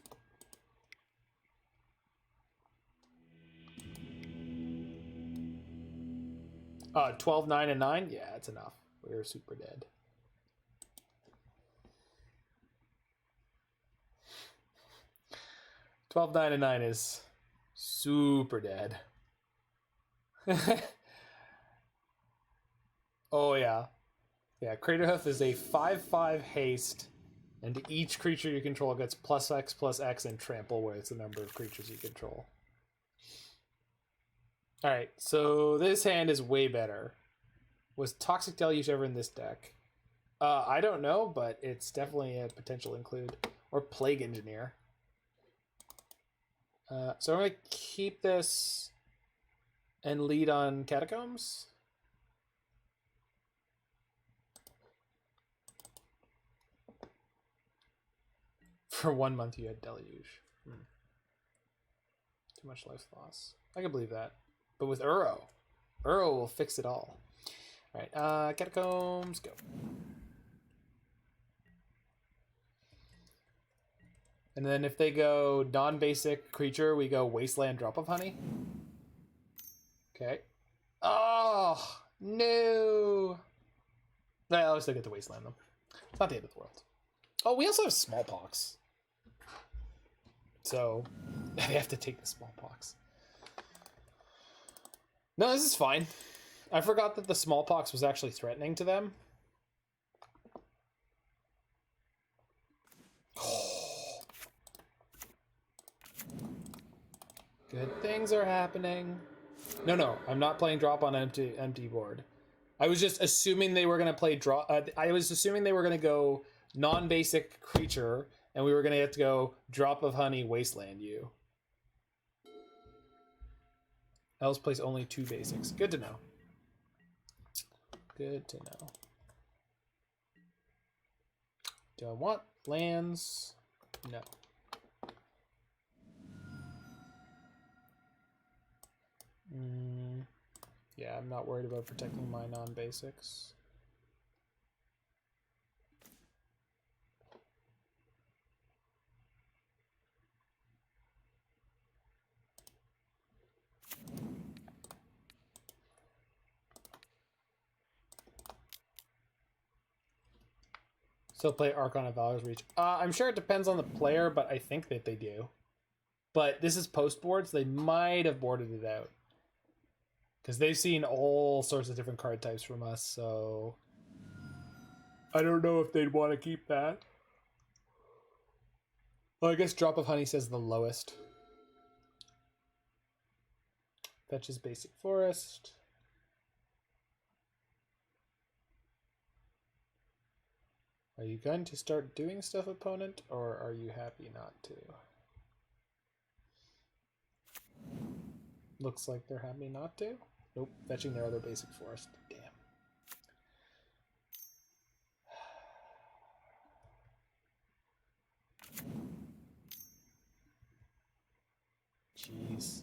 12, 9, and 9? Yeah, that's enough. We're super dead. $12, 9, and 9 is super dead. Oh, yeah. Yeah, Craterhoof is a 5/5 haste, and each creature you control gets +X/+X and trample, where it's the number of creatures you control. Alright, so this hand is way better. Was Toxic Deluge ever in this deck? I don't know, but it's definitely a potential include. Or Plague Engineer. So I'm going to keep this and lead on Catacombs. For 1 month you had Deluge. Too much life loss. I can believe that. But with Uro will fix it all. Alright, Catacombs, go. And then if they go non-basic creature, we go Wasteland, Drop of Honey. Okay. Oh, no. Well, I still get to Wasteland them. It's not the end of the world. Oh, we also have Smallpox. So, they have to take the Smallpox. No, this is fine. I forgot that the Smallpox was actually threatening to them. Good things are happening. No, I'm not playing drop on empty board. I was just assuming they were going to play drop. I was assuming they were going to go non-basic creature, and we were going to have to go Drop of Honey, Wasteland you. Elves plays only 2 basics. Good to know. Good to know. Do I want lands? No. Yeah, I'm not worried about protecting my non-basics. Still play Archon of Valor's Reach. I'm sure it depends on the player, but I think that they do. But this is post boards. They might have boarded it out. Because they've seen all sorts of different card types from us, so... I don't know if they'd want to keep that. Well, I guess Drop of Honey says the lowest. Fetches Basic Forest. Are you going to start doing stuff, opponent, or are you happy not to? Looks like they're happy not to. Nope, fetching their other basic forest. Damn. Jeez.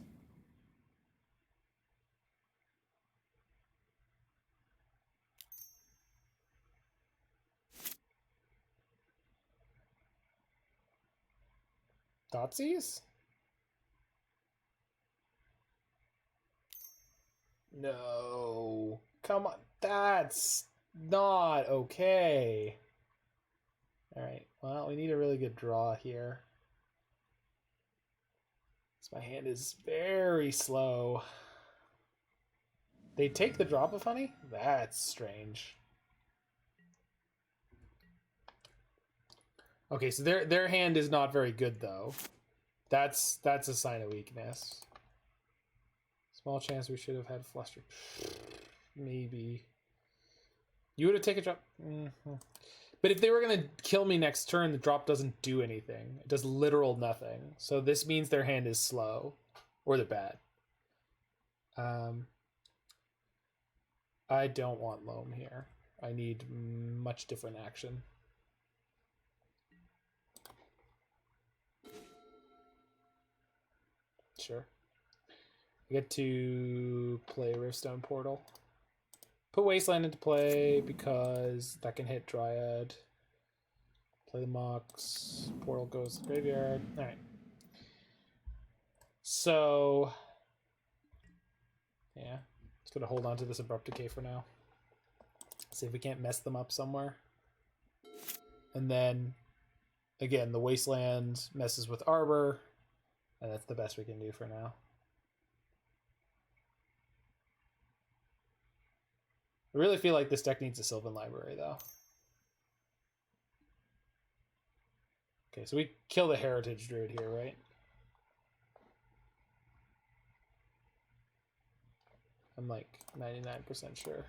Thoughtseize? No. Come on. That's not okay. Alright, well, we need a really good draw here. My hand is very slow. They take the Drop of Honey? That's strange. Okay, so their hand is not very good though. That's a sign of weakness. Small chance we should have had Fluster. Maybe. You would have taken a drop. But if they were going to kill me next turn, the drop doesn't do anything. It does literal nothing. So this means their hand is slow. Or they're bad. I don't want Loam here. I need much different action. Sure. I get to play Riftstone Portal. Put Wasteland into play because that can hit Dryad. Play the Mox. Portal goes to the graveyard. Alright. So, yeah. Just gonna hold on to this Abrupt Decay for now. See if we can't mess them up somewhere. And then, again, the Wasteland messes with Arbor. And that's the best we can do for now. I really feel like this deck needs a Sylvan Library, though. Okay, so we kill the Heritage Druid here, right? I'm like 99% sure.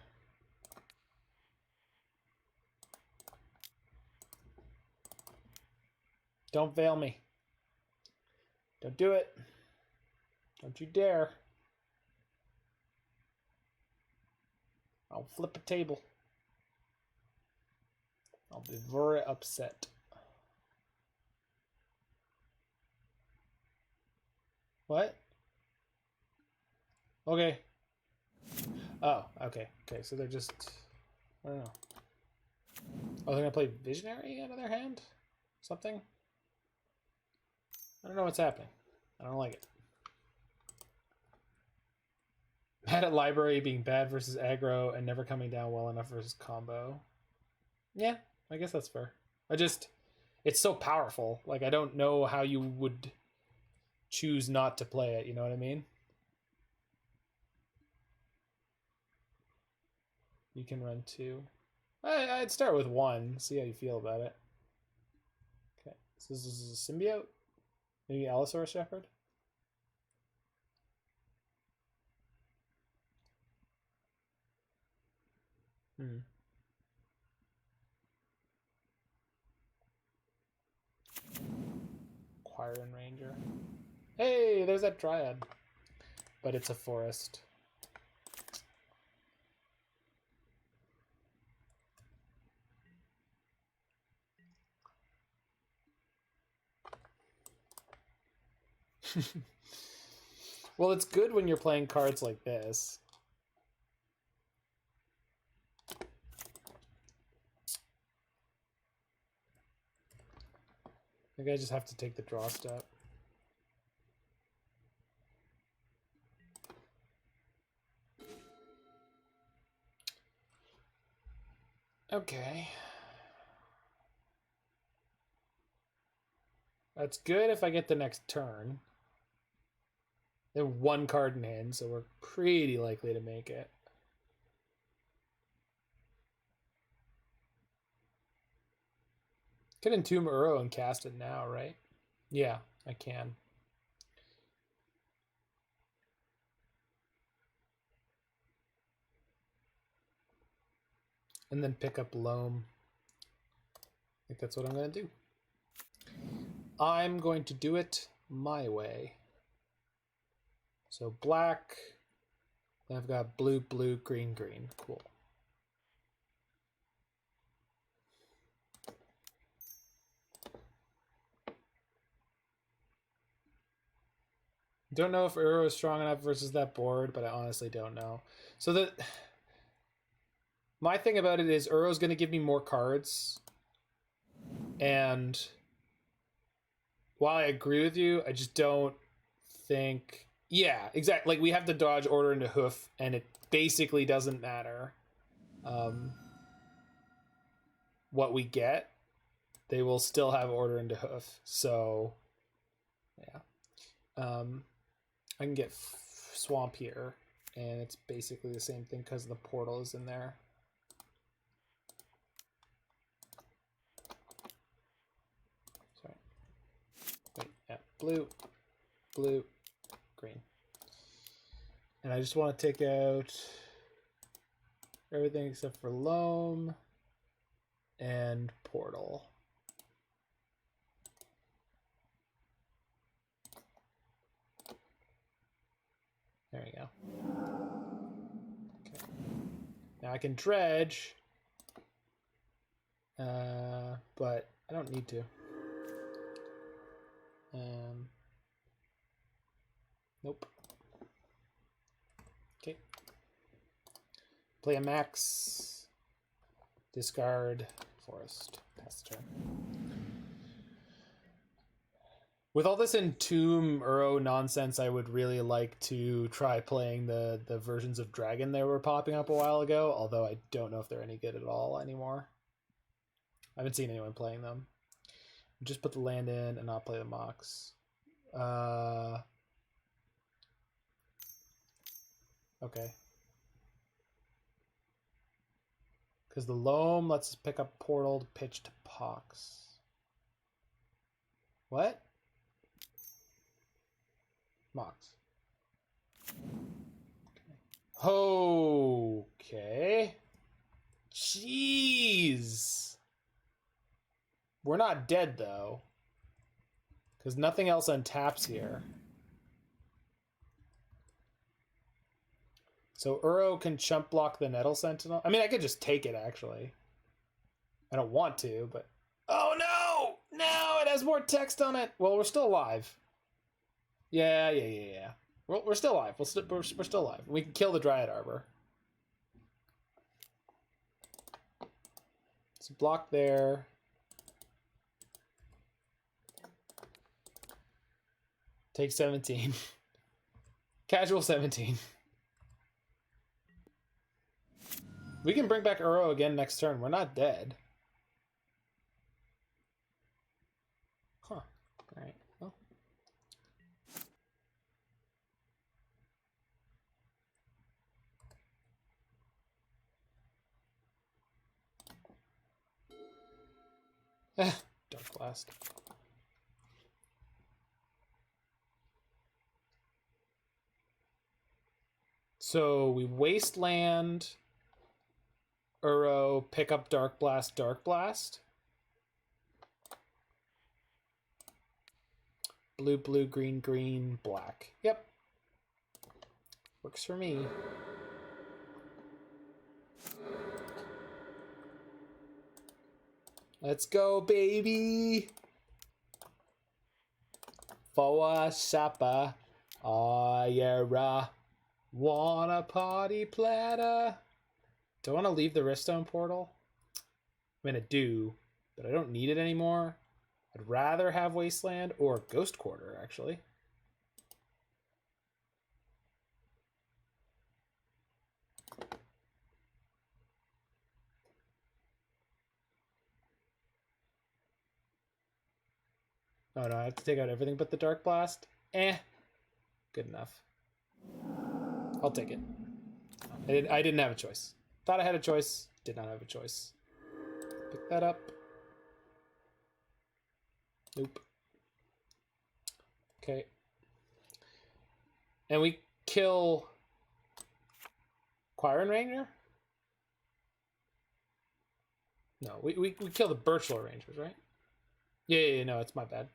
Don't Vale me. Don't do it. Don't you dare. I'll flip a table. I'll be very upset. What? Okay. Oh, okay. Okay, so they're just... I don't know. Oh, they're gonna play Visionary out of their hand? Something? I don't know what's happening. I don't like it. Bad at library being bad versus aggro and never coming down well enough versus combo. Yeah, I guess that's fair. It's so powerful. Like, I don't know how you would choose not to play it, you know what I mean? You can run 2. I'd start with 1, see how you feel about it. Okay, so this is a symbiote? Maybe Allosaurus Shepherd? Choir and Ranger. Hey, there's that Dryad. But it's a forest. Well, it's good when you're playing cards like this. I think I just have to take the draw step. Okay. That's good if I get the next turn. They're 1 card in hand, so we're pretty likely to make it. Can Entomb Uro and cast it now, right? Yeah, I can. And then pick up Loam. I think that's what I'm going to do. I'm going to do it my way. So black. Then I've got blue, blue, green, green. Cool. Don't know if Uro is strong enough versus that board, but I honestly don't know. So my thing about it is Uro's going to give me more cards. And while I agree with you, I just don't think... Yeah, exactly. Like, we have to dodge Order into Hoof, and it basically doesn't matter what we get. They will still have Order into Hoof. So, yeah. I can get Swamp here, and it's basically the same thing because the portal is in there. Sorry. Wait, yeah. Blue, blue, green. And I just want to take out everything except for Loam and Portal. There you go. Okay. Now I can dredge But I don't need to. Nope. Okay. Play a max. Discard forest. Pass the turn. With all this Entomb Uro nonsense, I would really like to try playing the versions of Dragon that were popping up a while ago, although I don't know if they're any good at all anymore. I haven't seen anyone playing them. Just put the land in and not play the Mox. Okay. Because the Loam lets us pick up Portal to pitch to Pox. What? Mox. Okay. Jeez. We're not dead, though. Because nothing else untaps here. So Uro can chump block the Nettle Sentinel. I mean, I could just take it, actually. I don't want to, but... Oh, no! No, it has more text on it. Well, we're still alive. Yeah. We're still alive. We're still alive. We can kill the Dryad Arbor. So block there. Take 17. Casual 17. We can bring back Uro again next turn. We're not dead. Huh. Alright. Well. Darkblast. So we Wasteland, Uro, pick up Darkblast. Blue, green, black. Yep. Works for me. Let's go, baby! For supper, want a party platter? Do I want to leave the Riftstone Portal? I mean, I do, but I don't need it anymore. I'd rather have Wasteland or Ghost Quarter, actually. Oh no, I have to take out everything but the Darkblast? Good enough. I'll take it. I didn't have a choice. Thought I had a choice, did not have a choice. Pick that up. Nope. Okay. And we kill Quirin Ranger? No, we kill the Birchlore Rangers, right? Yeah, no, it's my bad.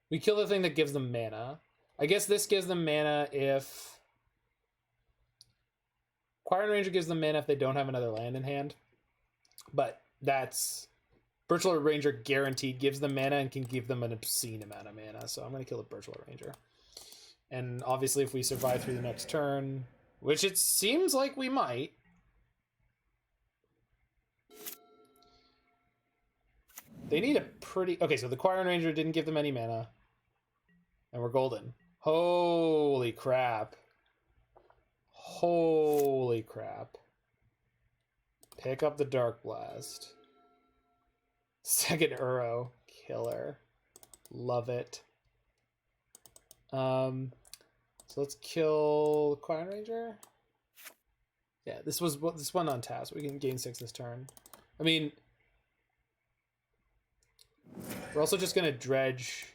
We kill the thing that gives them mana. I guess this gives them mana if... Quirin Ranger gives them mana if they don't have another land in hand. But that's... Birchlore Ranger guaranteed gives them mana and can give them an obscene amount of mana. So I'm going to kill the Birchlore Ranger. And obviously if we survive through the next turn, which it seems like we might... They need a pretty... Okay, so the Quirin Ranger didn't give them any mana. And we're golden. Holy crap. Holy crap. Pick up the Darkblast. Second Uro. Killer. Love it. So let's kill Quirin Ranger. Yeah, this one on task. We can gain 6 this turn. I mean... We're also just going to dredge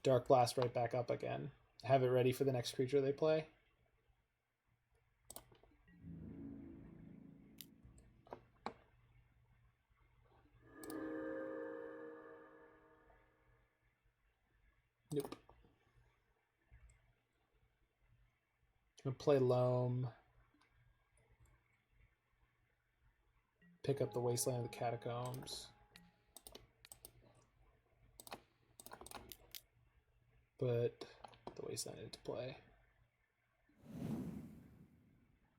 Darkblast right back up again. Have it ready for the next creature they play. Nope. I'm going to play Loam. pick up the Wasteland of the Catacombs. But the Wasteland into play.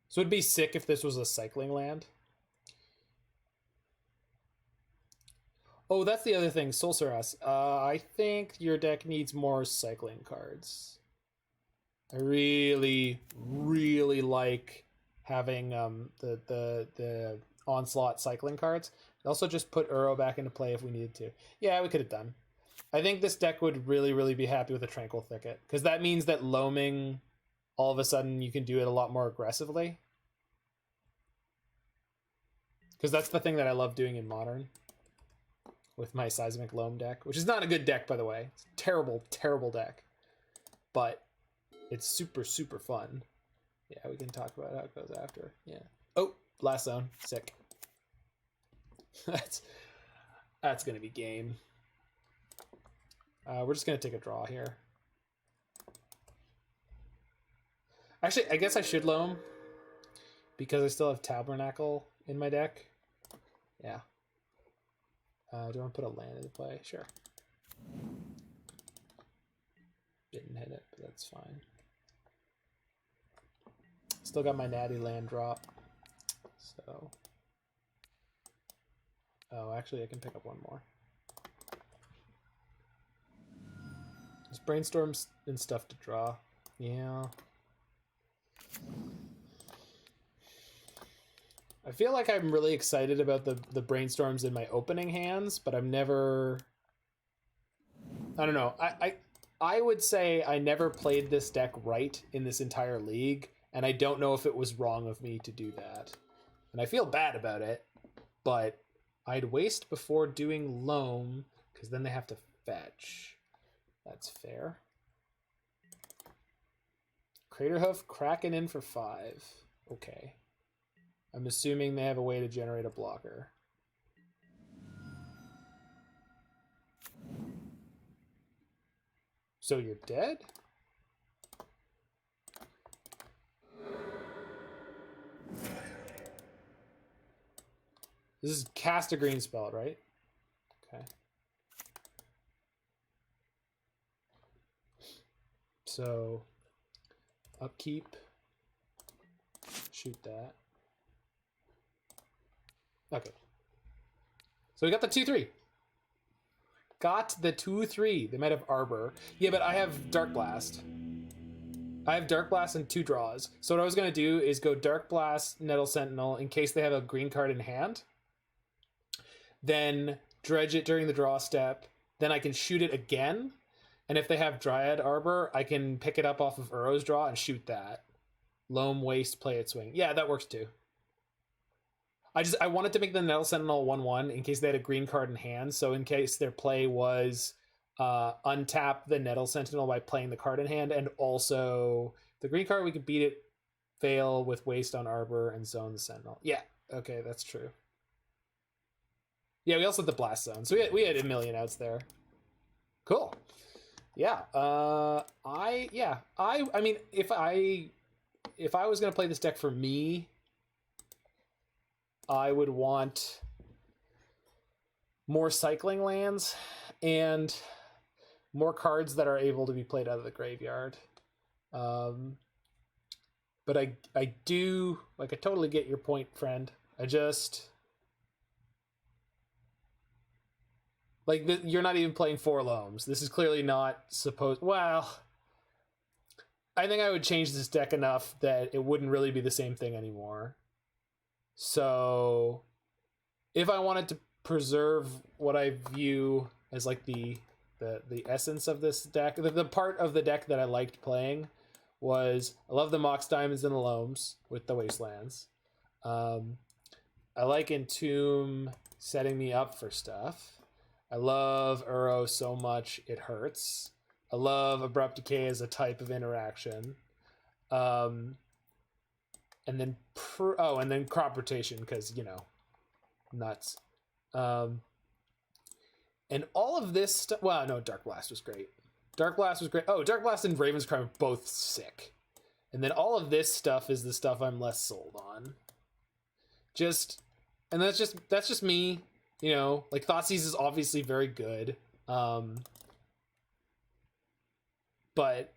So it'd be sick if this was a cycling land. Oh, that's the other thing, Solseras. I think your deck needs more cycling cards. I really, really like having the Onslaught cycling cards. Also just put Uro back into play if we needed to. Yeah, we could have done. I think this deck would really, really be happy with a Tranquil Thicket, because that means that loaming, all of a sudden, you can do it a lot more aggressively. Because that's the thing that I love doing in Modern with my Seismic Loam deck, which is not a good deck, by the way. It's a terrible, terrible deck. But it's super, super fun. Yeah, we can talk about how it goes after. Yeah. Oh, Blast Zone. Sick. That's going to be game. We're just going to take a draw here. Actually, I guess I should Loam because I still have Tabernacle in my deck. Yeah. Do I want to put a land into play? Sure. Didn't hit it, but that's fine. Still got my natty land drop. So. Oh, actually, I can pick up one more. There's Brainstorms and stuff to draw. Yeah. I feel like I'm really excited about the Brainstorms in my opening hands, but I'm never... I don't know. I would say I never played this deck right in this entire league, and I don't know if it was wrong of me to do that. And I feel bad about it, but I'd waste before doing Loam, because then they have to fetch. That's fair. Craterhoof, Kraken in for 5. Okay. I'm assuming they have a way to generate a blocker. So you're dead? This is cast a green spell, right? Okay. So, upkeep. Shoot that. Okay. So we got the 2/3. Got the 2/3. They might have Arbor. Yeah, but I have Darkblast. I have Darkblast and 2 draws. So what I was going to do is go Darkblast, Nettle Sentinel, in case they have a green card in hand. Then dredge it during the draw step. Then I can shoot it again. And if they have Dryad Arbor, I can pick it up off of Uro's draw and shoot that. Loam, Waste, play it, swing. Yeah, that works too. I wanted to make the Nettle Sentinel 1/1 in case they had a green card in hand. So in case their play was untap the Nettle Sentinel by playing the card in hand, and also the green card, we could beat it, Vale with Waste on Arbor, and zone the Sentinel. Yeah, okay, that's true. Yeah, we also had the Blast Zone, so we had a million outs there. Cool. Yeah. I mean, if I was gonna play this deck for me, I would want more cycling lands and more cards that are able to be played out of the graveyard. But I do, like, I totally get your point, friend. I just... Like, you're not even playing 4 Loams. This is clearly not supposed... Well, I think I would change this deck enough that it wouldn't really be the same thing anymore. So, if I wanted to preserve what I view as, like, the essence of this deck, the part of the deck that I liked playing was, I love the Mox Diamonds and the Loams with the Wastelands. I like Entomb setting me up for stuff. I love Uro so much it hurts. I love Abrupt Decay as a type of interaction. And then crop rotation, because, you know, nuts. And all of this stuff... Well, no, Darkblast was great. Darkblast was great. Oh, Darkblast and Raven's Crime are both sick. And then all of this stuff is the stuff I'm less sold on. Just And that's just me, you know, like Thoughtseize is obviously very good. But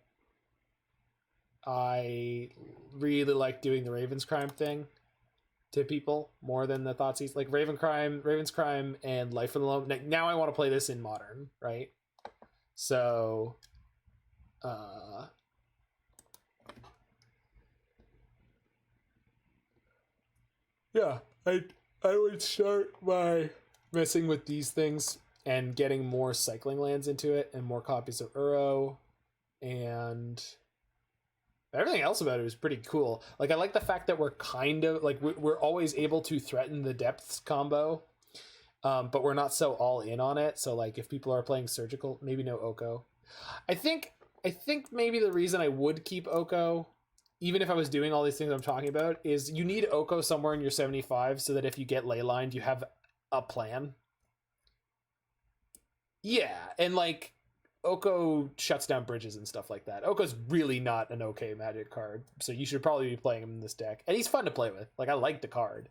I really like doing the Raven's Crime thing to people more than the Thoughtseize. Like Raven's Crime, and Life from the Loam. Now I want to play this in Modern, right? So, yeah, I would start by messing with these things and getting more cycling lands into it and more copies of Uro, and everything else about it is pretty cool. Like, I like the fact that we're kind of like we're always able to threaten the depths combo, but we're not so all in on it. So like if people are playing surgical, maybe no Oko. I think maybe the reason I would keep Oko, even if I was doing all these things I'm talking about, is you need Oko somewhere in your 75 so that if you get leylined, you have a plan. Yeah, and like Oko shuts down bridges and stuff like that. Oko's really not an okay Magic card, so you should probably be playing him in this deck. And he's fun to play with. Like, I like the card.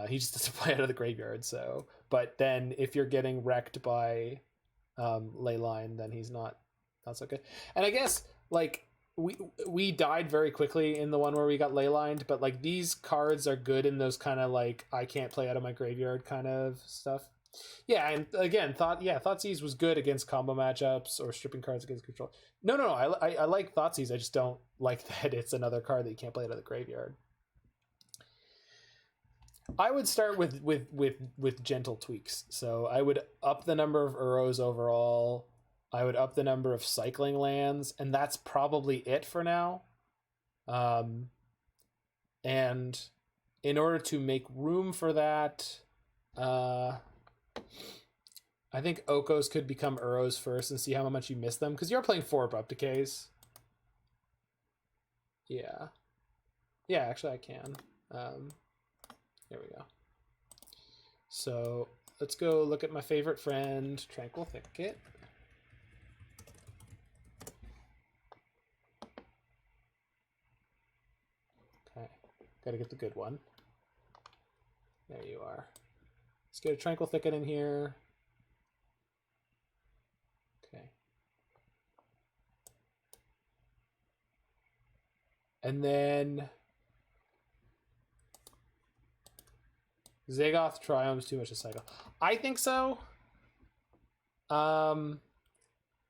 He just doesn't play out of the graveyard, so... But then, if you're getting wrecked by Leyline, then he's not so good. And I guess, like, we died very quickly in the one where we got Leylined, but, like, these cards are good in those kind of, like, I can't play out of my graveyard kind of stuff. Yeah, and again, Thoughtseize was good against combo matchups or stripping cards against control. No, I like Thoughtseize. I just don't like that it's another card that you can't play out of the graveyard. I would start with gentle tweaks. So I would up the number of Uros overall. I would up the number of cycling lands, and that's probably it for now. And in order to make room for that, I think Okos could become Uros first and see how much you miss them, because you're playing 4 Abrupt Decays. Yeah. Yeah, actually I can. There we go. So let's go look at my favorite friend, Tranquil Thicket. Okay, gotta get the good one. There you are. Let's get a Tranquil Thicket in here. Okay. And then Zagoth Triumph's too much to cycle. I think so.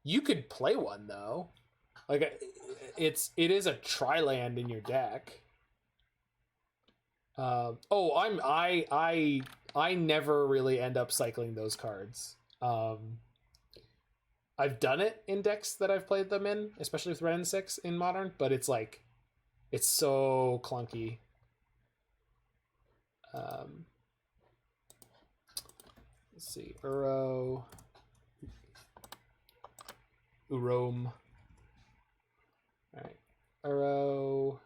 You could play one though. Like it is a tri-land in your deck. I never really end up cycling those cards. I've done it in decks that I've played them in, especially with Red and 6 in Modern, but it's like, it's so clunky. Let's see, Urom. All right, Uro.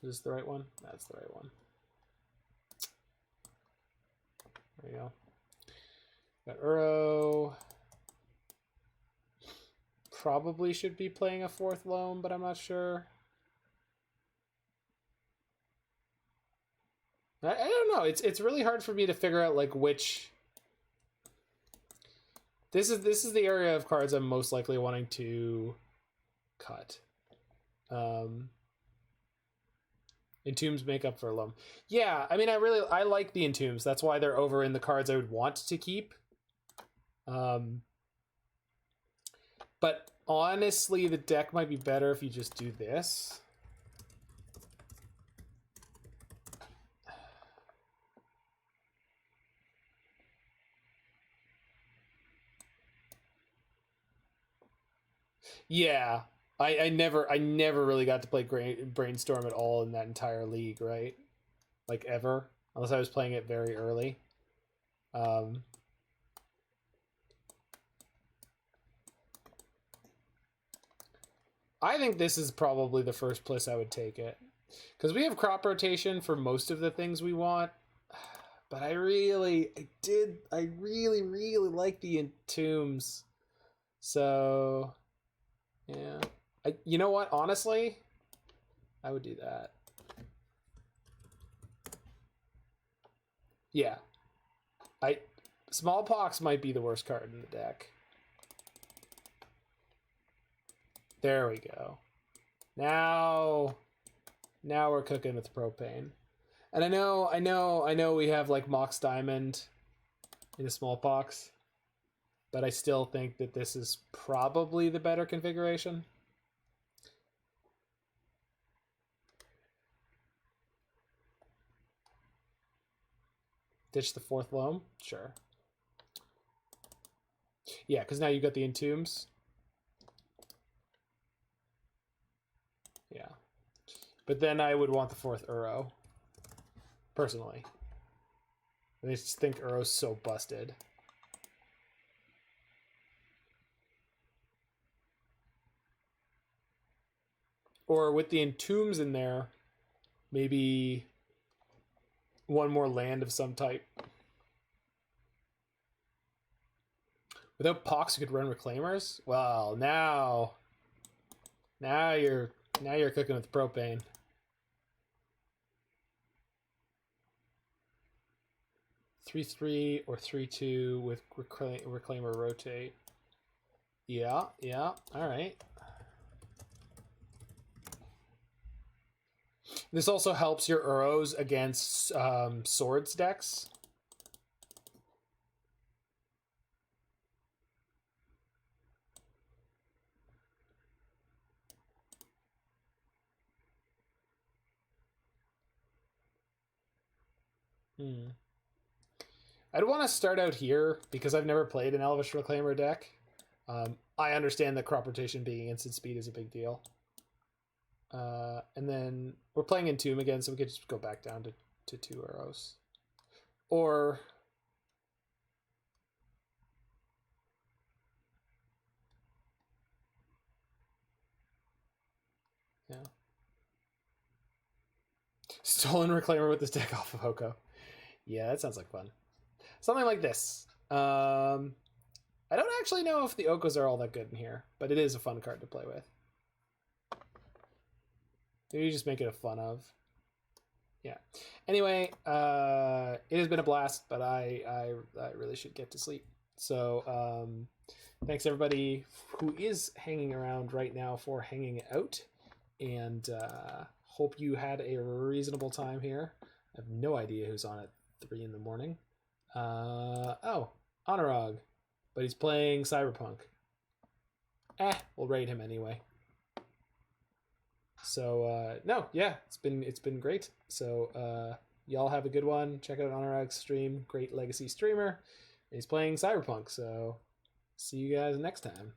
Is this the right one? That's the right one. There you go. Got Uro. Probably should be playing a 4th Loam, but I'm not sure. I don't know. It's really hard for me to figure out like which. This is the area of cards I'm most likely wanting to cut. Entombs make up for Loam. Yeah, I mean, I like the Entombs. That's why they're over in the cards I would want to keep. But honestly, the deck might be better if you just do this. Yeah, I never really got to play Brainstorm at all in that entire league, right? Like ever, unless I was playing it very early. I think this is probably the first place I would take it, because we have crop rotation for most of the things we want. But I really like the Entombs. So yeah, you know what? Honestly, I would do that. Yeah. Smallpox might be the worst card in the deck. There we go. Now we're cooking with propane. And I know we have like Mox Diamond in a Smallpox, but I still think that this is probably the better configuration. Ditch the 4th Loam? Sure. Yeah, because now you got the Entombs. Yeah. But then I would want the 4th Uro. Personally. I just think Uro's so busted. Or with the Entombs in there, maybe one more land of some type. Without Pox, you could run Reclaimers? Well, now you're cooking with propane. 3/3 or 3/2 with Reclaimer rotate. Yeah, all right. This also helps your Uros against swords decks. I'd want to start out here because I've never played an Elvish Reclaimer deck. I understand that crop rotation being instant speed is a big deal. And then we're playing Entomb again, so we could just go back down to 2 Uros. Or... yeah. Stolen Reclaimer with this deck off of Hoko. Yeah, that sounds like fun. Something like this. I don't actually know if the Okos are all that good in here, but it is a fun card to play with. Maybe you just make it a fun of. Yeah. Anyway, it has been a blast, but I really should get to sleep. So thanks everybody who is hanging around right now for hanging out, and hope you had a reasonable time here. I have no idea who's on at 3 in the morning. Oh, Honorog, but he's playing Cyberpunk. We'll raid him anyway. So no, yeah, it's been great. So y'all have a good one. Check out Honorog's stream. Great legacy streamer. He's playing Cyberpunk. So see you guys next time.